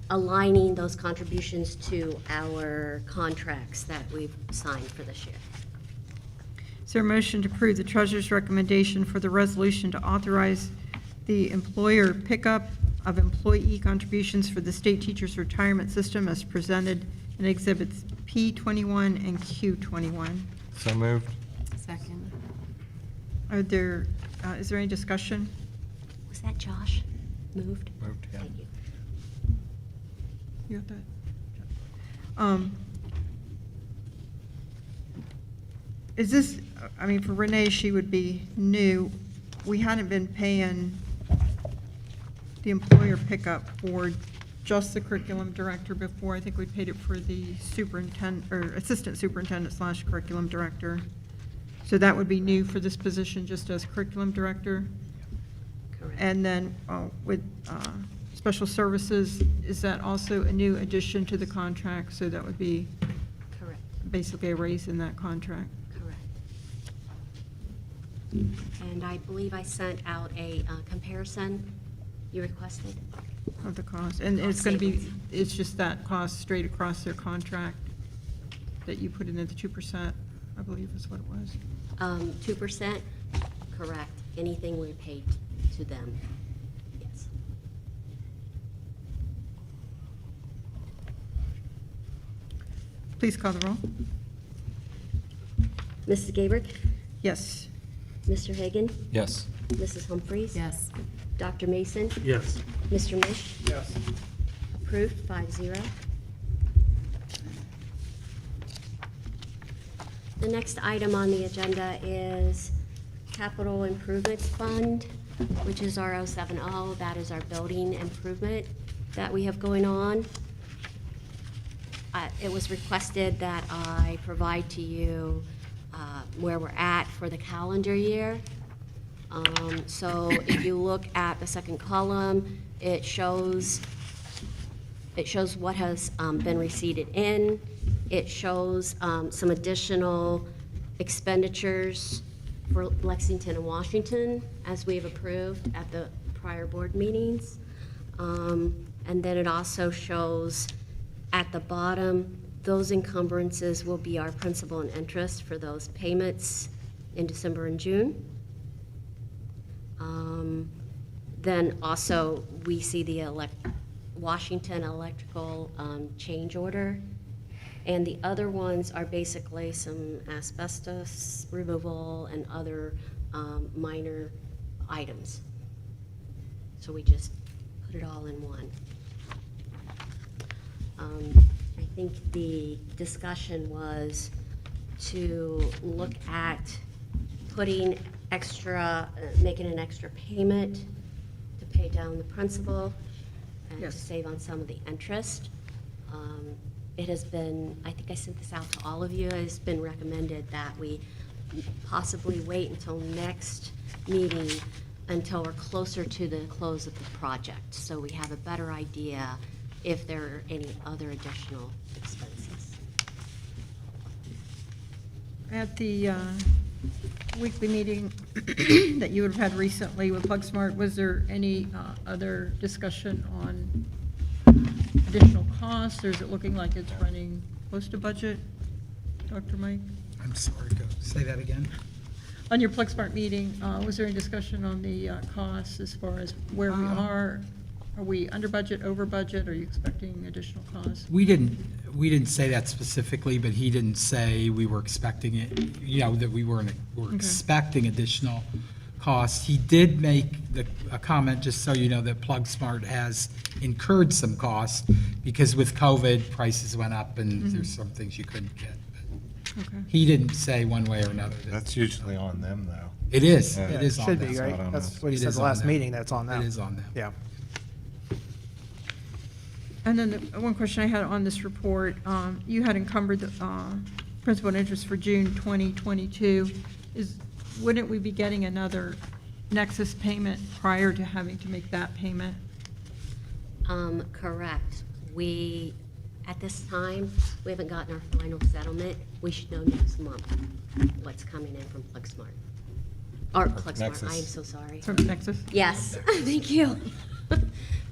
aligning those contributions to our contracts that we've signed for this year. Is there a motion to approve the treasurer's recommendation for the resolution to authorize the employer pickup of employee contributions for the state teachers' retirement system as presented in Exhibits P21 and Q21? So moved? Second. Is there any discussion? Was that Josh moved? Moved, yeah. Thank you. You got that? Is this, I mean, for Renee, she would be new. We hadn't been paying the employer pickup for just the curriculum director before. I think we paid it for the superintendent, or assistant superintendent / curriculum director. So that would be new for this position, just as curriculum director. Correct. And then with special services, is that also a new addition to the contract? So that would be Correct. basically a raise in that contract. Correct. And I believe I sent out a comparison you requested. Of the cost, and Cost it's going to be, savings. it's just that cost straight across their contract that you put in at the 2%, I believe is what it was. 2%, correct. Anything we paid to them, yes. Please call the roll. Mrs. Gabrick? Yes. Mr. Hagan? Yes. Mrs. Humphries? Yes. Dr. Mason? Yes. Mr. Mish? Yes. Approved, 5-0. The next item on the agenda is Capital Improvements Fund, which is our 070. That is our building improvement that we have going on. It was requested that I provide to you where we're at for the calendar year. So if you look at the second column, it shows It shows what has been receipted in. It shows some additional expenditures for Lexington and Washington, as we have approved at the prior board meetings. And then it also shows at the bottom, those encumbrances will be our principal and interest for those payments in December and June. Then also, we see the Washington electrical change order. And the other ones are basically some asbestos removal and other minor items. So we just put it all in one. I think the discussion was to look at putting extra, making an extra payment to pay down the principal and to Yes. save on some of the interest. It has been, I think I sent this out to all of you, it has been recommended that we possibly wait until next meeting until we're closer to the close of the project, so we have a better idea if there are any other additional expenses. At the weekly meeting that you would have had recently with PlugSmart, was there any other discussion on additional costs, or is it looking like it's running close to budget? Dr. Mike? I'm sorry, go, say that again? On your PlugSmart meeting, was there any discussion on the costs as far as where we are? Are we under budget, over budget? Are you expecting additional costs? We didn't say that specifically, but he didn't say we were expecting it, you know, that we were expecting additional costs. He did make a comment, just so you know, that PlugSmart has incurred some costs because with COVID, prices went up and there's some things you couldn't get. But Okay. he didn't say one way or another. That's usually on them, though. It is, Yeah. it is on Should them. be, not right? on That's us. what he It said is the on last them. meeting, that's on them. It is on them. Yeah. And then the one question I had on this report, you had encumbered the principal and interest for June 2022. Wouldn't we be getting another Nexus payment prior to having to make that payment? Correct. We, at this time, we haven't gotten our final settlement. We should know next month what's coming in from PlugSmart. Or PlugSmart, Nexus. I am so sorry. From Nexus? Yes, thank you.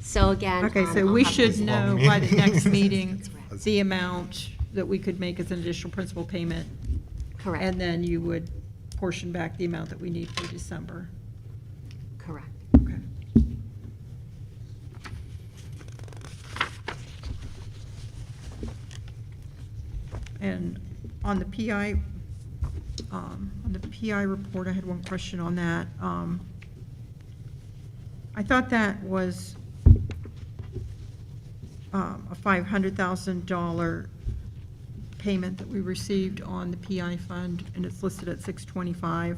So again. Okay, so I'll we have should this- know by the next meeting That's right. the amount that we could make as an additional principal payment. Correct. And then you would portion back the amount that we need for December. Correct. Okay. And on the PI report, I had one question on that. I thought that was a $500,000 payment that we received on the PI fund, and it's listed at 625.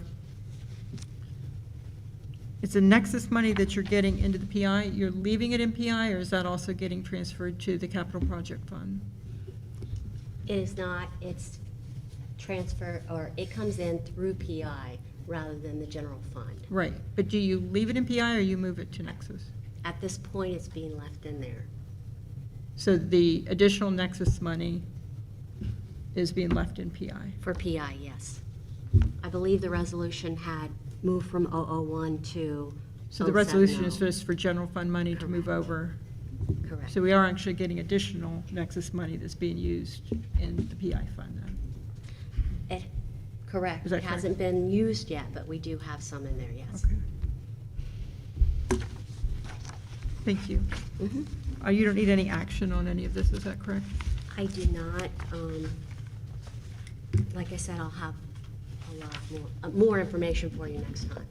It's a Nexus money that you're getting into the PI, you're leaving it in PI, or is that also getting transferred to the capital project fund? It is not, it's transfer, or it comes in through PI rather than the general fund. Right, but do you leave it in PI or you move it to Nexus? At this point, it's being left in there. So the additional Nexus money is being left in PI? For PI, yes. I believe the resolution had moved from 001 to So the resolution is 070. just for general fund money to move over? Correct. So we are actually getting additional Nexus money that's being used in the PI fund then? Correct. Is that It hasn't been used yet, but we do have some in there, yes. Okay. Thank you. Mhm. You don't need any action on any of this, is that correct? I do not, like I said, I'll have a lot more information for you next time.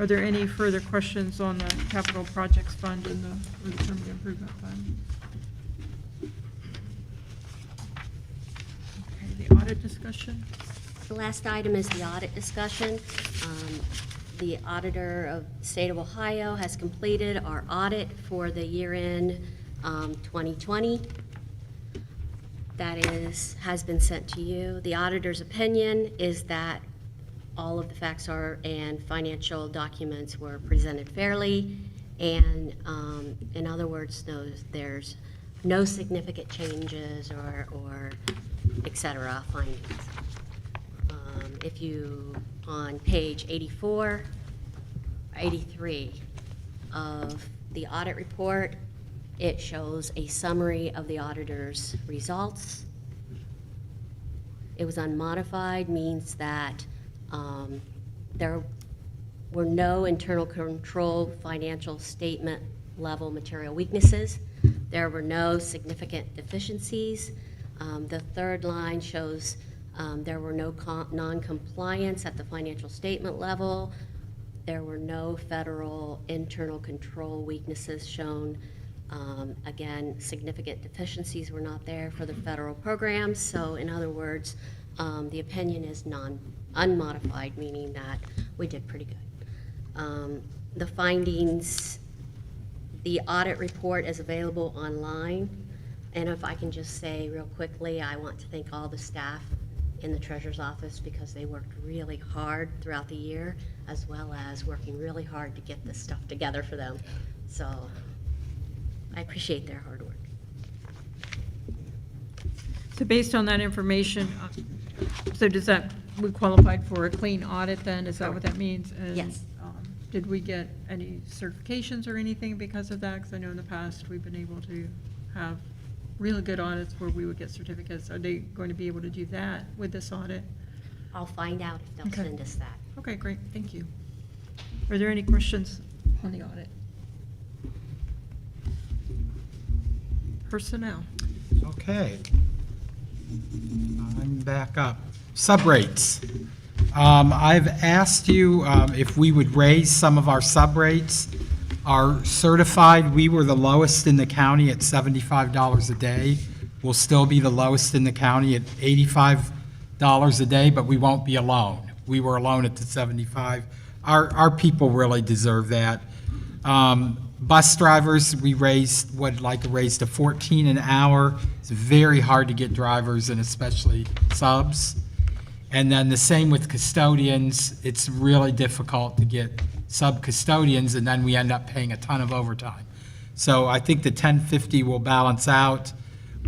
Are there any further questions on the capital projects fund and or the permanent improvement fund? Okay, the audit discussion? The last item is the audit discussion. The auditor of the state of Ohio has completed our audit for the year-end 2020. That has been sent to you. The auditor's opinion is that all of the facts and financial documents were presented fairly, And in other words, there's no significant changes or et cetera findings. If you, on page 84, 83 of the audit report, it shows a summary of the auditor's results. It was unmodified, means that there were no internal control financial statement level material weaknesses. There were no significant deficiencies. The third line shows there were no non-compliance at the financial statement level. There were no federal internal control weaknesses shown. Again, significant deficiencies were not there for the federal programs. So in other words, the opinion is unmodified, meaning that we did pretty good. The findings, the audit report is available online. And if I can just say real quickly, I want to thank all the staff in the treasurer's office because they worked really hard throughout the year, as well as working really hard to get this stuff together for them. So I appreciate their hard work. So based on that information, so does that, we qualified for a clean audit then? Is that what that means? And, Yes. Did we get any certifications or anything because of that? Because I know in the past, we've been able to have really good audits where we would get certificates. Are they going to be able to do that with this audit? I'll find out if they'll Okay. send us that. Okay, great, thank you. Are there any questions on the audit? Personnel. Okay. I'm back up. Subrates. I've asked you if we would raise some of our subrates. Our certified, we were the lowest in the county at $75 a day. We'll still be the lowest in the county at $85 a day, but we won't be alone. We were alone at the 75. Our people really deserve that. Bus drivers, we would like to raise to 14 an hour. It's very hard to get drivers and especially subs. And then the same with custodians. It's really difficult to get sub-custodians, and then we end up paying a ton of overtime. So I think the 1050 will balance out.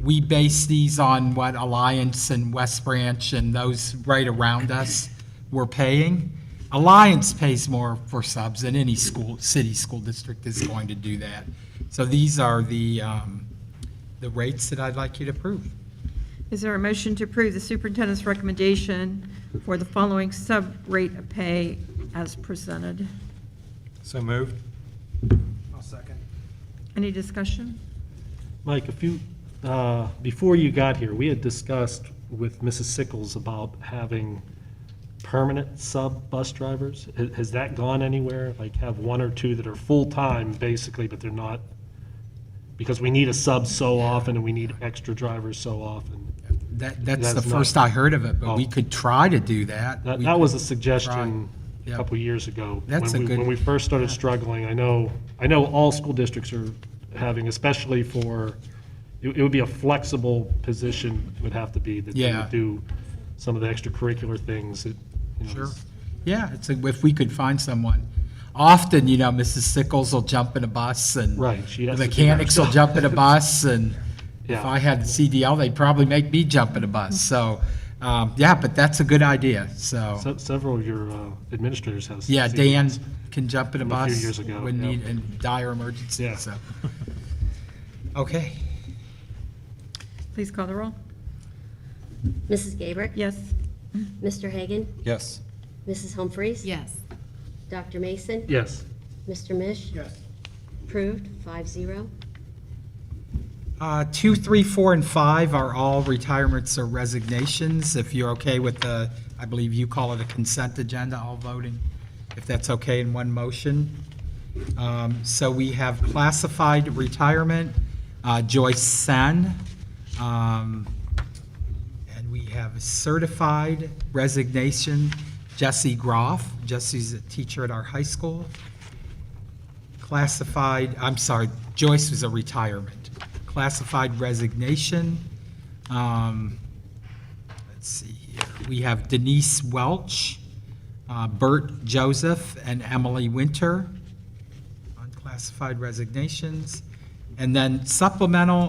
We base these on what Alliance and West Branch and those right around us were paying. Alliance pays more for subs than any city school district is going to do that. So these are the rates that I'd like you to approve. Is there a motion to approve the superintendent's recommendation for the following sub-rate of pay as presented? So moved. I'll second. Any discussion? Mike, before you got here, we had discussed with Mrs. Sickles about having permanent sub-bus drivers. Has that gone anywhere? Like have one or two that are full-time, basically, but they're not, because we need a sub so often and we need extra drivers so often. That's That's the not- first I heard of it, but we Oh. could try to do that. We That was a could suggestion try. a Yep. couple years ago. That's when a good- When we first started struggling, I know all school districts are having, especially for, it would be a flexible position, would have to be, that they Yeah. would do some of the extracurricular things that, you know. Sure. Yeah, if we could find someone. Often, Mrs. Sickles will jump in a bus and Right, she has the to do that mechanics will herself. jump in a bus and if Yeah. I had the CDL, they'd probably make me jump in a bus. So, yeah, but that's a good idea, so. Several of your administrators have. Yeah, seen Dan this. can jump in a From a few bus. years ago, When yeah. need, in dire emergency, Yeah. so. Okay. Please call the roll. Mrs. Gabrick? Yes. Mr. Hagan? Yes. Mrs. Humphries? Yes. Dr. Mason? Yes. Mr. Mish? Yes. Approved, 5-0. 2, 3, 4, and 5 are all retirements or resignations. If you're okay with the, I believe you call it a consent agenda, all voting, if that's okay in one motion. So we have classified retirement, Joyce Sen. And we have certified resignation, Jesse Groff. Jesse's a teacher at our high school. Joyce was a retirement. Classified resignation. Let's see here. We have Denise Welch, Bert Joseph, and Emily Winter. classified resignations. And then supplemental,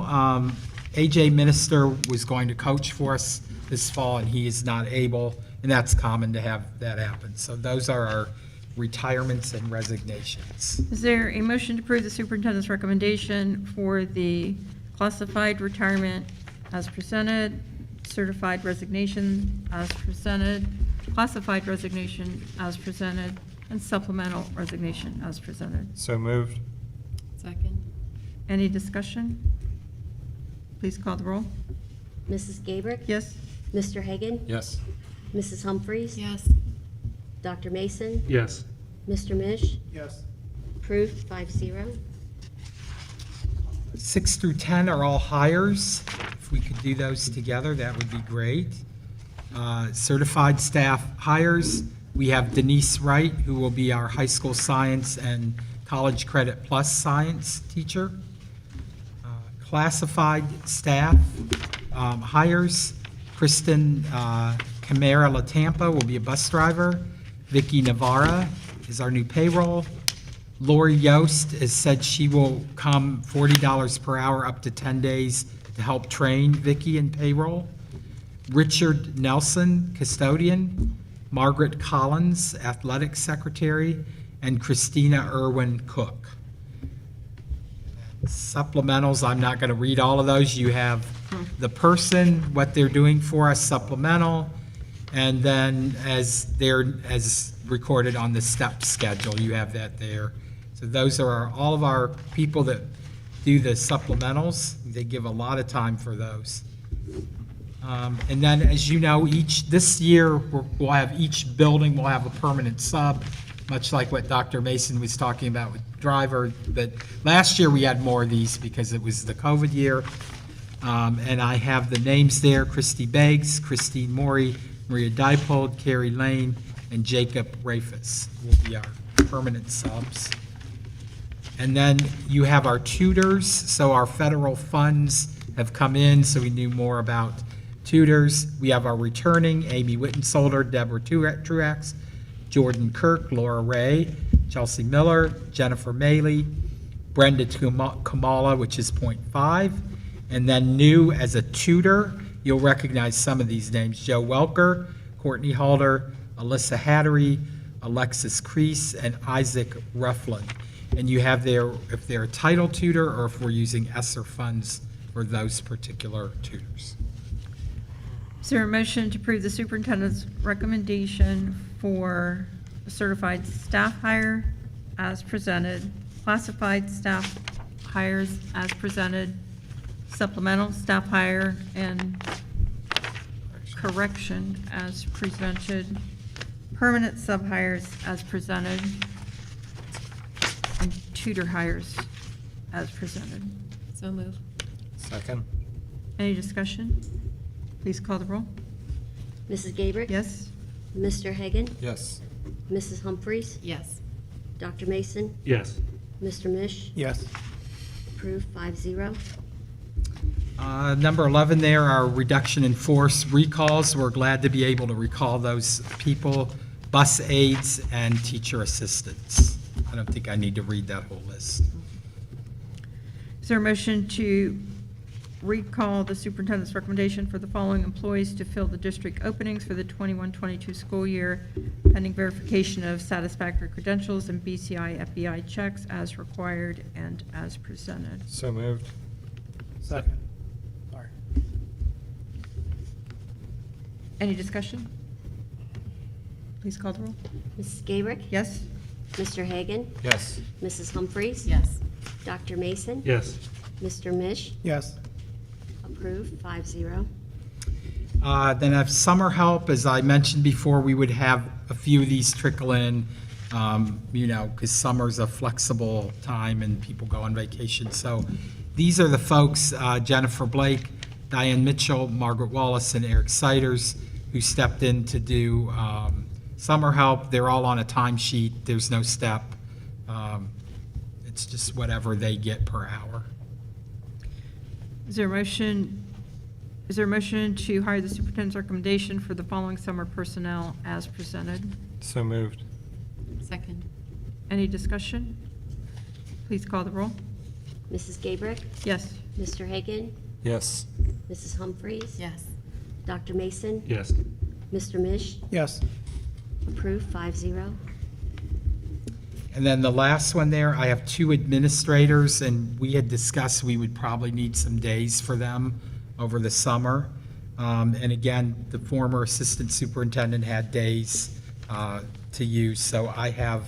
AJ Minister was going to coach for us this fall, and he is not able, and that's common to have that happen. So those are our retirements and resignations. Is there a motion to approve the superintendent's recommendation for the classified retirement as presented, certified resignation as presented, classified resignation as presented, and supplemental resignation as presented? So moved. Second. Any discussion? Please call the roll. Mrs. Gabrick? Yes? Mr. Hagan? Yes. Mrs. Humphries? Yes. Dr. Mason? Yes. Mr. Mish? Yes. Approved, 5-0. 6 through 10 are all hires. If we could do those together, that would be great. Certified staff hires, we have Denise Wright, who will be our high school science and college credit plus science teacher. Classified staff hires, Kristen Camara LaTampa will be a bus driver. Vicky Navarra is our new payroll. Lori Yost has said she will come $40 per hour up to 10 days to help train Vicky in payroll. Richard Nelson, custodian. Margaret Collins, athletic secretary. And Christina Irwin, cook. Supplementals, I'm not going to read all of those. You have the person, what they're doing for us, supplemental, and then as recorded on the step schedule, you have that there. So those are all of our people that do the supplementals. They give a lot of time for those. And then, as you know, this year, we'll have each building will have a permanent sub, much like what Dr. Mason was talking about with driver. But last year, we had more of these because it was the COVID year. And I have the names there: Christy Beggs, Christine Morey, Maria Diepold, Carrie Lane, and Jacob Rafus will be our permanent subs. And then you have our tutors. So our federal funds have come in, so we knew more about tutors. We have our returning: Amy Wittensolder, Deborah Truax, Jordan Kirk, Laura Ray, Chelsea Miller, Jennifer Maley, Brenda Kamala, which is .5. And then new as a tutor, you'll recognize some of these names: Joe Welker, Courtney Halder, Alyssa Hattery, Alexis Crease, and Isaac Rufflin. And you have there if they're a title tutor or if we're using ESSER funds for those particular tutors. Is there a motion to approve the superintendent's recommendation for certified staff hire as presented, classified staff hires as presented, supplemental staff hire and correction as presented, permanent sub-hires as presented, and tutor hires as presented? So moved. Second. Any discussion? Please call the roll. Mrs. Gabrick? Yes? Mr. Hagan? Yes. Mrs. Humphries? Yes. Dr. Mason? Yes. Mr. Mish? Yes. Approved, 5-0. Number 11 there are reduction in force recalls. We're glad to be able to recall those people: bus aides and teacher assistants. I don't think I need to read that whole list. Is there a motion to recall the superintendent's recommendation for the following employees to fill the district openings for the 21-22 school year, pending verification of satisfactory credentials and BCI FBI checks as required and as presented? So moved. Second. Sorry. Any discussion? Please call the roll. Mrs. Gabrick? Yes? Mr. Hagan? Yes. Mrs. Humphries? Yes. Dr. Mason? Yes. Mr. Mish? Yes. Approved, 5-0. Then I have summer help. As I mentioned before, we would have a few of these trickle in, because summer's a flexible time and people go on vacation. So these are the folks: Jennifer Blake, Diane Mitchell, Margaret Wallace, and Eric Siders, who stepped in to do summer help. They're all on a timesheet. There's no step. It's just whatever they get per hour. Is there a motion to hire the superintendent's recommendation for the following summer personnel as presented? So moved. Second. Any discussion? Please call the roll. Mrs. Gabrick? Yes. Mr. Hagan? Yes. Mrs. Humphries? Yes. Dr. Mason? Yes. Mr. Mish? Yes. Approved, 5-0. And then the last one there, I have two administrators, and we had discussed we would probably need some days for them over the summer. And again, the former assistant superintendent had days to use, so I have,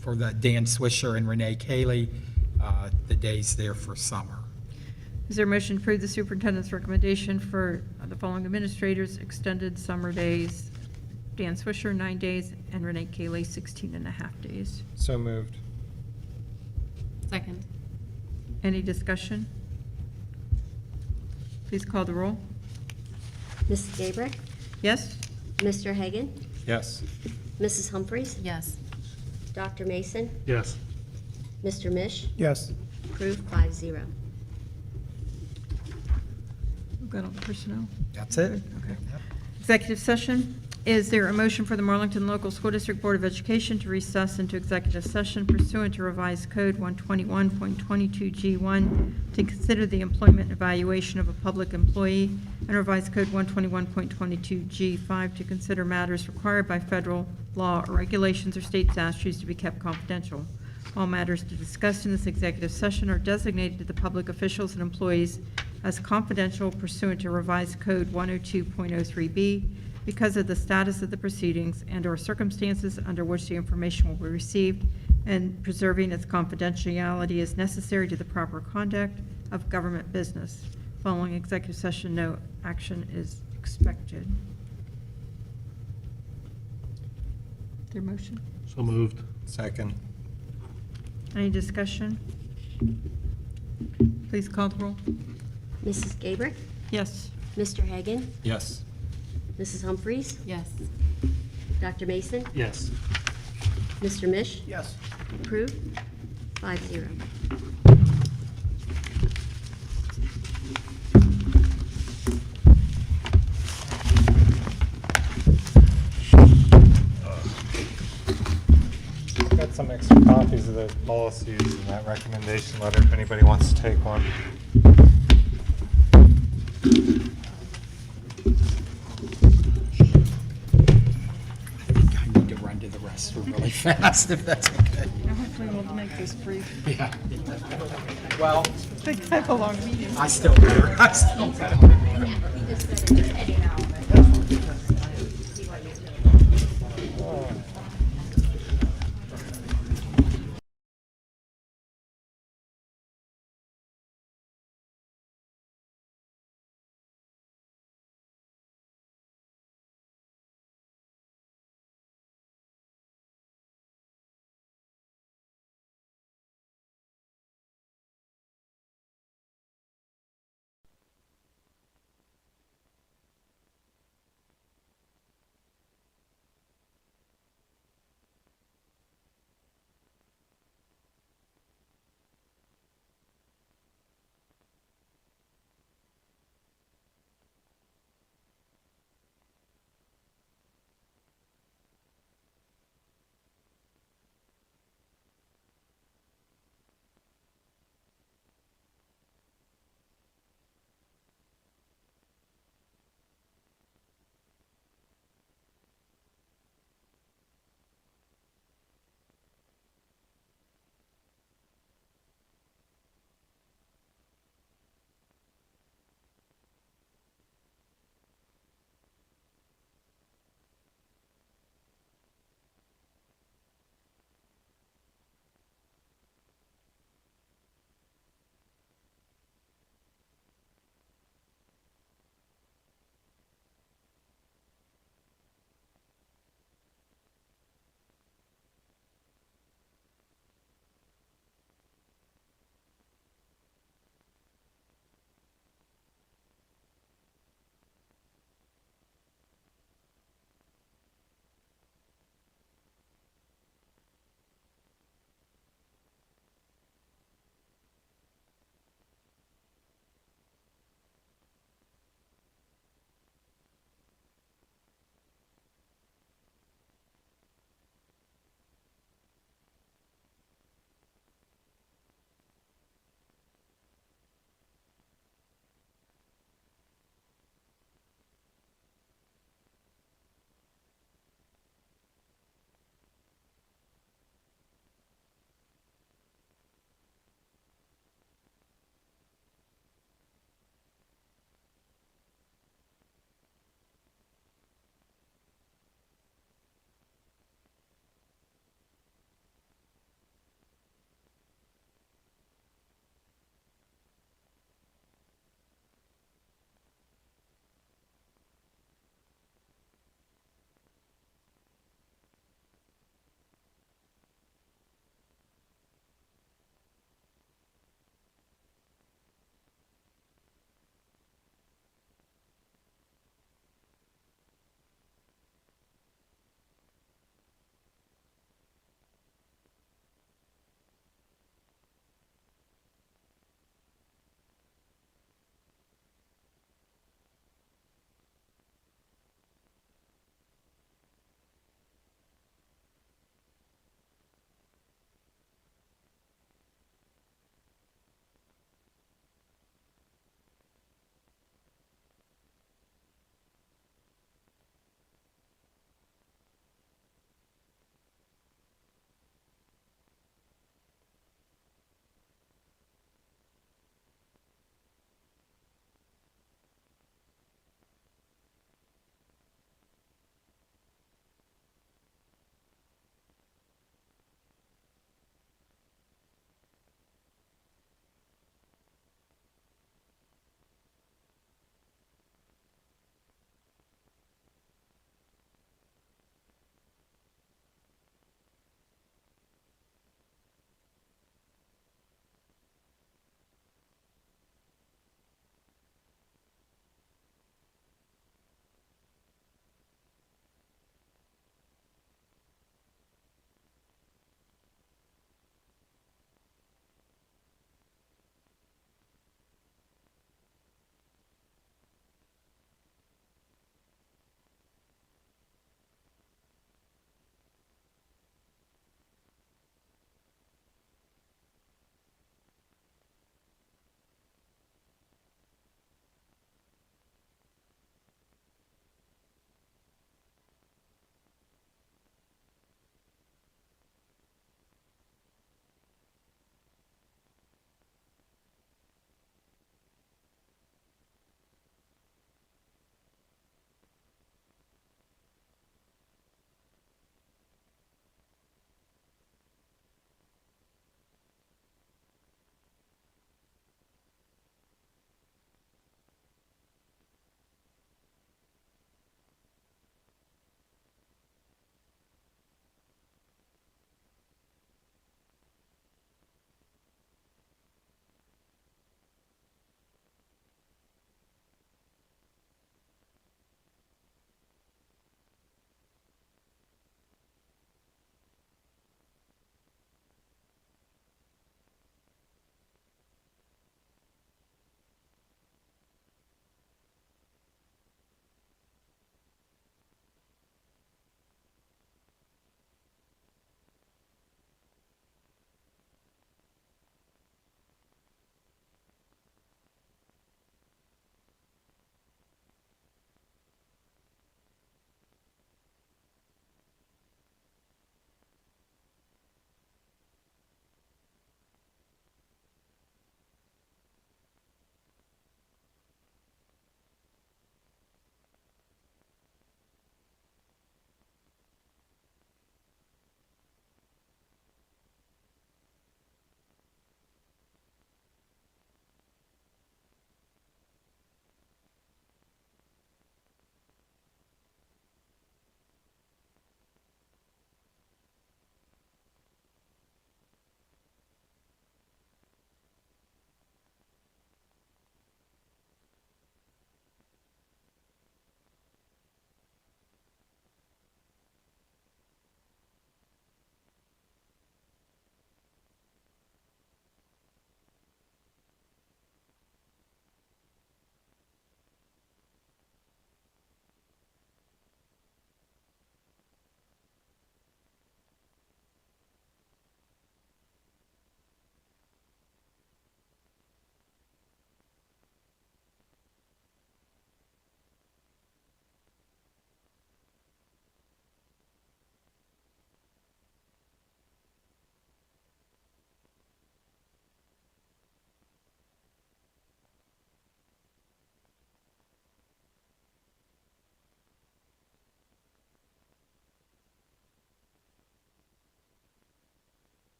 for the Dan Swisher and Renee Cayley, the days there for summer. Is there a motion to approve the superintendent's recommendation for the following administrators, extended summer days? Dan Swisher, 9 days, and Renee Cayley, 16 and a half days. So moved. Second. Any discussion? Please call the roll. Mrs. Gabrick? Yes? Mr. Hagan? Yes. Mrs. Humphries? Yes. Dr. Mason? Yes. Mr. Mish? Yes. Approved, 5-0. We've got all the personnel. That's it? Okay. Yep. Executive session. Is there a motion for the Marlington Local School District Board of Education to recess into executive session pursuant to revised code 121.22G1 to consider the employment evaluation of a public employee and revised code 121.22G5 to consider matters required by federal law or regulations or state statutes to be kept confidential? All matters to discuss in this executive session are designated to the public officials and employees as confidential pursuant to revised code 102.03B because of the status of the proceedings and/or circumstances under which the information will be received, and preserving its confidentiality is necessary to the proper conduct of government business. Following executive session, no action is expected. Their motion? So moved. Second. Any discussion? Please call the roll. Mrs. Gabrick? Yes. Mr. Hagan? Yes. Mrs. Humphries? Yes. Dr. Mason? Yes. Mr. Mish? Yes. Approved, 5-0. Got some extra copies of the policies and that recommendation letter if anybody wants to take one. I think I need to run to the restroom really fast, if that's okay. Hopefully we'll make this brief. Yeah. Well, Big type of long meeting. I still better.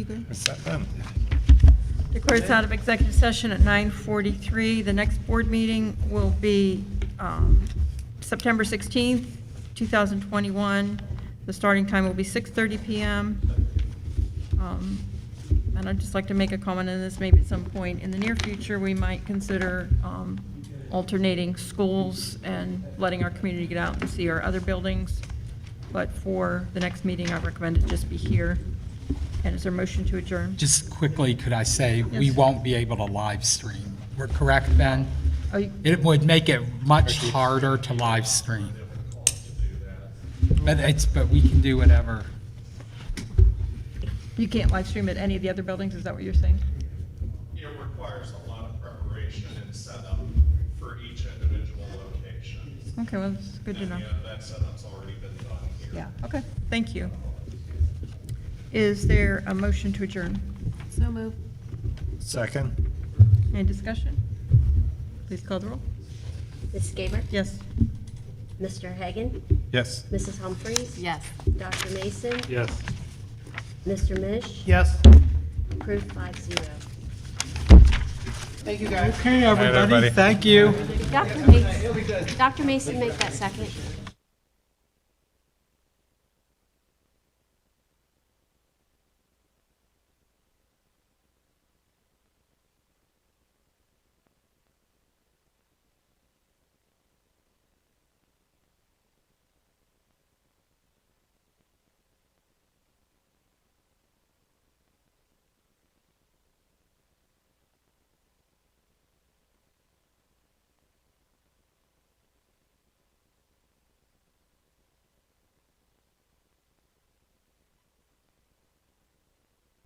You good? Is that done? Declare us out of executive session at 9:43. The next board meeting will be September 16th, 2021. The starting time will be 6:30 PM. And I'd just like to make a comment on this, maybe at some point in the near future, we might consider alternating schools and letting our community get out and see our other buildings. But for the next meeting, I recommend it just be here. And is there a motion to adjourn? Just quickly, could I say, we Yes. won't be able to live stream. We're correct, Ben? Oh, you- It would make it much harder to live stream. But we can do whatever. You can't live stream at any of the other buildings, is that what you're saying? It requires a lot of preparation and setup for each individual location. Okay, well, it's good to know. And, that setup's already been done here. Yeah, okay, thank you. Is there a motion to adjourn? So move. Second? Any discussion? Please call the roll. Ms. Gaber? Yes. Mr. Hagan? Yes. Mrs. Humphries? Yes. Dr. Mason? Yes. Mr. Mish? Yes. Approved 5-0. Thank you, guys. Okay, everybody. Thank you. Dr. Mason make that second?